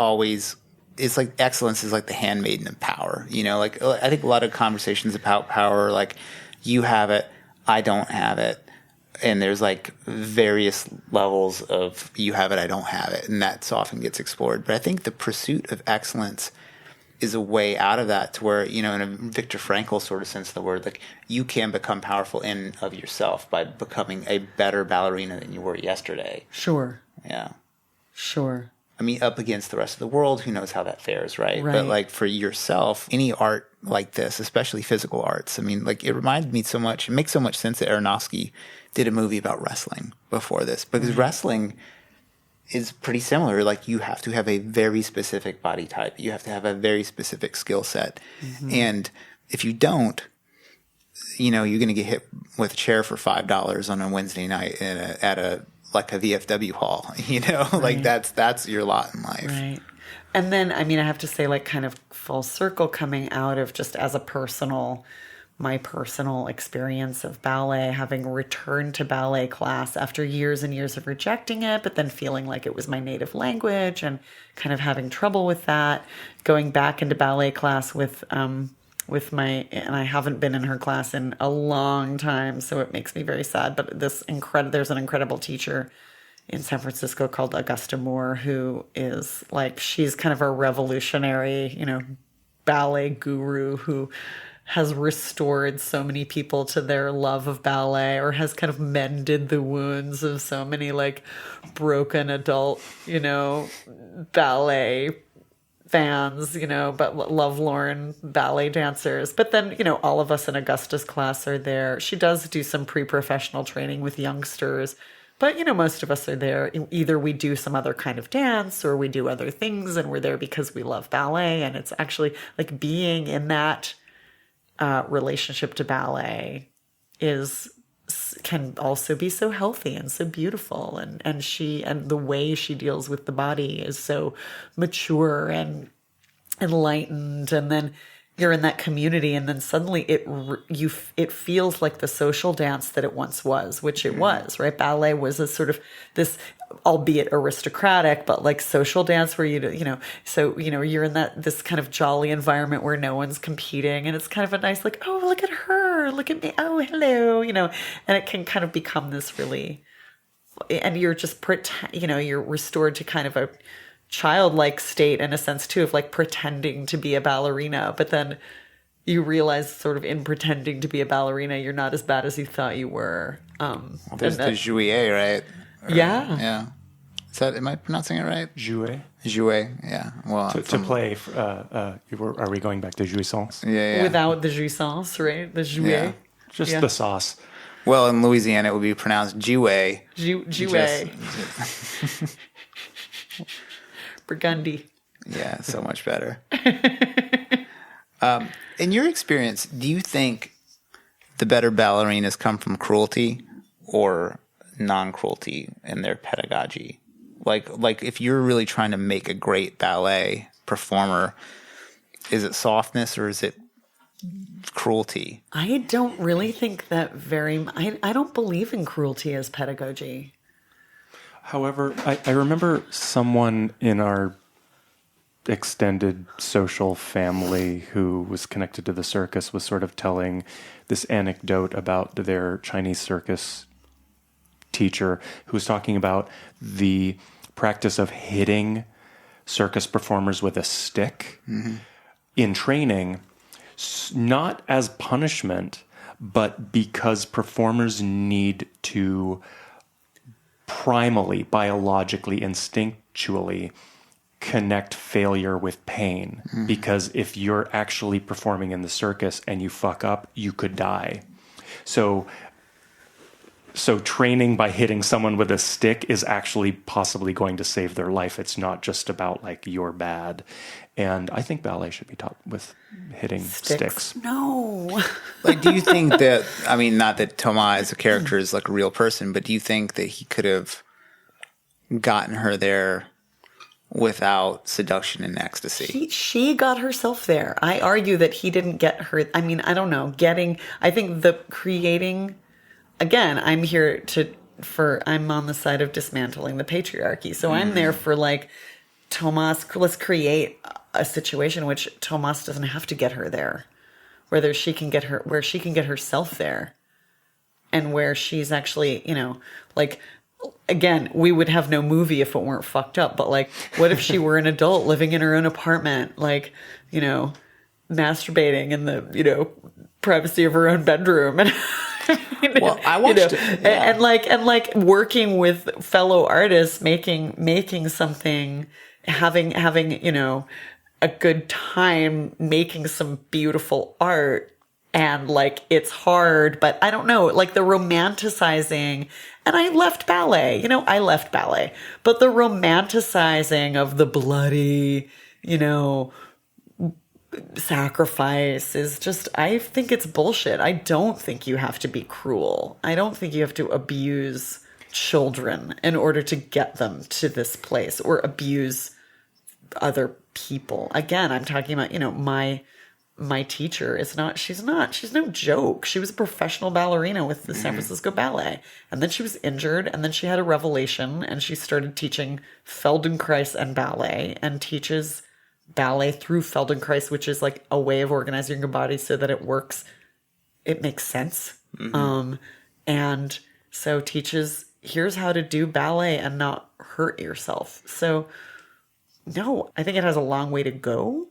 S2: is like the handmaiden of power. I think a lot of conversations about power, like you have it, I don't have it. And there's like various levels of you have it, I don't have it. And that often gets explored. But I think the pursuit of excellence is a way out of that to where, in a Viktor Frankl sort of sense of the word, like you can become powerful in of yourself by becoming a better ballerina than you were yesterday.
S3: Sure.
S2: Yeah.
S3: Sure.
S2: Up against the rest of the world, who knows how that fares, right? But like for yourself, any art like this, especially physical arts, it reminded me so much, it makes so much sense that Aronofsky did a movie about wrestling before this, because wrestling is pretty similar. Like you have to have a very specific body type. You have to have a very specific skill set. And if you don't, you're going to get hit with a chair for $5 on a Wednesday night at a VFW hall, like that's your lot in life.
S3: Right. And then, I have to say, like kind of full circle coming out of just as my personal experience of ballet, having returned to ballet class after years and years of rejecting it, but then feeling like it was my native language and kind of having trouble with that, going back into ballet class with and I haven't been in her class in a long time, so it makes me very sad. But there's an incredible teacher in San Francisco called Augusta Moore, who is she's kind of a revolutionary, ballet guru who has restored so many people to their love of ballet, or has kind of mended the wounds of so many broken adult, ballet fans, but lovelorn ballet dancers. But then, all of us in Augusta's class are there. She does do some pre-professional training with youngsters, but, most of us are there. Either we do some other kind of dance or we do other things, and we're there because we love ballet. And it's actually being in that relationship to ballet can also be so healthy and so beautiful, and the way she deals with the body is so mature and enlightened, and then you're in that community, and then suddenly it feels like the social dance that it once was, which it was, right? Ballet was a sort of this, albeit aristocratic, but like social dance where you're in this kind of jolly environment where no one's competing, and it's kind of a nice, like, oh, look at her, look at me, oh, hello, and it can kind of become this really, and you're just you're restored to kind of a childlike state in a sense too, of like pretending to be a ballerina, but then you realize sort of in pretending to be a ballerina, you're not as bad as you thought you were.
S2: There's the jouet, right?
S3: Yeah.
S2: Am I pronouncing it right?
S1: Jouet.
S2: Jouet, yeah. Well,
S1: to play. Are we going back to jouissance?
S2: Yeah.
S3: Without the jouissance, right? The jouet.
S2: Yeah.
S1: Just the sauce.
S2: Well, in Louisiana, it would be pronounced jouet.
S3: Jouet. Burgundy.
S2: Yeah, so much better. In your experience, do you think the better ballerinas come from cruelty or non-cruelty in their pedagogy? Like if you're really trying to make a great ballet performer, is it softness or is it cruelty?
S3: I don't really think that I don't believe in cruelty as pedagogy.
S1: However, I remember someone in our extended social family who was connected to the circus was sort of telling this anecdote about their Chinese circus teacher who was talking about the practice of hitting circus performers with a stick in training, not as punishment, but because performers need to primally, biologically, instinctually connect failure with pain. Because if you're actually performing in the circus and you fuck up, you could die. So training by hitting someone with a stick is actually possibly going to save their life. It's not just about like you're bad. And I think ballet should be taught with hitting sticks.
S3: No.
S2: Like, do you think that, I mean, not that Thomas as a character is like a real person, but do you think that he could have gotten her there without seduction and ecstasy?
S3: She got herself there. I argue that he didn't get her. I mean, I don't know. I think the creating, again, I'm here I'm on the side of dismantling the patriarchy. So I'm there for like, Thomas, let's create a situation in which Thomas doesn't have to get her there, where she can get herself there, and where she's actually, like, again, we would have no movie if it weren't fucked up. But like, what if she were an adult living in her own apartment, like, masturbating in the, privacy of her own bedroom, and
S2: well, I watched it, yeah.
S3: and like working with fellow artists, making something, having a good time making some beautiful art, and like it's hard, but I don't know, like the romanticizing, and I left ballet, but the romanticizing of the bloody, sacrifice is just, I think it's bullshit. I don't think you have to be cruel. I don't think you have to abuse children in order to get them to this place, or abuse other people. Again, I'm talking about, my teacher she's no joke. She was a professional ballerina with the San Francisco Ballet. And then she was injured, and then she had a revelation, and she started teaching Feldenkrais and ballet, and teaches ballet through Feldenkrais, which is like a way of organizing your body so that it works. It makes sense. And so teaches, here's how to do ballet and not hurt yourself. So no, I think it has a long way to go.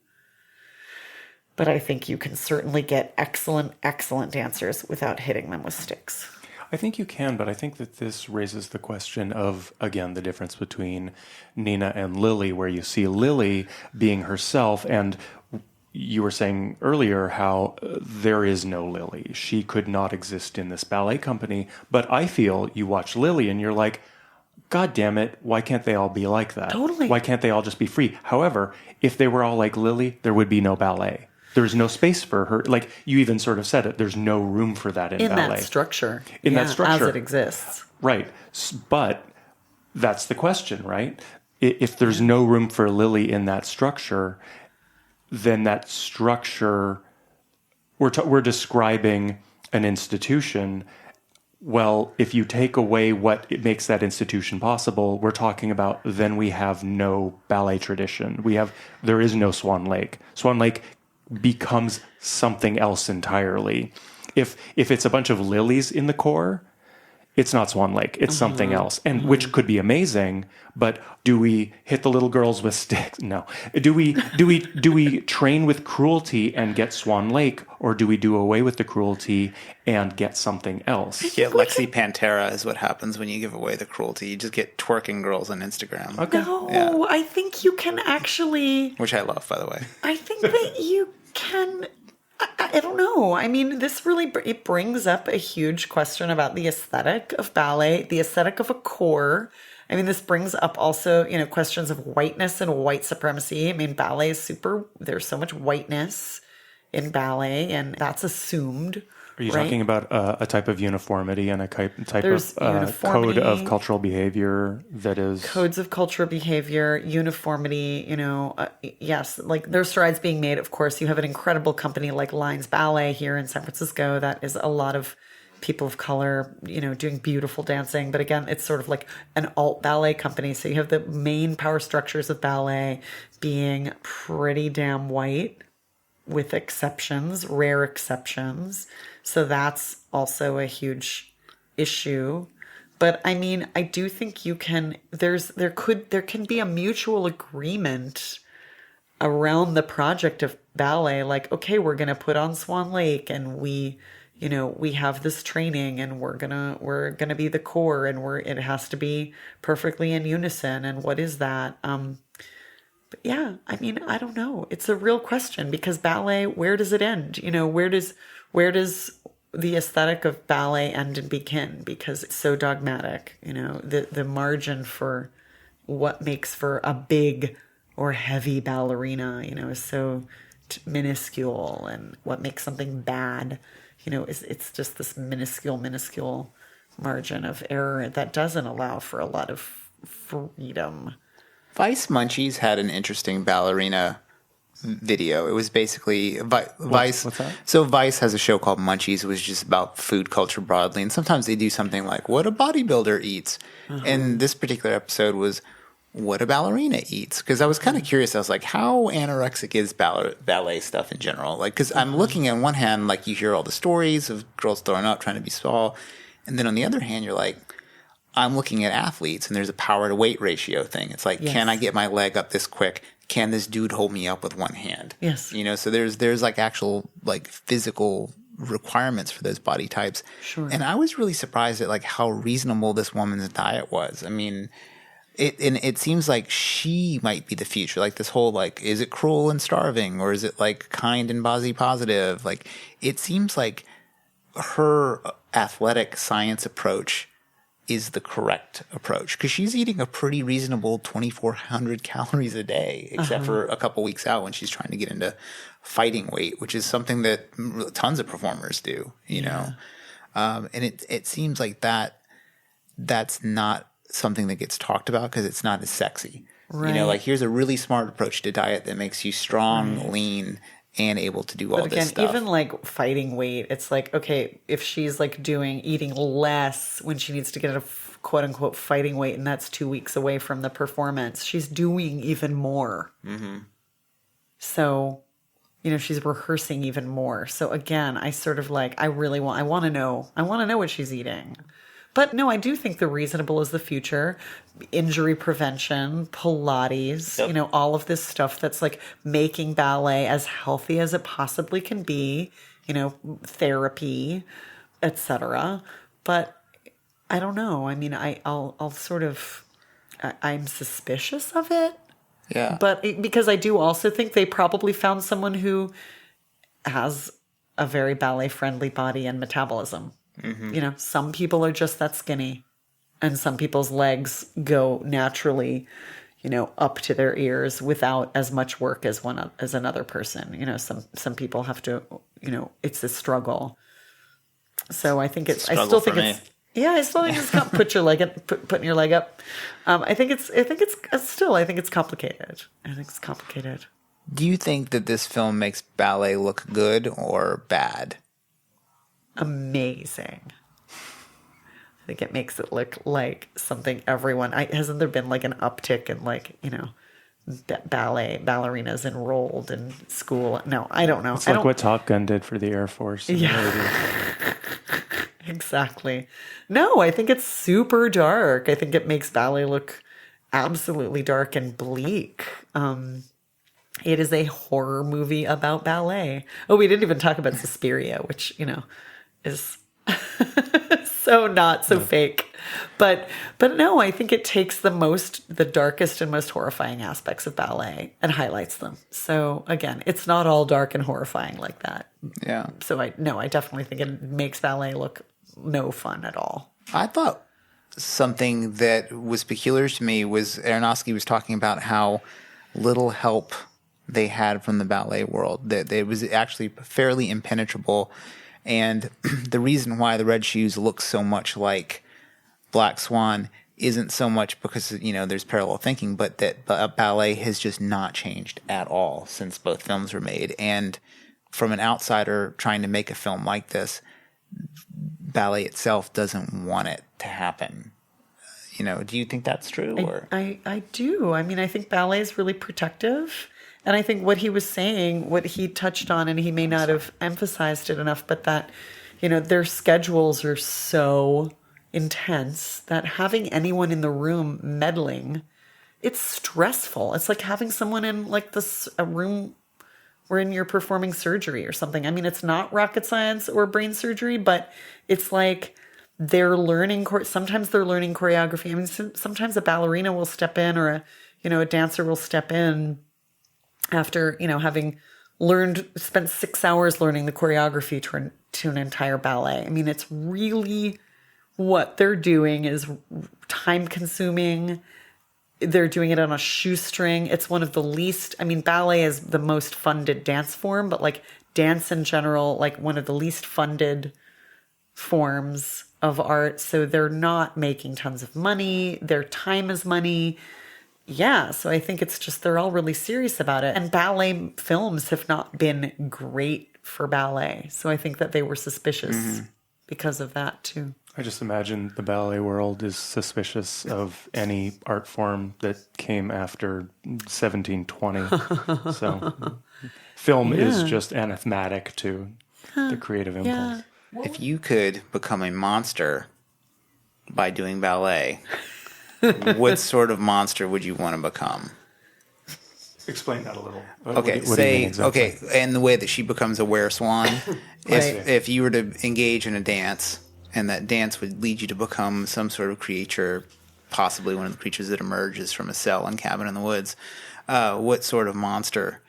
S3: But I think you can certainly get excellent, excellent dancers without hitting them with sticks.
S1: I think you can, but I think that this raises the question of, again, the difference between Nina and Lily, where you see Lily being herself, and you were saying earlier how there is no Lily. She could not exist in this ballet company, but I feel you watch Lily and you're like, God damn it, why can't they all be like that?
S3: Totally.
S1: Why can't they all just be free? However, if they were all like Lily, there would be no ballet. There's no space for her. Like, you even sort of said it, there's no room for that in ballet.
S3: That structure.
S1: That structure.
S3: As it exists.
S1: Right. But that's the question, right? If there's no room for Lily in that structure, then that structure, we're describing an institution. Well, if you take away what it makes that institution possible, we're talking about then we have no ballet tradition. There is no Swan Lake. Swan Lake becomes something else entirely. If it's a bunch of lilies in the core, it's not Swan Lake. It's something else, and which could be amazing. But do we hit the little girls with sticks? No. Do we train with cruelty and get Swan Lake, or do we do away with the cruelty and get something else?
S2: Yeah, Lexi Pantera is what happens when you give away the cruelty. You just get twerking girls on Instagram.
S1: Okay.
S3: No,
S2: Yeah.
S3: I think you can actually.
S2: Which I love, by the way.
S3: I think that you can. I don't know. I mean, this really it brings up a huge question about the aesthetic of ballet, the aesthetic of a core. I mean, this brings up also, questions of whiteness and white supremacy. I mean, ballet is there's so much whiteness in ballet, and that's assumed.
S1: Are you
S3: right?
S1: talking about a type of uniformity and a type
S3: There's
S1: of
S3: uniformity,
S1: code of cultural behavior that is...
S3: Codes of cultural behavior, uniformity, yes, like there's strides being made. Of course, you have an incredible company like Lines Ballet here in San Francisco that is a lot of people of color, doing beautiful dancing. But again, it's sort of like an alt ballet company. So you have the main power structures of ballet being pretty damn white, with exceptions, rare exceptions. So that's also a huge issue. But I mean, I do think you can, there can be a mutual agreement around the project of ballet. Like, okay, we're going to put on Swan Lake, and we have this training, and we're going to be the core, and it has to be perfectly in unison. And what is that? But yeah, I mean, I don't know. It's a real question, because ballet, where does it end? Where does the aesthetic of ballet end and begin? Because it's so dogmatic. The margin for what makes for a big or heavy ballerina, is so minuscule, and what makes something bad, it's just this minuscule margin of error that doesn't allow for a lot of freedom.
S2: Vice Munchies had an interesting ballerina video. It was basically Vice.
S1: What's that?
S2: So Vice has a show called Munchies. It was just about food culture broadly, and sometimes they do something like what a bodybuilder eats. And this particular episode was what a ballerina eats, because I was kind of curious. I was like, how anorexic is ballet stuff in general? Like, because I'm looking on one hand, like you hear all the stories of girls throwing up, trying to be small, and then on the other hand, you're like, I'm looking at athletes, and there's a power to weight ratio thing. It's like, can I get my leg up this quick? Can this dude hold me up with one hand?
S3: Yes.
S2: So there's like actual like physical requirements for those body types.
S3: Sure.
S2: And I was really surprised at like how reasonable this woman's diet was. I mean, it seems like she might be the future. Like this whole like, is it cruel and starving, or is it like kind and body positive? Like it seems like her athletic science approach is the correct approach, because she's eating a pretty reasonable 2,400 calories a day, except for a couple weeks out when she's trying to get into fighting weight, which is something that tons of performers do, and it seems like that's not something that gets talked about because it's not as sexy.
S3: Right.
S2: Like here's a really smart approach to diet that makes you strong, lean, and able to do all this stuff.
S3: Even like fighting weight, it's like, okay, if she's like eating less when she needs to get a quote unquote fighting weight, and that's 2 weeks away from the performance, she's doing even more. Mm-hmm. So, she's rehearsing even more. So again, I sort of like, I want to know what she's eating. But no, I do think the reasonable is the future. Injury prevention, Pilates,
S2: Yep.
S3: All of this stuff that's like making ballet as healthy as it possibly can be, therapy, etc. But I don't know. I mean, I'll sort of, I'm suspicious of it.
S2: Yeah.
S3: But because I do also think they probably found someone who has a very ballet friendly body and metabolism. Mm-hmm. Some people are just that skinny, and some people's legs go naturally, up to their ears without as much work as another person. Some people have to, it's a struggle. So I think I still think it's putting your leg up. I think it's complicated. I think it's complicated.
S2: Do you think that this film makes ballet look good or bad?
S3: Amazing. I think it makes it look like something everyone... hasn't there been like an uptick in like, ballerinas enrolled in school? No, I don't know.
S1: It's like what Top Gun did for the Air Force.
S3: Yeah. Exactly. No, I think it's super dark. I think it makes ballet look absolutely dark and bleak. It is a horror movie about ballet. Oh, we didn't even talk about Suspiria, which, is so not so fake. But no, I think it takes the darkest and most horrifying aspects of ballet and highlights them. So again, it's not all dark and horrifying like that.
S2: Yeah.
S3: So I definitely think it makes ballet look no fun at all.
S2: I thought something that was peculiar to me was Aronofsky was talking about how little help they had from the ballet world, that it was actually fairly impenetrable. And the reason why the Red Shoes look so much like Black Swan isn't so much because, there's parallel thinking, but that ballet has just not changed at all since both films were made. And from an outsider trying to make a film like this, ballet itself doesn't want it to happen. Do you think that's true? Or
S3: I do. I mean, I think ballet is really protective. And I think what he was saying, what he touched on, and he may not have emphasized it enough, but that, their schedules are so intense that having anyone in the room meddling, it's stressful. It's like having someone in like a room wherein you're performing surgery or something. I mean, it's not rocket science or brain surgery, but it's like sometimes they're learning choreography. I mean, sometimes a ballerina will step in or a dancer will step in after, having spent 6 hours learning the choreography to an entire ballet. I mean, it's really what they're doing is time consuming. They're doing it on a shoestring. It's one of the least, ballet is the most funded dance form, but like dance in general, like one of the least funded forms of art. So they're not making tons of money. Their time is money. Yeah. So I think it's just, they're all really serious about it. And ballet films have not been great for ballet. So I think that they were suspicious because of that too.
S1: I just imagine the ballet world is suspicious of any art form that came after 1720. So film is just anathematic to the creative impulse.
S2: If you could become a monster by doing ballet, what sort of monster would you want to become?
S1: Explain that a little.
S2: Okay,
S1: what do you mean exactly?
S2: Okay, and the way that she becomes a were-swan, if you were to engage in a dance, and that dance would lead you to become some sort of creature, possibly one of the creatures that emerges from a cell in Cabin in the Woods, what sort of monster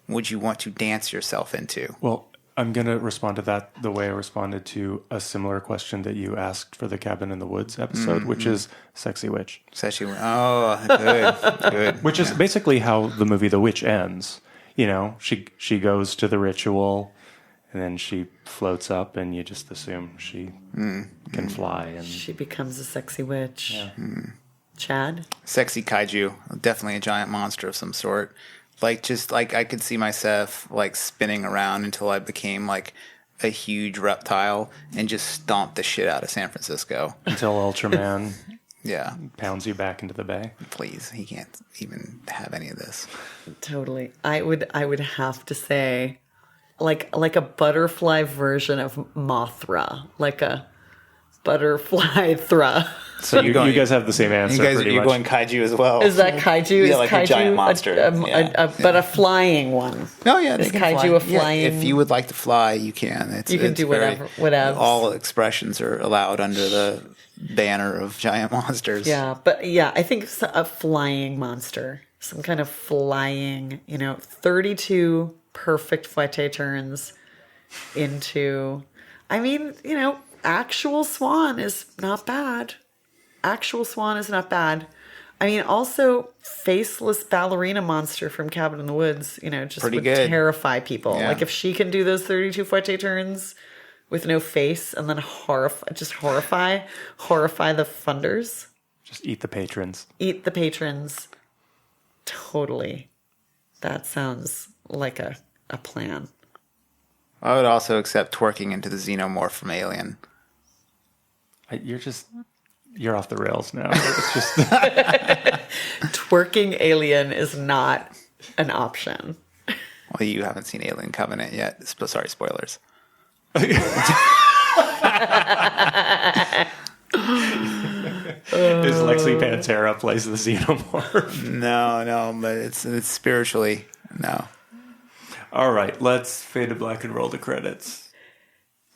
S2: would you want to dance yourself into?
S1: Well, I'm going to respond to that the way I responded to a similar question that you asked for the Cabin in the Woods episode, which is Sexy Witch.
S2: Sexy Witch. Oh, good, good.
S1: Which is basically how the movie The Witch ends. She goes to the ritual, and then she floats up, and you just assume she can fly. And
S3: she becomes a sexy witch. Yeah. Chad?
S2: Sexy kaiju. Definitely a giant monster of some sort. I could see myself spinning around until I became a huge reptile and just stomped the shit out of San Francisco.
S1: Until Ultraman pounds you back into the bay.
S2: Please, he can't even have any of this.
S3: Totally. I would have to say like a butterfly version of Mothra, like a butterfly thra.
S1: So you guys have the same answer.
S2: You're going kaiju as well.
S3: Is that kaiju?
S2: Yeah,
S3: is
S2: like
S3: kaiju
S2: a giant monster.
S3: But a flying one.
S2: Oh yeah,
S3: is kaiju a flying?
S2: Yeah, if you would like to fly, you can.
S3: You can do whatever.
S2: All expressions are allowed under the banner of giant monsters.
S3: Yeah, but yeah, I think a flying monster, some kind of flying. 32 perfect fouette turns into. Actual Swan is not bad. Also faceless ballerina monster from Cabin in the Woods, just
S2: pretty
S3: would
S2: good.
S3: Terrify people.
S2: Yeah.
S3: Like if she can do those 32 fouette turns with no face and then horrify the funders.
S1: Just eat the patrons.
S3: Totally. That sounds like a plan.
S2: I would also accept twerking into the xenomorph from Alien.
S1: You're off the rails now. It's just
S3: Twerking alien is not an option.
S2: Well, you haven't seen Alien Covenant yet. Sorry, spoilers.
S1: Is Lexi Pantera plays the xenomorph?
S2: No, but it's spiritually, no.
S1: All right, let's fade to black and roll the credits.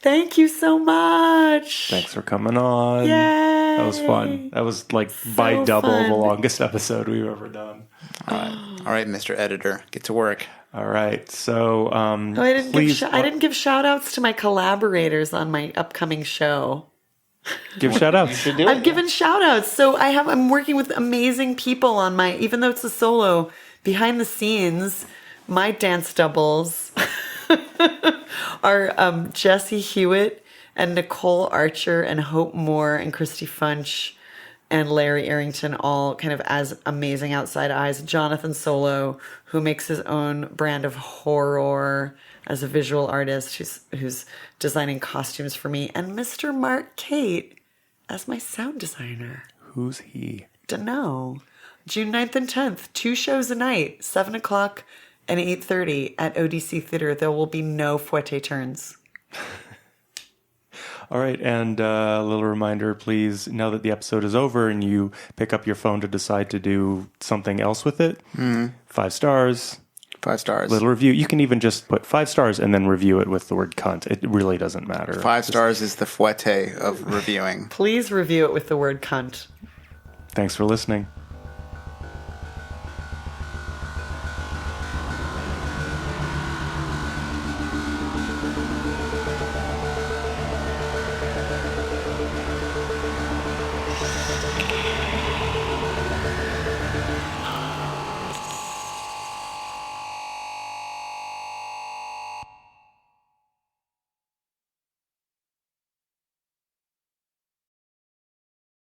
S3: Thank you so much.
S1: Thanks for coming on.
S3: Yay.
S1: That was fun. That was like by double
S3: fun.
S1: the longest episode we've ever done.
S2: All right, Mr. Editor, get to work.
S1: All right, so
S3: I didn't give shout outs to my collaborators on my upcoming show.
S1: give shout outs.
S3: I've given shout outs. So I'm working with amazing people on even though it's a solo, behind the scenes, my dance doubles are Jessie Hewitt and Nicole Archer and Hope Moore and Christy Funch and Larry Arrington, all kind of as amazing outside eyes. Jonathan Solo, who makes his own brand of horror as a visual artist, who's designing costumes for me. And Mr. Mark Kate as my sound designer.
S1: Who's he?
S3: Dunno. June 9th and 10th, 2 shows a night, 7 o'clock and 8:30 at ODC Theater. There will be no fouette turns.
S1: All right, and a little reminder, please, now that the episode is over and you pick up your phone to decide to do something else with it, 5 stars.
S2: 5 stars.
S1: Little review. You can even just put 5 stars and then review it with the word cunt. It really doesn't matter.
S2: 5 stars is the fouette of reviewing.
S3: Please review it with the word cunt.
S1: Thanks for listening.